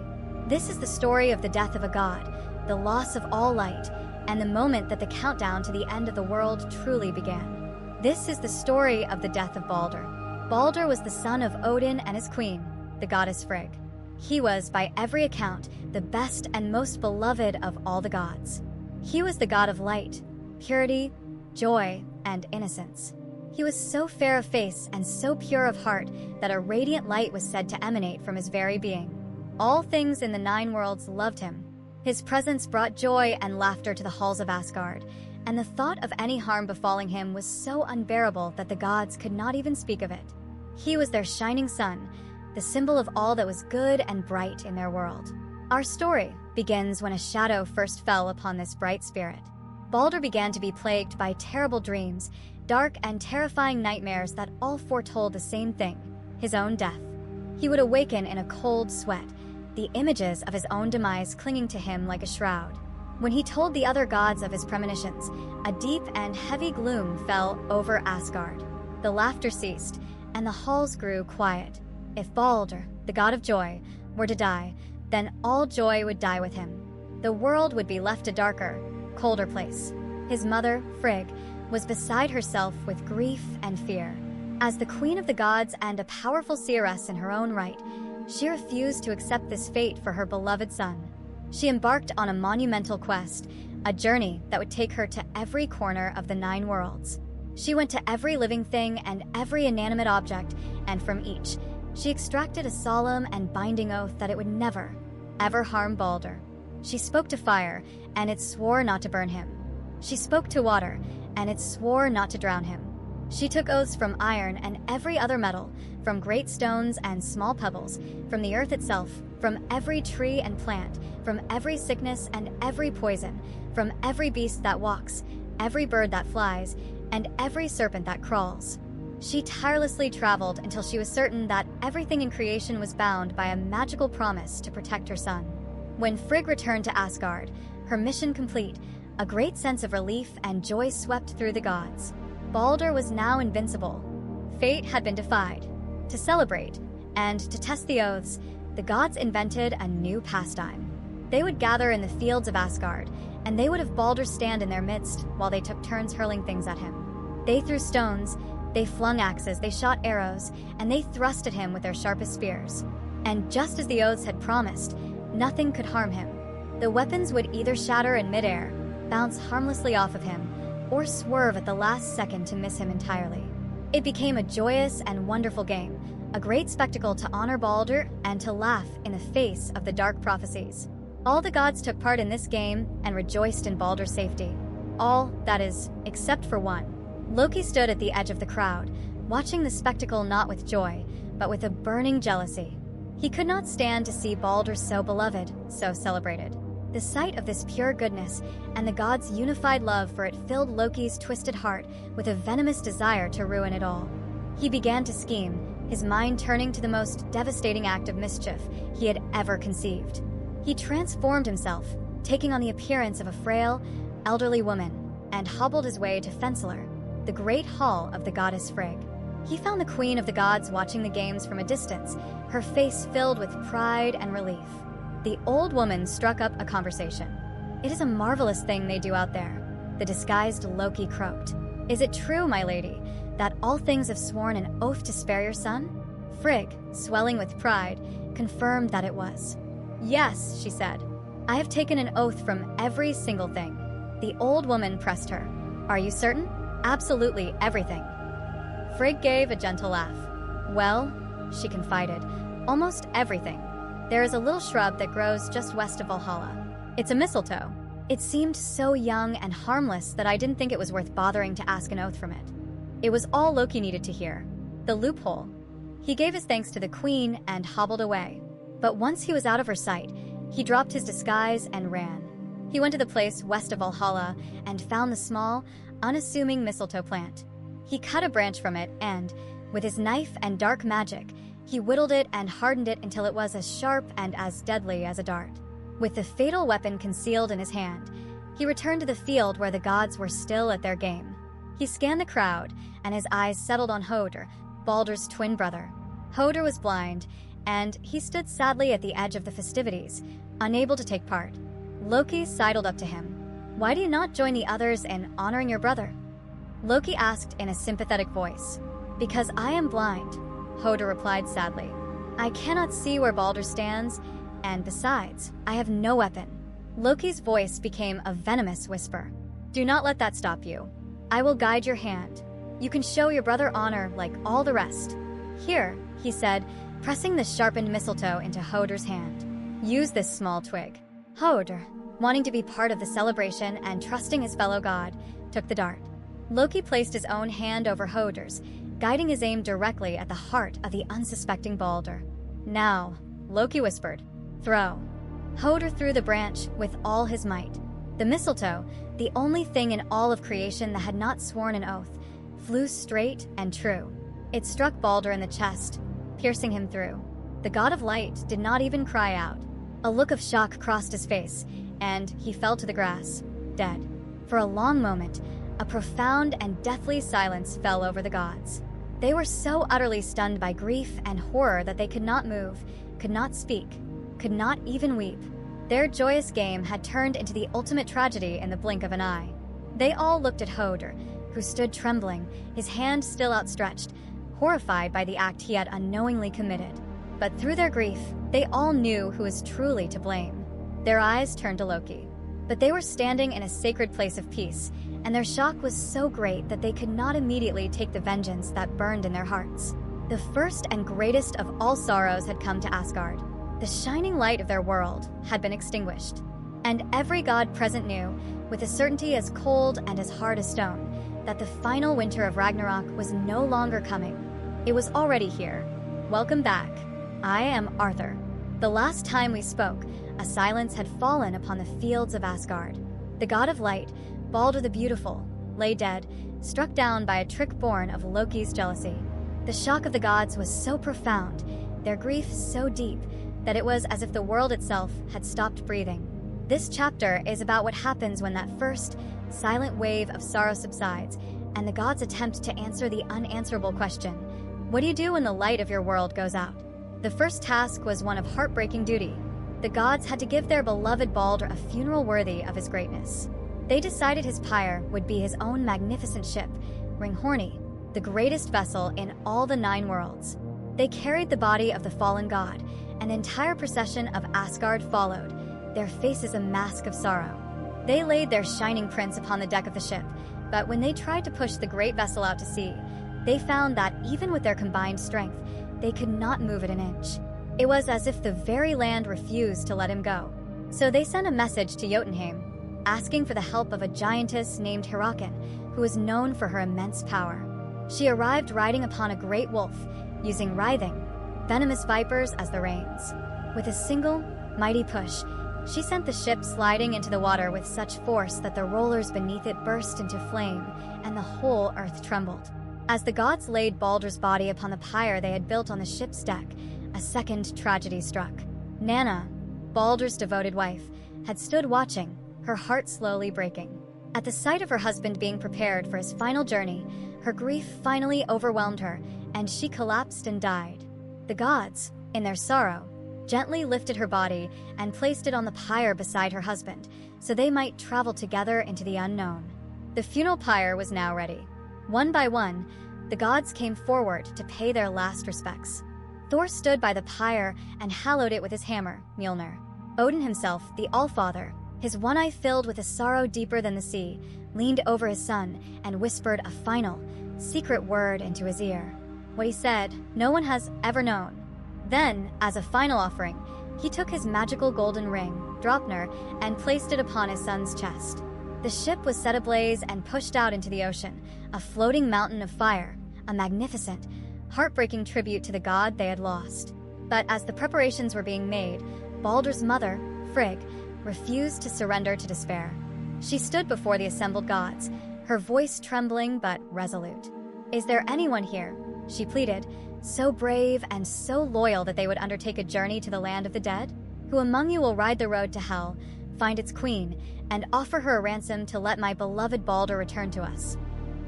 This is the story of the death of a god, the loss of all light, and the moment that the countdown to the end of the world truly began. This is the story of the death of Balder. Balder was the son of Odin and his queen, the goddess Frigg. He was, by every account, the best and most beloved of all the gods. He was the god of light, purity, joy, and innocence. He was so fair of face and so pure of heart that a radiant light was said to emanate from his very being. All things in the 9 worlds loved him. His presence brought joy and laughter to the halls of Asgard, and the thought of any harm befalling him was so unbearable that the gods could not even speak of it. He was their shining sun, the symbol of all that was good and bright in their world. Our story begins when a shadow first fell upon this bright spirit. Balder began to be plagued by terrible dreams, dark and terrifying nightmares that all foretold the same thing, his own death. He would awaken in a cold sweat, the images of his own demise clinging to him like a shroud. When he told the other gods of his premonitions, a deep and heavy gloom fell over Asgard. The laughter ceased, and the halls grew quiet. If Balder, the god of joy, were to die, then all joy would die with him. The world would be left a darker, colder place. His mother, Frigg, was beside herself with grief and fear. As the queen of the gods and a powerful seeress in her own right, she refused to accept this fate for her beloved son. She embarked on a monumental quest, a journey that would take her to every corner of the 9 worlds. She went to every living thing and every inanimate object, and from each, she extracted a solemn and binding oath that it would never, ever harm Balder. She spoke to fire, and it swore not to burn him. She spoke to water, and it swore not to drown him. She took oaths from iron and every other metal, from great stones and small pebbles, from the earth itself, from every tree and plant, from every sickness and every poison, from every beast that walks, every bird that flies, and every serpent that crawls. She tirelessly traveled until she was certain that everything in creation was bound by a magical promise to protect her son. When Frigg returned to Asgard, her mission complete, a great sense of relief and joy swept through the gods. Balder was now invincible. Fate had been defied. To celebrate, and to test the oaths, the gods invented a new pastime. They would gather in the fields of Asgard, and they would have Balder stand in their midst while they took turns hurling things at him. They threw stones, they flung axes, they shot arrows, and they thrust at him with their sharpest spears. And just as the oaths had promised, nothing could harm him. The weapons would either shatter in midair, bounce harmlessly off of him, or swerve at the last second to miss him entirely. It became a joyous and wonderful game, a great spectacle to honor Balder and to laugh in the face of the dark prophecies. All the gods took part in this game and rejoiced in Balder's safety. All, that is, except for one. Loki stood at the edge of the crowd, watching the spectacle not with joy, but with a burning jealousy. He could not stand to see Balder so beloved, so celebrated. The sight of this pure goodness and the gods' unified love for it filled Loki's twisted heart with a venomous desire to ruin it all. He began to scheme, his mind turning to the most devastating act of mischief he had ever conceived. He transformed himself, taking on the appearance of a frail, elderly woman, and hobbled his way to Fensalar, the great hall of the goddess Frigg. He found the queen of the gods watching the games from a distance, her face filled with pride and relief. The old woman struck up a conversation. "It is a marvelous thing they do out there," the disguised Loki croaked. "Is it true, my lady, that all things have sworn an oath to spare your son?" Frigg, swelling with pride, confirmed that it was. "Yes," she said. "I have taken an oath from every single thing." The old woman pressed her. "Are you certain?" "Absolutely everything." Frigg gave a gentle laugh. "Well," she confided, "almost everything. There is a little shrub that grows just west of Valhalla. It's a mistletoe. It seemed so young and harmless that I didn't think it was worth bothering to ask an oath from it." It was all Loki needed to hear. The loophole. He gave his thanks to the queen and hobbled away. But once he was out of her sight, he dropped his disguise and ran. He went to the place west of Valhalla and found the small, unassuming mistletoe plant. He cut a branch from it and, with his knife and dark magic, he whittled it and hardened it until it was as sharp and as deadly as a dart. With the fatal weapon concealed in his hand, he returned to the field where the gods were still at their game. He scanned the crowd, and his eyes settled on Hoder, Balder's twin brother. Hoder was blind, and he stood sadly at the edge of the festivities, unable to take part. Loki sidled up to him. "Why do you not join the others in honoring your brother?" Loki asked in a sympathetic voice. "Because I am blind," Hoder replied sadly. "I cannot see where Balder stands, and besides, I have no weapon." Loki's voice became a venomous whisper. "Do not let that stop you. I will guide your hand. You can show your brother honor like all the rest. Here," he said, pressing the sharpened mistletoe into Hoder's hand. "Use this small twig." Hoder, wanting to be part of the celebration and trusting his fellow god, took the dart. Loki placed his own hand over Hoder's, guiding his aim directly at the heart of the unsuspecting Balder. Now, Loki whispered, "Throw." Hodor threw the branch with all his might. The mistletoe, the only thing in all of creation that had not sworn an oath, flew straight and true. It struck Balder in the chest, piercing him through. The god of light did not even cry out. A look of shock crossed his face, and he fell to the grass, dead. For a long moment, a profound and deathly silence fell over the gods. They were so utterly stunned by grief and horror that they could not move, could not speak, could not even weep. Their joyous game had turned into the ultimate tragedy in the blink of an eye. They all looked at Hodor, who stood trembling, his hand still outstretched, horrified by the act he had unknowingly committed. But through their grief, they all knew who was truly to blame. Their eyes turned to Loki. But they were standing in a sacred place of peace, and their shock was so great that they could not immediately take the vengeance that burned in their hearts. The first and greatest of all sorrows had come to Asgard. The shining light of their world had been extinguished. And every god present knew, with a certainty as cold and as hard as stone, that the final winter of Ragnarok was no longer coming. It was already here. Welcome back. I am Arthur. The last time we spoke, a silence had fallen upon the fields of Asgard. The god of light, Balder the Beautiful, lay dead, struck down by a trick born of Loki's jealousy. The shock of the gods was so profound, their grief so deep, that it was as if the world itself had stopped breathing. This chapter is about what happens when that first, silent wave of sorrow subsides, and the gods attempt to answer the unanswerable question, what do you do when the light of your world goes out? The first task was one of heartbreaking duty. The gods had to give their beloved Balder a funeral worthy of his greatness. They decided his pyre would be his own magnificent ship, Ringhorni, the greatest vessel in all the 9 worlds. They carried the body of the fallen god, and the entire procession of Asgard followed, their faces a mask of sorrow. They laid their shining prints upon the deck of the ship, but when they tried to push the great vessel out to sea, they found that even with their combined strength, they could not move it an inch. It was as if the very land refused to let him go. So they sent a message to Jotunheim, asking for the help of a giantess named Hyrrokin, who was known for her immense power. She arrived riding upon a great wolf, using writhing, venomous vipers as the reins. With a single, mighty push, she sent the ship sliding into the water with such force that the rollers beneath it burst into flame, and the whole earth trembled. As the gods laid Balder's body upon the pyre they had built on the ship's deck, a second tragedy struck. Nanna, Balder's devoted wife, had stood watching, her heart slowly breaking. At the sight of her husband being prepared for his final journey, her grief finally overwhelmed her, and she collapsed and died. The gods, in their sorrow, gently lifted her body and placed it on the pyre beside her husband, so they might travel together into the unknown. The funeral pyre was now ready. One by one, the gods came forward to pay their last respects. Thor stood by the pyre and hallowed it with his hammer, Mjolnir. Odin himself, the Allfather, his one eye filled with a sorrow deeper than the sea, leaned over his son and whispered a final, secret word into his ear. What he said, no one has ever known. Then, as a final offering, he took his magical golden ring, Draupnir, and placed it upon his son's chest. The ship was set ablaze and pushed out into the ocean, a floating mountain of fire, a magnificent, heartbreaking tribute to the god they had lost. But as the preparations were being made, Balder's mother, Frigg, refused to surrender to despair. She stood before the assembled gods, her voice trembling but resolute. "Is there anyone here," she pleaded, "so brave and so loyal that they would undertake a journey to the land of the dead? Who among you will ride the road to hell, find its queen, and offer her a ransom to let my beloved Balder return to us?"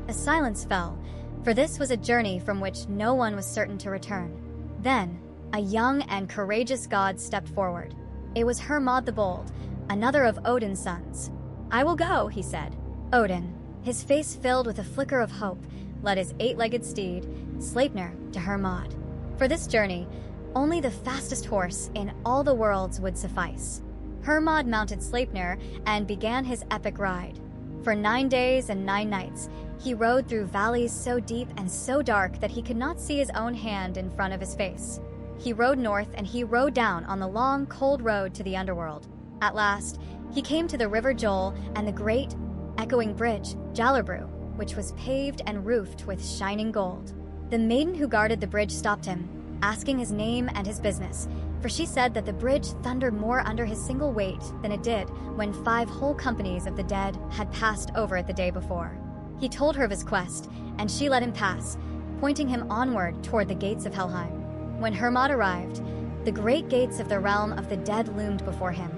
A silence fell, for this was a journey from which no one was certain to return. Then, a young and courageous god stepped forward. It was Hermod the Bold, another of Odin's sons. "I will go," he said. Odin, his face filled with a flicker of hope, led his 8-legged steed, Sleipnir, to Hermod. For this journey, only the fastest horse in all the worlds would suffice. Hermod mounted Sleipnir and began his epic ride. For 9 days and 9 nights, he rode through valleys so deep and so dark that he could not see his own hand in front of his face. He rode north and he rode down on the long, cold road to the underworld. At last, he came to the River Joel and the great, echoing bridge, Jalarbru, which was paved and roofed with shining gold. The maiden who guarded the bridge stopped him, asking his name and his business, for she said that the bridge thundered more under his single weight than it did when 5 whole companies of the dead had passed over it the day before. He told her of his quest, and she let him pass, pointing him onward toward the gates of Helheim. When Hermod arrived, the great gates of the realm of the dead loomed before him,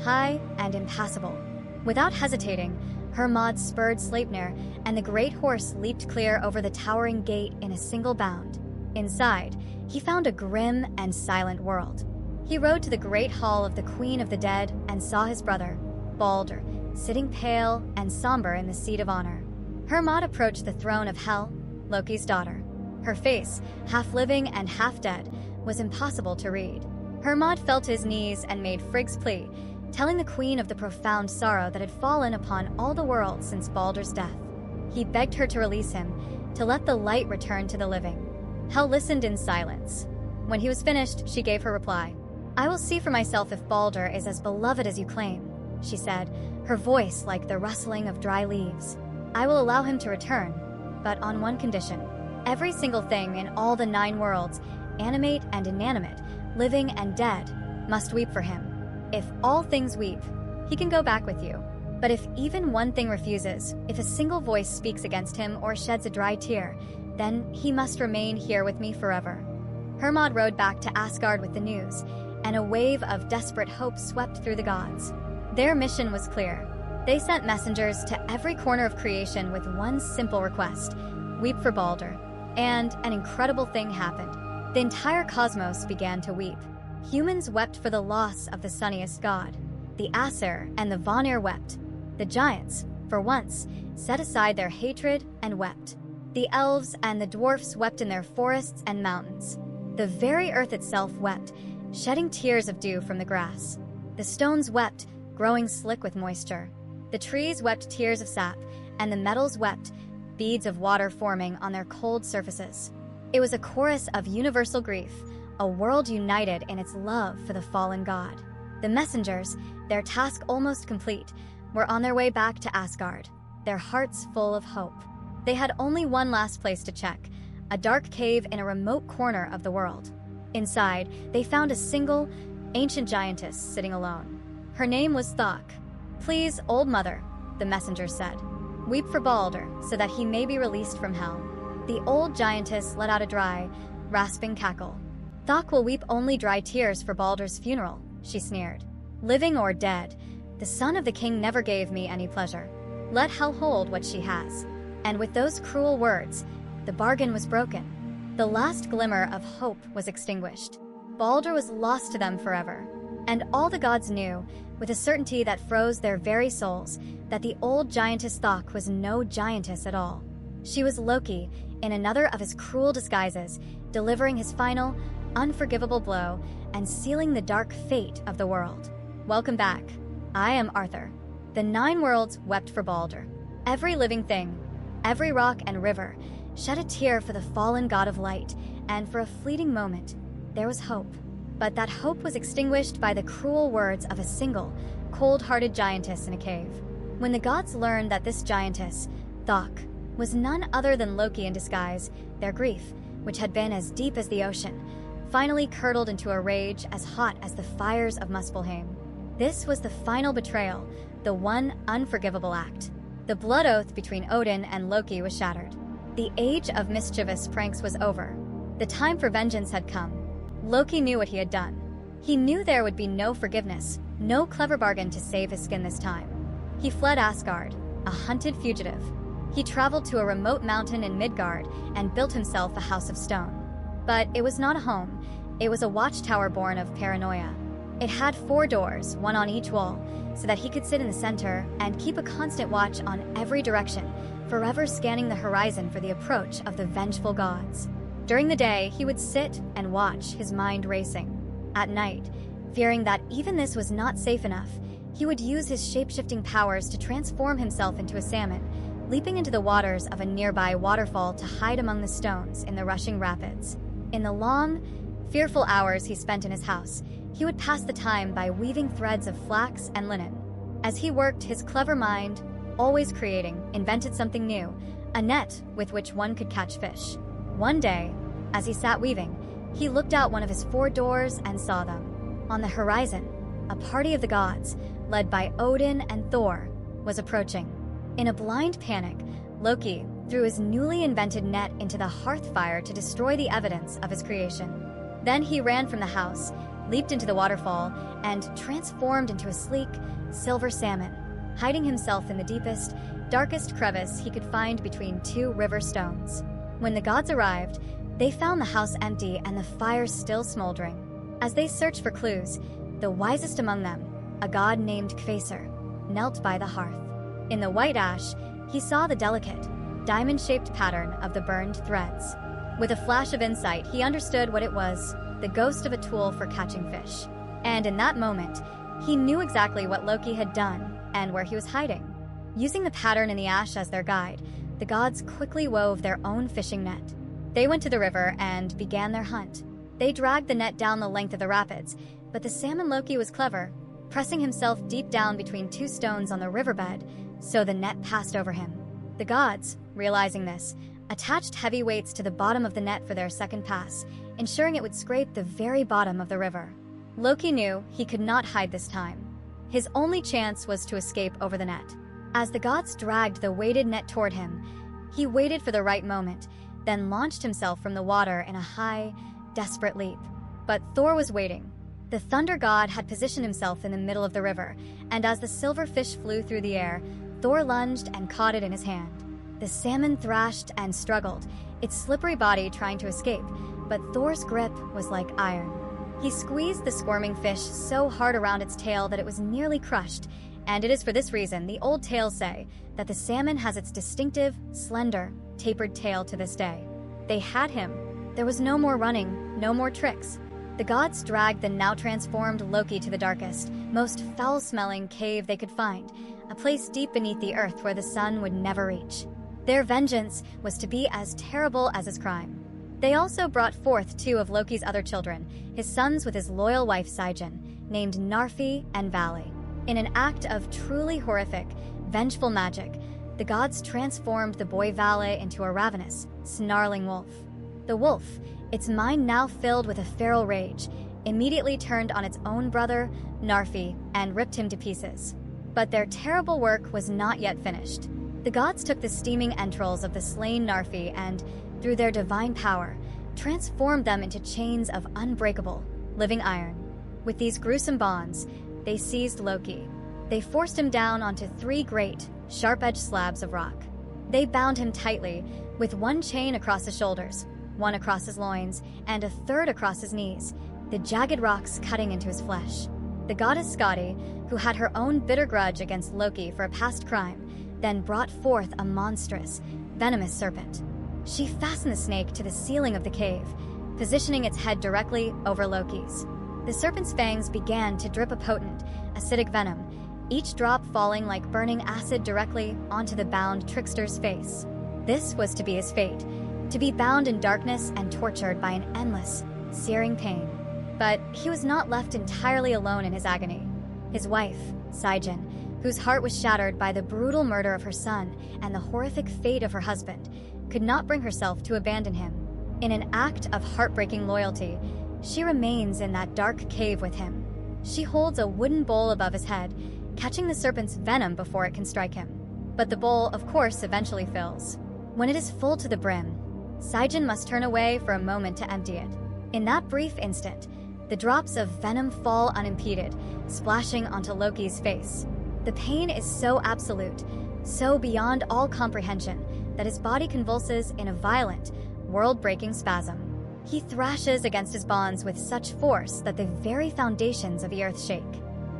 high and impassable. Without hesitating, Hermod spurred Sleipnir, and the great horse leaped clear over the towering gate in a single bound. Inside, he found a grim and silent world. He rode to the great hall of the Queen of the Dead and saw his brother, Balder, sitting pale and somber in the seat of honor. Hermod approached the throne of Hel, Loki's daughter. Her face, half living and half dead, was impossible to read. Hermod fell to his knees and made Frigg's plea, telling the queen of the profound sorrow that had fallen upon all the world since Balder's death. He begged her to release him, to let the light return to the living. Hel listened in silence. When he was finished, she gave her reply. "I will see for myself if Balder is as beloved as you claim," she said, her voice like the rustling of dry leaves. "I will allow him to return, but on one condition. Every single thing in all the 9 worlds, animate and inanimate, living and dead, must weep for him. If all things weep, he can go back with you. But if even one thing refuses, if a single voice speaks against him or sheds a dry tear, then he must remain here with me forever." Hermod rode back to Asgard with the news, and a wave of desperate hope swept through the gods. Their mission was clear. They sent messengers to every corner of creation with one simple request: weep for Balder. And an incredible thing happened. The entire cosmos began to weep. Humans wept for the loss of the sunniest god. The Aesir and the Vanir wept. The giants, for once, set aside their hatred and wept. The elves and the dwarfs wept in their forests and mountains. The very earth itself wept, shedding tears of dew from the grass. The stones wept, growing slick with moisture. The trees wept tears of sap, and the metals wept, beads of water forming on their cold surfaces. It was a chorus of universal grief, a world united in its love for the fallen god. The messengers, their task almost complete, were on their way back to Asgard, their hearts full of hope. They had only one last place to check, a dark cave in a remote corner of the world. Inside, they found a single, ancient giantess sitting alone. Her name was Thok. "Please, old mother," the messenger said, "weep for Balder so that he may be released from hell." The old giantess let out a dry, rasping cackle. "Thok will weep only dry tears for Balder's funeral," she sneered. "Living or dead, the son of the king never gave me any pleasure. Let Hel hold what she has." And with those cruel words, the bargain was broken. The last glimmer of hope was extinguished. Balder was lost to them forever. And all the gods knew, with a certainty that froze their very souls, that the old giantess Thok was no giantess at all. She was Loki, in another of his cruel disguises, delivering his final, unforgivable blow and sealing the dark fate of the world. Welcome back. I am Arthur. The 9 worlds wept for Balder. Every living thing, every rock and river, shed a tear for the fallen god of light, and for a fleeting moment, there was hope. But that hope was extinguished by the cruel words of a single, cold-hearted giantess in a cave. When the gods learned that this giantess, Thok, was none other than Loki in disguise, their grief, which had been as deep as the ocean, finally curdled into a rage as hot as the fires of Muspelheim. This was the final betrayal, the one unforgivable act. The blood oath between Odin and Loki was shattered. The age of mischievous pranks was over. The time for vengeance had come. Loki knew what he had done. He knew there would be no forgiveness, no clever bargain to save his skin this time. He fled Asgard, a hunted fugitive. He traveled to a remote mountain in Midgard and built himself a house of stone. But it was not a home. It was a watchtower born of paranoia. It had 4 doors, one on each wall, so that he could sit in the center and keep a constant watch on every direction, forever scanning the horizon for the approach of the vengeful gods. During the day, he would sit and watch, his mind racing. At night, fearing that even this was not safe enough, he would use his shape-shifting powers to transform himself into a salmon, leaping into the waters of a nearby waterfall to hide among the stones in the rushing rapids. In the long, fearful hours he spent in his house, he would pass the time by weaving threads of flax and linen. As he worked, his clever mind, always creating, invented something new, a net with which one could catch fish. One day, as he sat weaving, He looked out one of his 4 doors and saw them. On the horizon, a party of the gods, led by Odin and Thor, was approaching. In a blind panic, Loki threw his newly invented net into the hearth fire to destroy the evidence of his creation. Then he ran from the house, leaped into the waterfall, and transformed into a sleek, silver salmon, hiding himself in the deepest, darkest crevice he could find between 2 river stones. When the gods arrived, they found the house empty and the fire still smoldering. As they searched for clues, the wisest among them, a god named Kvasir, knelt by the hearth. In the white ash, he saw the delicate, diamond-shaped pattern of the burned threads. With a flash of insight, he understood what it was, the ghost of a tool for catching fish. And in that moment, he knew exactly what Loki had done and where he was hiding. Using the pattern in the ash as their guide, the gods quickly wove their own fishing net. They went to the river and began their hunt. They dragged the net down the length of the rapids, but the salmon Loki was clever, pressing himself deep down between 2 stones on the riverbed so the net passed over him. The gods, realizing this, attached heavy weights to the bottom of the net for their second pass, ensuring it would scrape the very bottom of the river. Loki knew he could not hide this time. His only chance was to escape over the net. As the gods dragged the weighted net toward him, he waited for the right moment, then launched himself from the water in a high, desperate leap. But Thor was waiting. The thunder god had positioned himself in the middle of the river, and as the silver fish flew through the air, Thor lunged and caught it in his hand. The salmon thrashed and struggled, its slippery body trying to escape, but Thor's grip was like iron. He squeezed the squirming fish so hard around its tail that it was nearly crushed, and it is for this reason the old tales say that the salmon has its distinctive, slender, tapered tail to this day. They had him. There was no more running, no more tricks. The gods dragged the now transformed Loki to the darkest, most foul-smelling cave they could find, a place deep beneath the earth where the sun would never reach. Their vengeance was to be as terrible as his crime. They also brought forth 2 of Loki's other children, his sons with his loyal wife Sigyn, named Narfi and Vali. In an act of truly horrific, vengeful magic, the gods transformed the boy Vali into a ravenous, snarling wolf. The wolf, its mind now filled with a feral rage, immediately turned on its own brother, Narfi, and ripped him to pieces. But their terrible work was not yet finished. The gods took the steaming entrails of the slain Narfi and, through their divine power, transformed them into chains of unbreakable, living iron. With these gruesome bonds, they seized Loki. They forced him down onto 3 great, sharp-edged slabs of rock. They bound him tightly, with 1 chain across his shoulders, 1 across his loins, and a 3rd across his knees, the jagged rocks cutting into his flesh. The goddess Skadi, who had her own bitter grudge against Loki for a past crime, then brought forth a monstrous, venomous serpent. She fastened the snake to the ceiling of the cave, positioning its head directly over Loki's. The serpent's fangs began to drip a potent, acidic venom, each drop falling like burning acid directly onto the bound trickster's face. This was to be his fate, to be bound in darkness and tortured by an endless, searing pain. But he was not left entirely alone in his agony. His wife, Sigyn, whose heart was shattered by the brutal murder of her son and the horrific fate of her husband, could not bring herself to abandon him. In an act of heartbreaking loyalty, she remains in that dark cave with him. She holds a wooden bowl above his head, catching the serpent's venom before it can strike him. But the bowl, of course, eventually fills. When it is full to the brim, Sigyn must turn away for a moment to empty it. In that brief instant, the drops of venom fall unimpeded, splashing onto Loki's face. The pain is so absolute, so beyond all comprehension, that his body convulses in a violent, world-breaking spasm. He thrashes against his bonds with such force that the very foundations of the earth shake.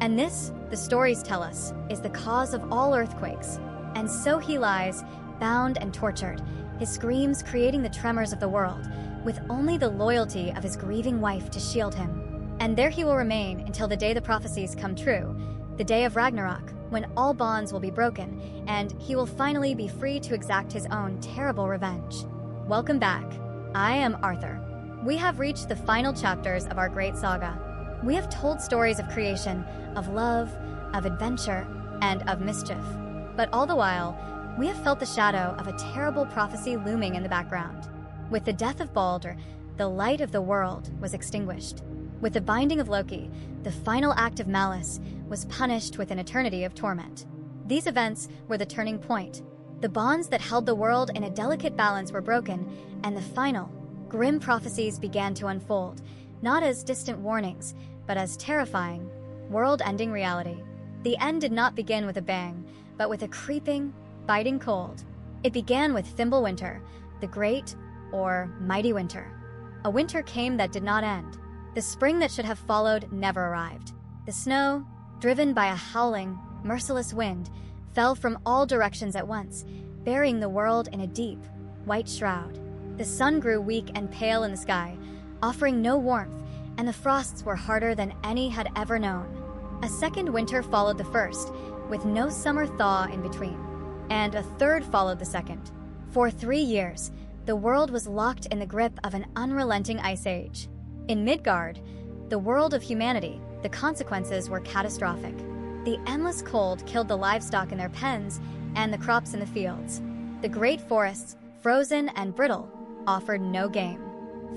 And this, the stories tell us, is the cause of all earthquakes. And so he lies, bound and tortured, his screams creating the tremors of the world, with only the loyalty of his grieving wife to shield him. And there he will remain until the day the prophecies come true, the day of Ragnarok, when all bonds will be broken, and he will finally be free to exact his own terrible revenge. Welcome back. I am Arthur. We have reached the final chapters of our great saga. We have told stories of creation, of love, of adventure, and of mischief. But all the while, we have felt the shadow of a terrible prophecy looming in the background. With the death of Balder, the light of the world was extinguished. With the binding of Loki, the final act of malice was punished with an eternity of torment. These events were the turning point. The bonds that held the world in a delicate balance were broken, and the final, grim prophecies began to unfold, not as distant warnings, but as terrifying, world-ending reality. The end did not begin with a bang, but with a creeping, biting cold. It began with Fimbulwinter, the great, or mighty winter. A winter came that did not end. The spring that should have followed never arrived. The snow, driven by a howling, merciless wind, fell from all directions at once, burying the world in a deep, white shroud. The sun grew weak and pale in the sky, offering no warmth, and the frosts were harder than any had ever known. A second winter followed the first, with no summer thaw in between, and a third followed the second. For 3 years, the world was locked in the grip of an unrelenting ice age. In Midgard, the world of humanity, the consequences were catastrophic. The endless cold killed the livestock in their pens and the crops in the fields. The great forests, frozen and brittle, offered no game.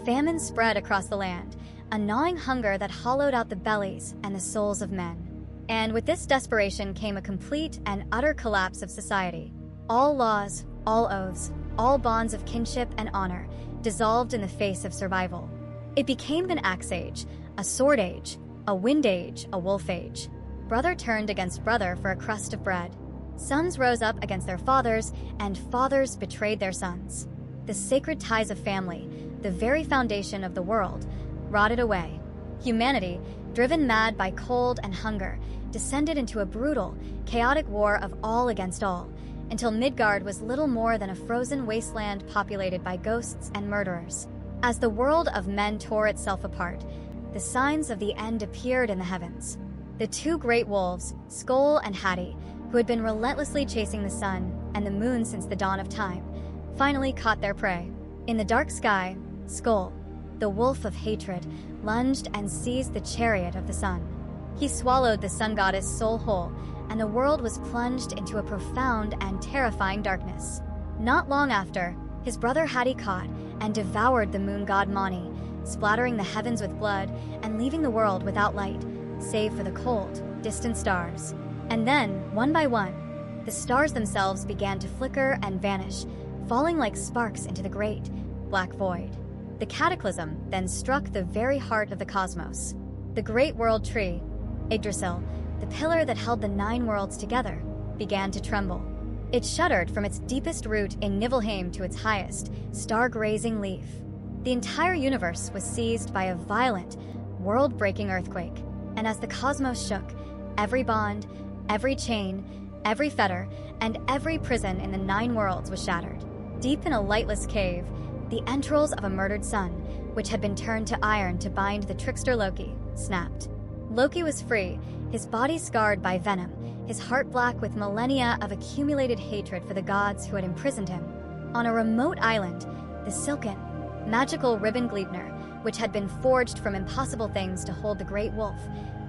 Famine spread across the land, a gnawing hunger that hollowed out the bellies and the souls of men. And with this desperation came a complete and utter collapse of society. All laws, all oaths, all bonds of kinship and honor dissolved in the face of survival. It became an axe age, a sword age, a wind age, a wolf age. Brother turned against brother for a crust of bread. Sons rose up against their fathers, and fathers betrayed their sons. The sacred ties of family, the very foundation of the world, rotted away. Humanity, driven mad by cold and hunger, descended into a brutal, chaotic war of all against all, until Midgard was little more than a frozen wasteland populated by ghosts and murderers. As the world of men tore itself apart, the signs of the end appeared in the heavens. The two great wolves, Skoll and Hati, who had been relentlessly chasing the sun and the moon since the dawn of time, finally caught their prey. In the dark sky, Skoll, the wolf of hatred, lunged and seized the chariot of the sun. He swallowed the sun goddess' soul whole, and the world was plunged into a profound and terrifying darkness. Not long after, his brother Hati caught and devoured the moon god Mani, splattering the heavens with blood and leaving the world without light, save for the cold, distant stars. And then, one by one, the stars themselves began to flicker and vanish, falling like sparks into the great, black void. The cataclysm then struck the very heart of the cosmos. The great world tree, Yggdrasil, the pillar that held the 9 worlds together, began to tremble. It shuddered from its deepest root in Niflheim to its highest, star-grazing leaf. The entire universe was seized by a violent, world-breaking earthquake, and as the cosmos shook, every bond, every chain, every fetter, and every prison in the 9 worlds was shattered. Deep in a lightless cave, the entrails of a murdered sun, which had been turned to iron to bind the trickster Loki, snapped. Loki was free, his body scarred by venom, his heart black with millennia of accumulated hatred for the gods who had imprisoned him. On a remote island, the silken, magical ribbon Gleipnir, which had been forged from impossible things to hold the great wolf,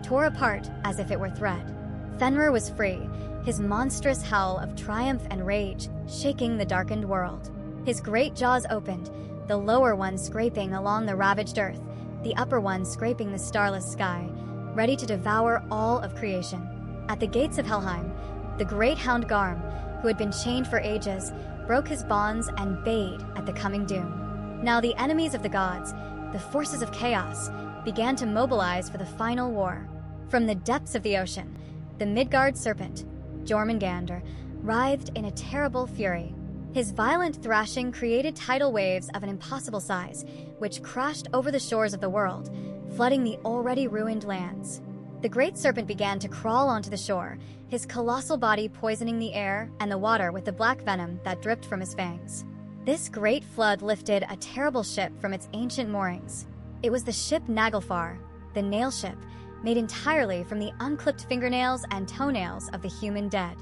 tore apart as if it were thread. Fenrir was free, his monstrous howl of triumph and rage shaking the darkened world. His great jaws opened, the lower one scraping along the ravaged earth, the upper one scraping the starless sky, ready to devour all of creation. At the gates of Helheim, the great hound Garm, who had been chained for ages, broke his bonds and bayed at the coming doom. Now the enemies of the gods, the forces of chaos, began to mobilize for the final war. From the depths of the ocean, the Midgard serpent, Jormungandr, writhed in a terrible fury. His violent thrashing created tidal waves of an impossible size, which crashed over the shores of the world, flooding the already ruined lands. The great serpent began to crawl onto the shore, his colossal body poisoning the air and the water with the black venom that dripped from his fangs. This great flood lifted a terrible ship from its ancient moorings. It was the ship Naglfar, the nail ship, made entirely from the unclipped fingernails and toenails of the human dead.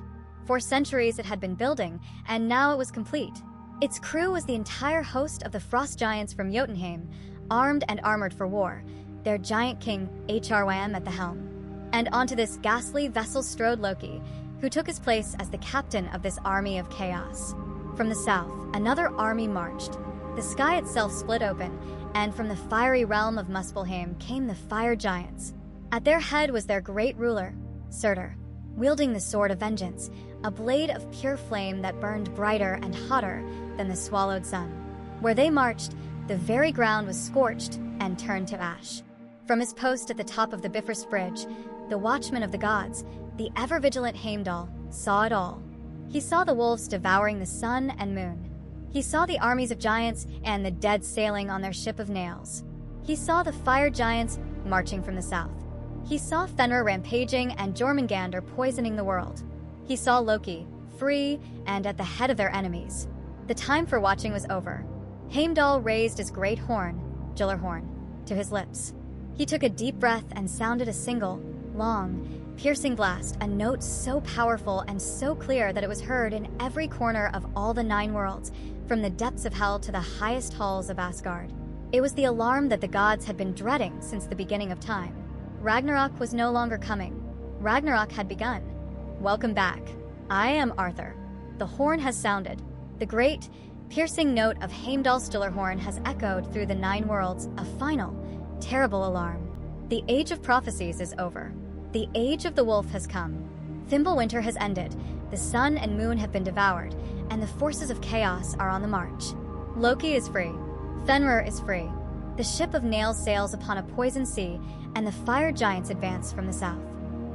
For centuries it had been building, and now it was complete. Its crew was the entire host of the frost giants from Jotunheim, armed and armored for war, their giant king Hrym at the helm. And onto this ghastly vessel strode Loki, who took his place as the captain of this army of chaos. From the south, another army marched. The sky itself split open, and from the fiery realm of Muspelheim came the fire giants. At their head was their great ruler, Surtur, wielding the sword of vengeance, a blade of pure flame that burned brighter and hotter than the swallowed sun. Where they marched, the very ground was scorched and turned to ash. From his post at the top of the Bifrost Bridge, the watchman of the gods, the ever-vigilant Heimdall, saw it all. He saw the wolves devouring the sun and moon. He saw the armies of giants and the dead sailing on their ship of nails. He saw the fire giants marching from the south. He saw Fenrir rampaging and Jormungandr poisoning the world. He saw Loki, free and at the head of their enemies. The time for watching was over. Heimdall raised his great horn, Gjallarhorn, to his lips. He took a deep breath and sounded a single, long, piercing blast, a note so powerful and so clear that it was heard in every corner of all the 9 worlds, from the depths of hell to the highest halls of Asgard. It was the alarm that the gods had been dreading since the beginning of time. Ragnarok was no longer coming. Ragnarok had begun. Welcome back. I am Arthur. The horn has sounded. The great, piercing note of Heimdall's Gjallarhorn has echoed through the 9 worlds, a final, terrible alarm. The age of prophecies is over. The age of the wolf has come. Fimbulwinter has ended. The sun and moon have been devoured, and the forces of chaos are on the march. Loki is free. Fenrir is free. The ship of nails sails upon a poison sea, and the fire giants advance from the south.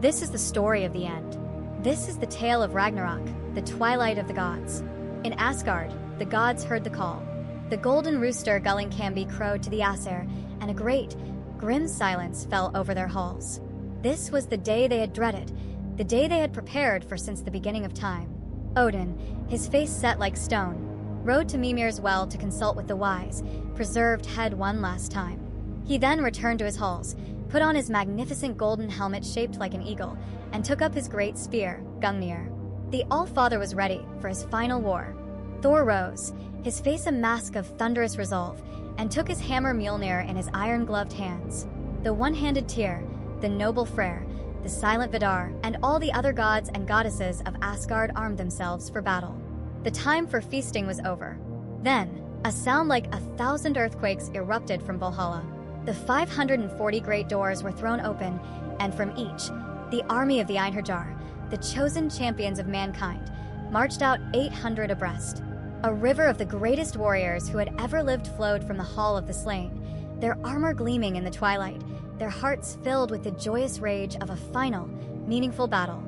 This is the story of the end. This is the tale of Ragnarok, the twilight of the gods. In Asgard, the gods heard the call. The golden rooster Gullinkambie crowed to the Aesir, and a great, grim silence fell over their halls. This was the day they had dreaded, the day they had prepared for since the beginning of time. Odin, his face set like stone, rode to Mimir's well to consult with the wise, preserved head one last time. He then returned to his halls, put on his magnificent golden helmet shaped like an eagle, and took up his great spear, Gungnir. The Allfather was ready for his final war. Thor rose, his face a mask of thunderous resolve, and took his hammer Mjolnir in his iron-gloved hands. The one-handed Tyr, the noble Freyr, the silent Vidar, and all the other gods and goddesses of Asgard armed themselves for battle. The time for feasting was over. Then, a sound like 1,000 earthquakes erupted from Valhalla. The 540 great doors were thrown open, and from each, the army of the Einherjar, the chosen champions of mankind, marched out 800 abreast. A river of the greatest warriors who had ever lived flowed from the Hall of the Slain, their armor gleaming in the twilight, their hearts filled with the joyous rage of a final, meaningful battle.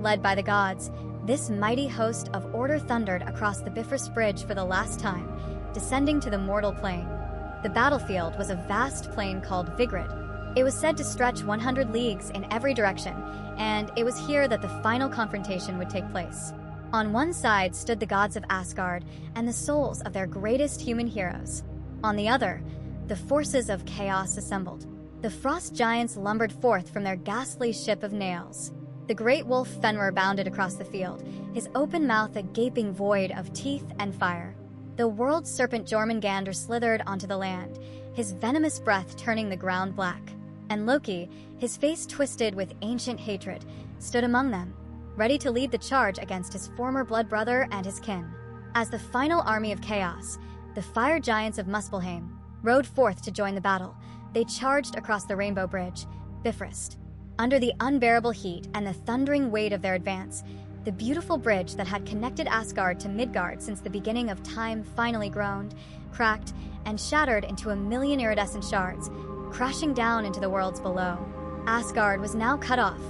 Led by the gods, this mighty host of order thundered across the Bifrost Bridge for the last time, descending to the mortal plane. The battlefield was a vast plain called Vigrid. It was said to stretch 100 leagues in every direction, and it was here that the final confrontation would take place. On one side stood the gods of Asgard and the souls of their greatest human heroes. On the other, the forces of chaos assembled. The frost giants lumbered forth from their ghastly ship of nails. The great wolf Fenrir bounded across the field, his open mouth a gaping void of teeth and fire. The world serpent Jormungandr slithered onto the land, his venomous breath turning the ground black. And Loki, his face twisted with ancient hatred, stood among them, ready to lead the charge against his former blood brother and his kin. As the final army of chaos, the fire giants of Muspelheim, rode forth to join the battle, they charged across the Rainbow Bridge, Bifrost. Under the unbearable heat and the thundering weight of their advance, the beautiful bridge that had connected Asgard to Midgard since the beginning of time finally groaned, cracked, and shattered into a million iridescent shards, crashing down into the worlds below. Asgard was now cut off,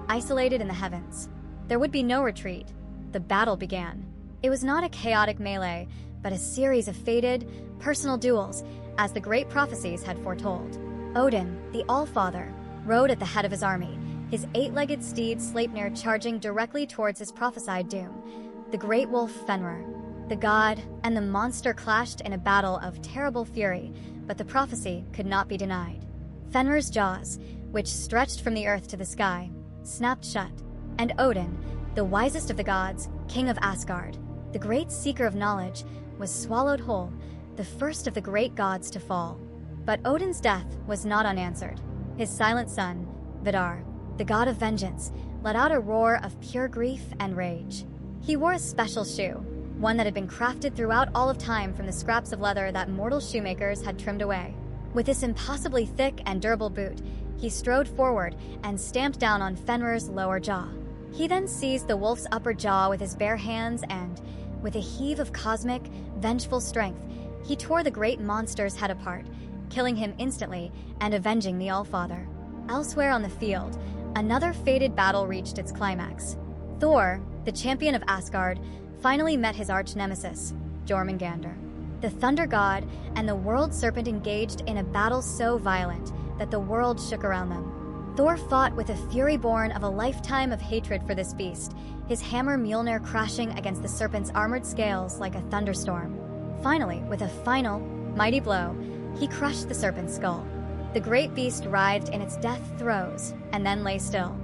isolated in the heavens. There would be no retreat. The battle began. It was not a chaotic melee, but a series of fated, personal duels, as the great prophecies had foretold. Odin, the Allfather, rode at the head of his army, his 8-legged steed Sleipnir charging directly towards his prophesied doom. The great wolf Fenrir, the god, and the monster clashed in a battle of terrible fury, but the prophecy could not be denied. Fenrir's jaws, which stretched from the earth to the sky, snapped shut, and Odin, the wisest of the gods, king of Asgard, the great seeker of knowledge, was swallowed whole, the first of the great gods to fall. But Odin's death was not unanswered. His silent son, Vidar, the god of vengeance, let out a roar of pure grief and rage. He wore a special shoe, one that had been crafted throughout all of time from the scraps of leather that mortal shoemakers had trimmed away. With this impossibly thick and durable boot, he strode forward and stamped down on Fenrir's lower jaw. He then seized the wolf's upper jaw with his bare hands and, with a heave of cosmic, vengeful strength, he tore the great monster's head apart, killing him instantly and avenging the Allfather. Elsewhere on the field, another fated battle reached its climax. Thor, the champion of Asgard, finally met his arch-nemesis, Jormungandr. The thunder god and the world serpent engaged in a battle so violent that the world shook around them. Thor fought with a fury born of a lifetime of hatred for this beast, his hammer Mjolnir crashing against the serpent's armored scales like a thunderstorm. Finally, with a final, mighty blow, he crushed the serpent's skull. The great beast writhed in its death throes and then lay still.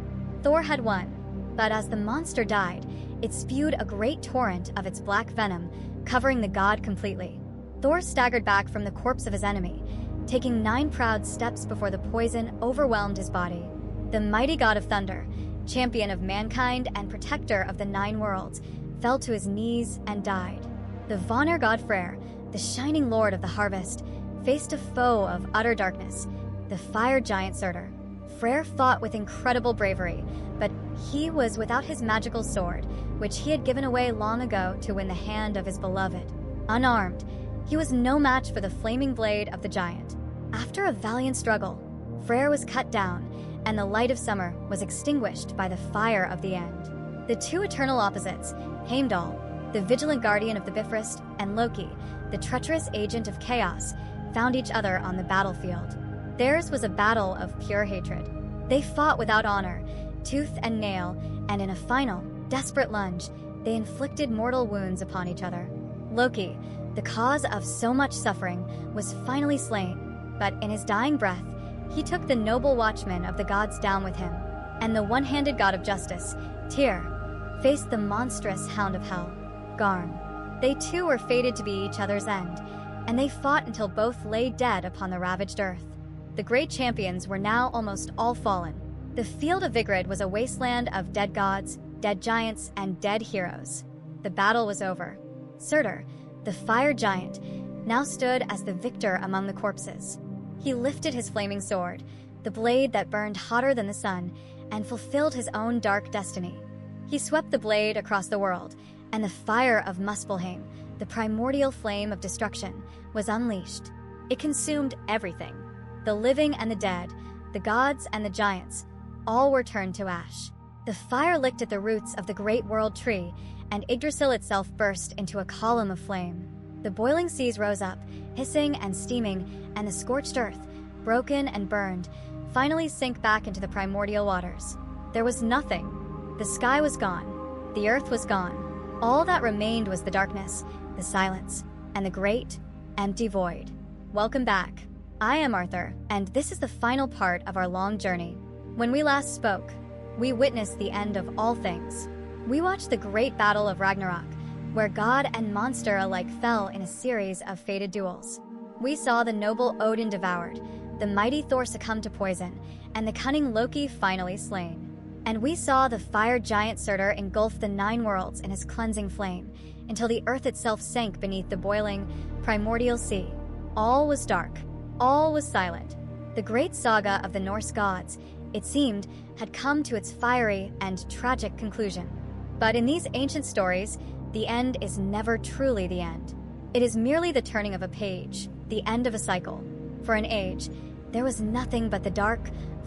Thor had won, but as the monster died, it spewed a great torrent of its black venom, covering the god completely. Thor staggered back from the corpse of his enemy, taking 9 proud steps before the poison overwhelmed his body. The mighty god of thunder, champion of mankind and protector of the 9 worlds, fell to his knees and died. The Vanir god Freyr, the shining lord of the harvest, faced a foe of utter darkness, the fire giant Surtur. Freyr fought with incredible bravery, but he was without his magical sword, which he had given away long ago to win the hand of his beloved. Unarmed, he was no match for the flaming blade of the giant. After a valiant struggle, Freyr was cut down, and the light of summer was extinguished by the fire of the end. The 2 eternal opposites, Heimdall, the vigilant guardian of the Bifrost, and Loki, the treacherous agent of chaos, found each other on the battlefield. Theirs was a battle of pure hatred. They fought without honor, tooth and nail, and in a final, desperate lunge, they inflicted mortal wounds upon each other. Loki, the cause of so much suffering, was finally slain, but in his dying breath, he took the noble watchman of the gods down with him, and the one-handed god of justice, Tyr, faced the monstrous hound of hell, Garm. They too were fated to be each other's end, and they fought until both lay dead upon the ravaged earth. The great champions were now almost all fallen. The field of Vigrid was a wasteland of dead gods, dead giants, and dead heroes. The battle was over. Surtur, the fire giant, now stood as the victor among the corpses. He lifted his flaming sword, the blade that burned hotter than the sun, and fulfilled his own dark destiny. He swept the blade across the world, and the fire of Muspelheim, the primordial flame of destruction, was unleashed. It consumed everything. The living and the dead, the gods and the giants, all were turned to ash. The fire licked at the roots of the great world tree, and Yggdrasil itself burst into a column of flame. The boiling seas rose up, hissing and steaming, and the scorched earth, broken and burned, finally sank back into the primordial waters. There was nothing. The sky was gone. The earth was gone. All that remained was the darkness, the silence, and the great, empty void. Welcome back. I am Arthur, and this is the final part of our long journey. When we last spoke, we witnessed the end of all things. We watched the great battle of Ragnarok, where god and monster alike fell in a series of fated duels. We saw the noble Odin devoured, the mighty Thor succumb to poison, and the cunning Loki finally slain. And we saw the fire giant Surtur engulf the 9 worlds in his cleansing flame, until the earth itself sank beneath the boiling, primordial sea. All was dark. All was silent. The great saga of the Norse gods, it seemed, had come to its fiery and tragic conclusion. But in these ancient stories, the end is never truly the end. It is merely the turning of a page, the end of a cycle. For an age, there was nothing but the dark,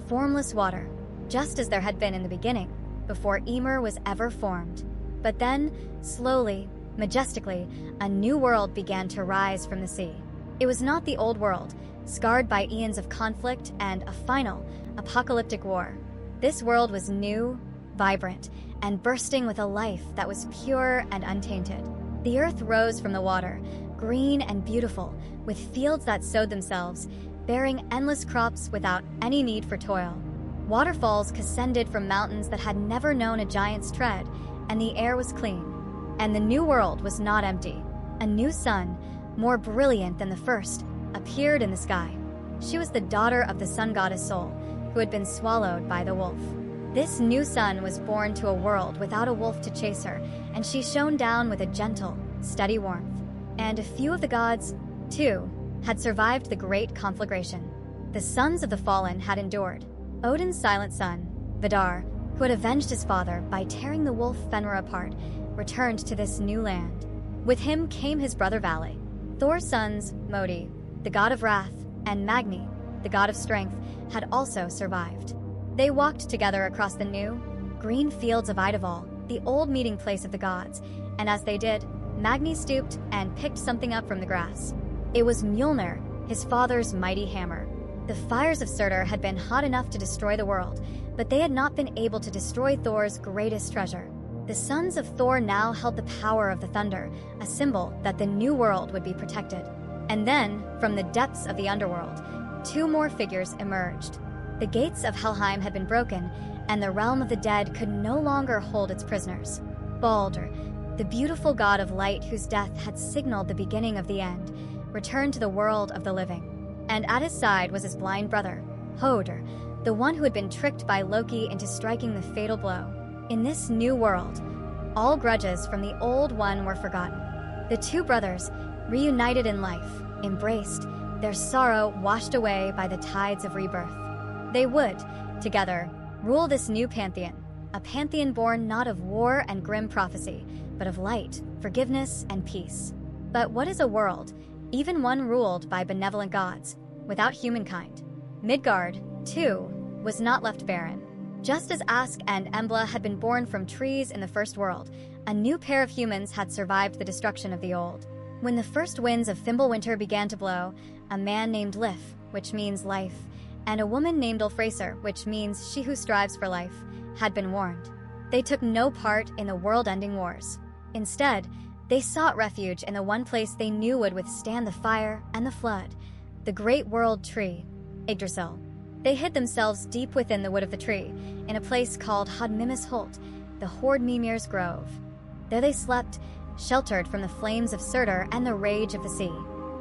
formless water, just as there had been in the beginning, before Ymir was ever formed. But then, slowly, majestically, a new world began to rise from the sea. It was not the old world, scarred by eons of conflict and a final, apocalyptic war. This world was new, vibrant, and bursting with a life that was pure and untainted. The earth rose from the water, green and beautiful, with fields that sowed themselves, bearing endless crops without any need for toil. Waterfalls ascended from mountains that had never known a giant's tread, and the air was clean. And the new world was not empty. A new sun, more brilliant than the first, appeared in the sky. She was the daughter of the sun goddess Sol, who had been swallowed by the wolf. This new sun was born to a world without a wolf to chase her, and she shone down with a gentle, steady warmth. And a few of the gods, too, had survived the great conflagration. The sons of the fallen had endured. Odin's silent son, Vidar, who had avenged his father by tearing the wolf Fenrir apart, returned to this new land. With him came his brother Vali. Thor's sons, Modi, the god of wrath, and Magni, the god of strength, had also survived. They walked together across the new, green fields of Yggdrasil, the old meeting place of the gods, and as they did, Magni stooped and picked something up from the grass. It was Mjolnir, his father's mighty hammer. The fires of Surtur had been hot enough to destroy the world, but they had not been able to destroy Thor's greatest treasure. The sons of Thor now held the power of the thunder, a symbol that the new world would be protected. And then, from the depths of the underworld, two more figures emerged. The gates of Helheim had been broken, and the realm of the dead could no longer hold its prisoners. Baldur, the beautiful god of light whose death had signaled the beginning of the end, returned to the world of the living. And at his side was his blind brother, Hodur, the one who had been tricked by Loki into striking the fatal blow. In this new world, all grudges from the old one were forgotten. The two brothers, reunited in life, embraced, their sorrow washed away by the tides of rebirth. They would, together, rule this new pantheon, a pantheon born not of war and grim prophecy, but of light, forgiveness, and peace. But what is a world, even one ruled by benevolent gods, without humankind? Midgard, too, was not left barren. Just as Ask and Embla had been born from trees in the first world, a new pair of humans had survived the destruction of the old. When the first winds of Fimbulwinter began to blow, a man named Lif, which means life, and a woman named Ulfrasir, which means she who strives for life, had been warned. They took no part in the world-ending wars. Instead, they sought refuge in the one place they knew would withstand the fire and the flood, the great world tree, Yggdrasil. They hid themselves deep within the wood of the tree, in a place called Hodmimis Holt, the Horde Mimir's grove. There they slept, sheltered from the flames of Surtur and the rage of the sea.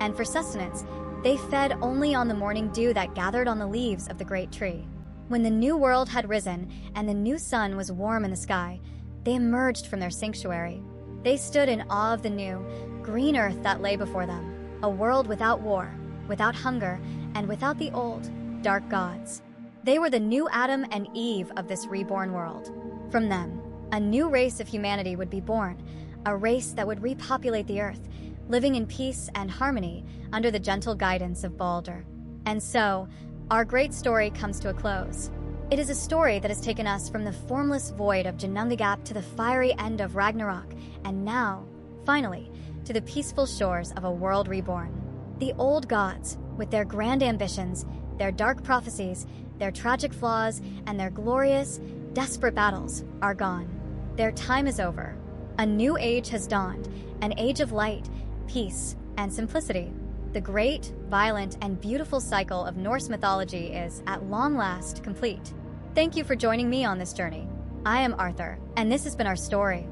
And for sustenance, they fed only on the morning dew that gathered on the leaves of the great tree. When the new world had risen and the new sun was warm in the sky, they emerged from their sanctuary. They stood in awe of the new, green earth that lay before them, a world without war, without hunger, and without the old, dark gods. They were the new Adam and Eve of this reborn world. From them, a new race of humanity would be born, a race that would repopulate the earth, living in peace and harmony under the gentle guidance of Baldur. And so, our great story comes to a close. It is a story that has taken us from the formless void of Ginnungagap to the fiery end of Ragnarok, and now, finally, to the peaceful shores of a world reborn. The old gods, with their grand ambitions, their dark prophecies, their tragic flaws, and their glorious, desperate battles, are gone. Their time is over. A new age has dawned, an age of light, peace, and simplicity. The great, violent, and beautiful cycle of Norse mythology is, at long last, complete. Thank you for joining me on this journey. I am Arthur, and this has been our story.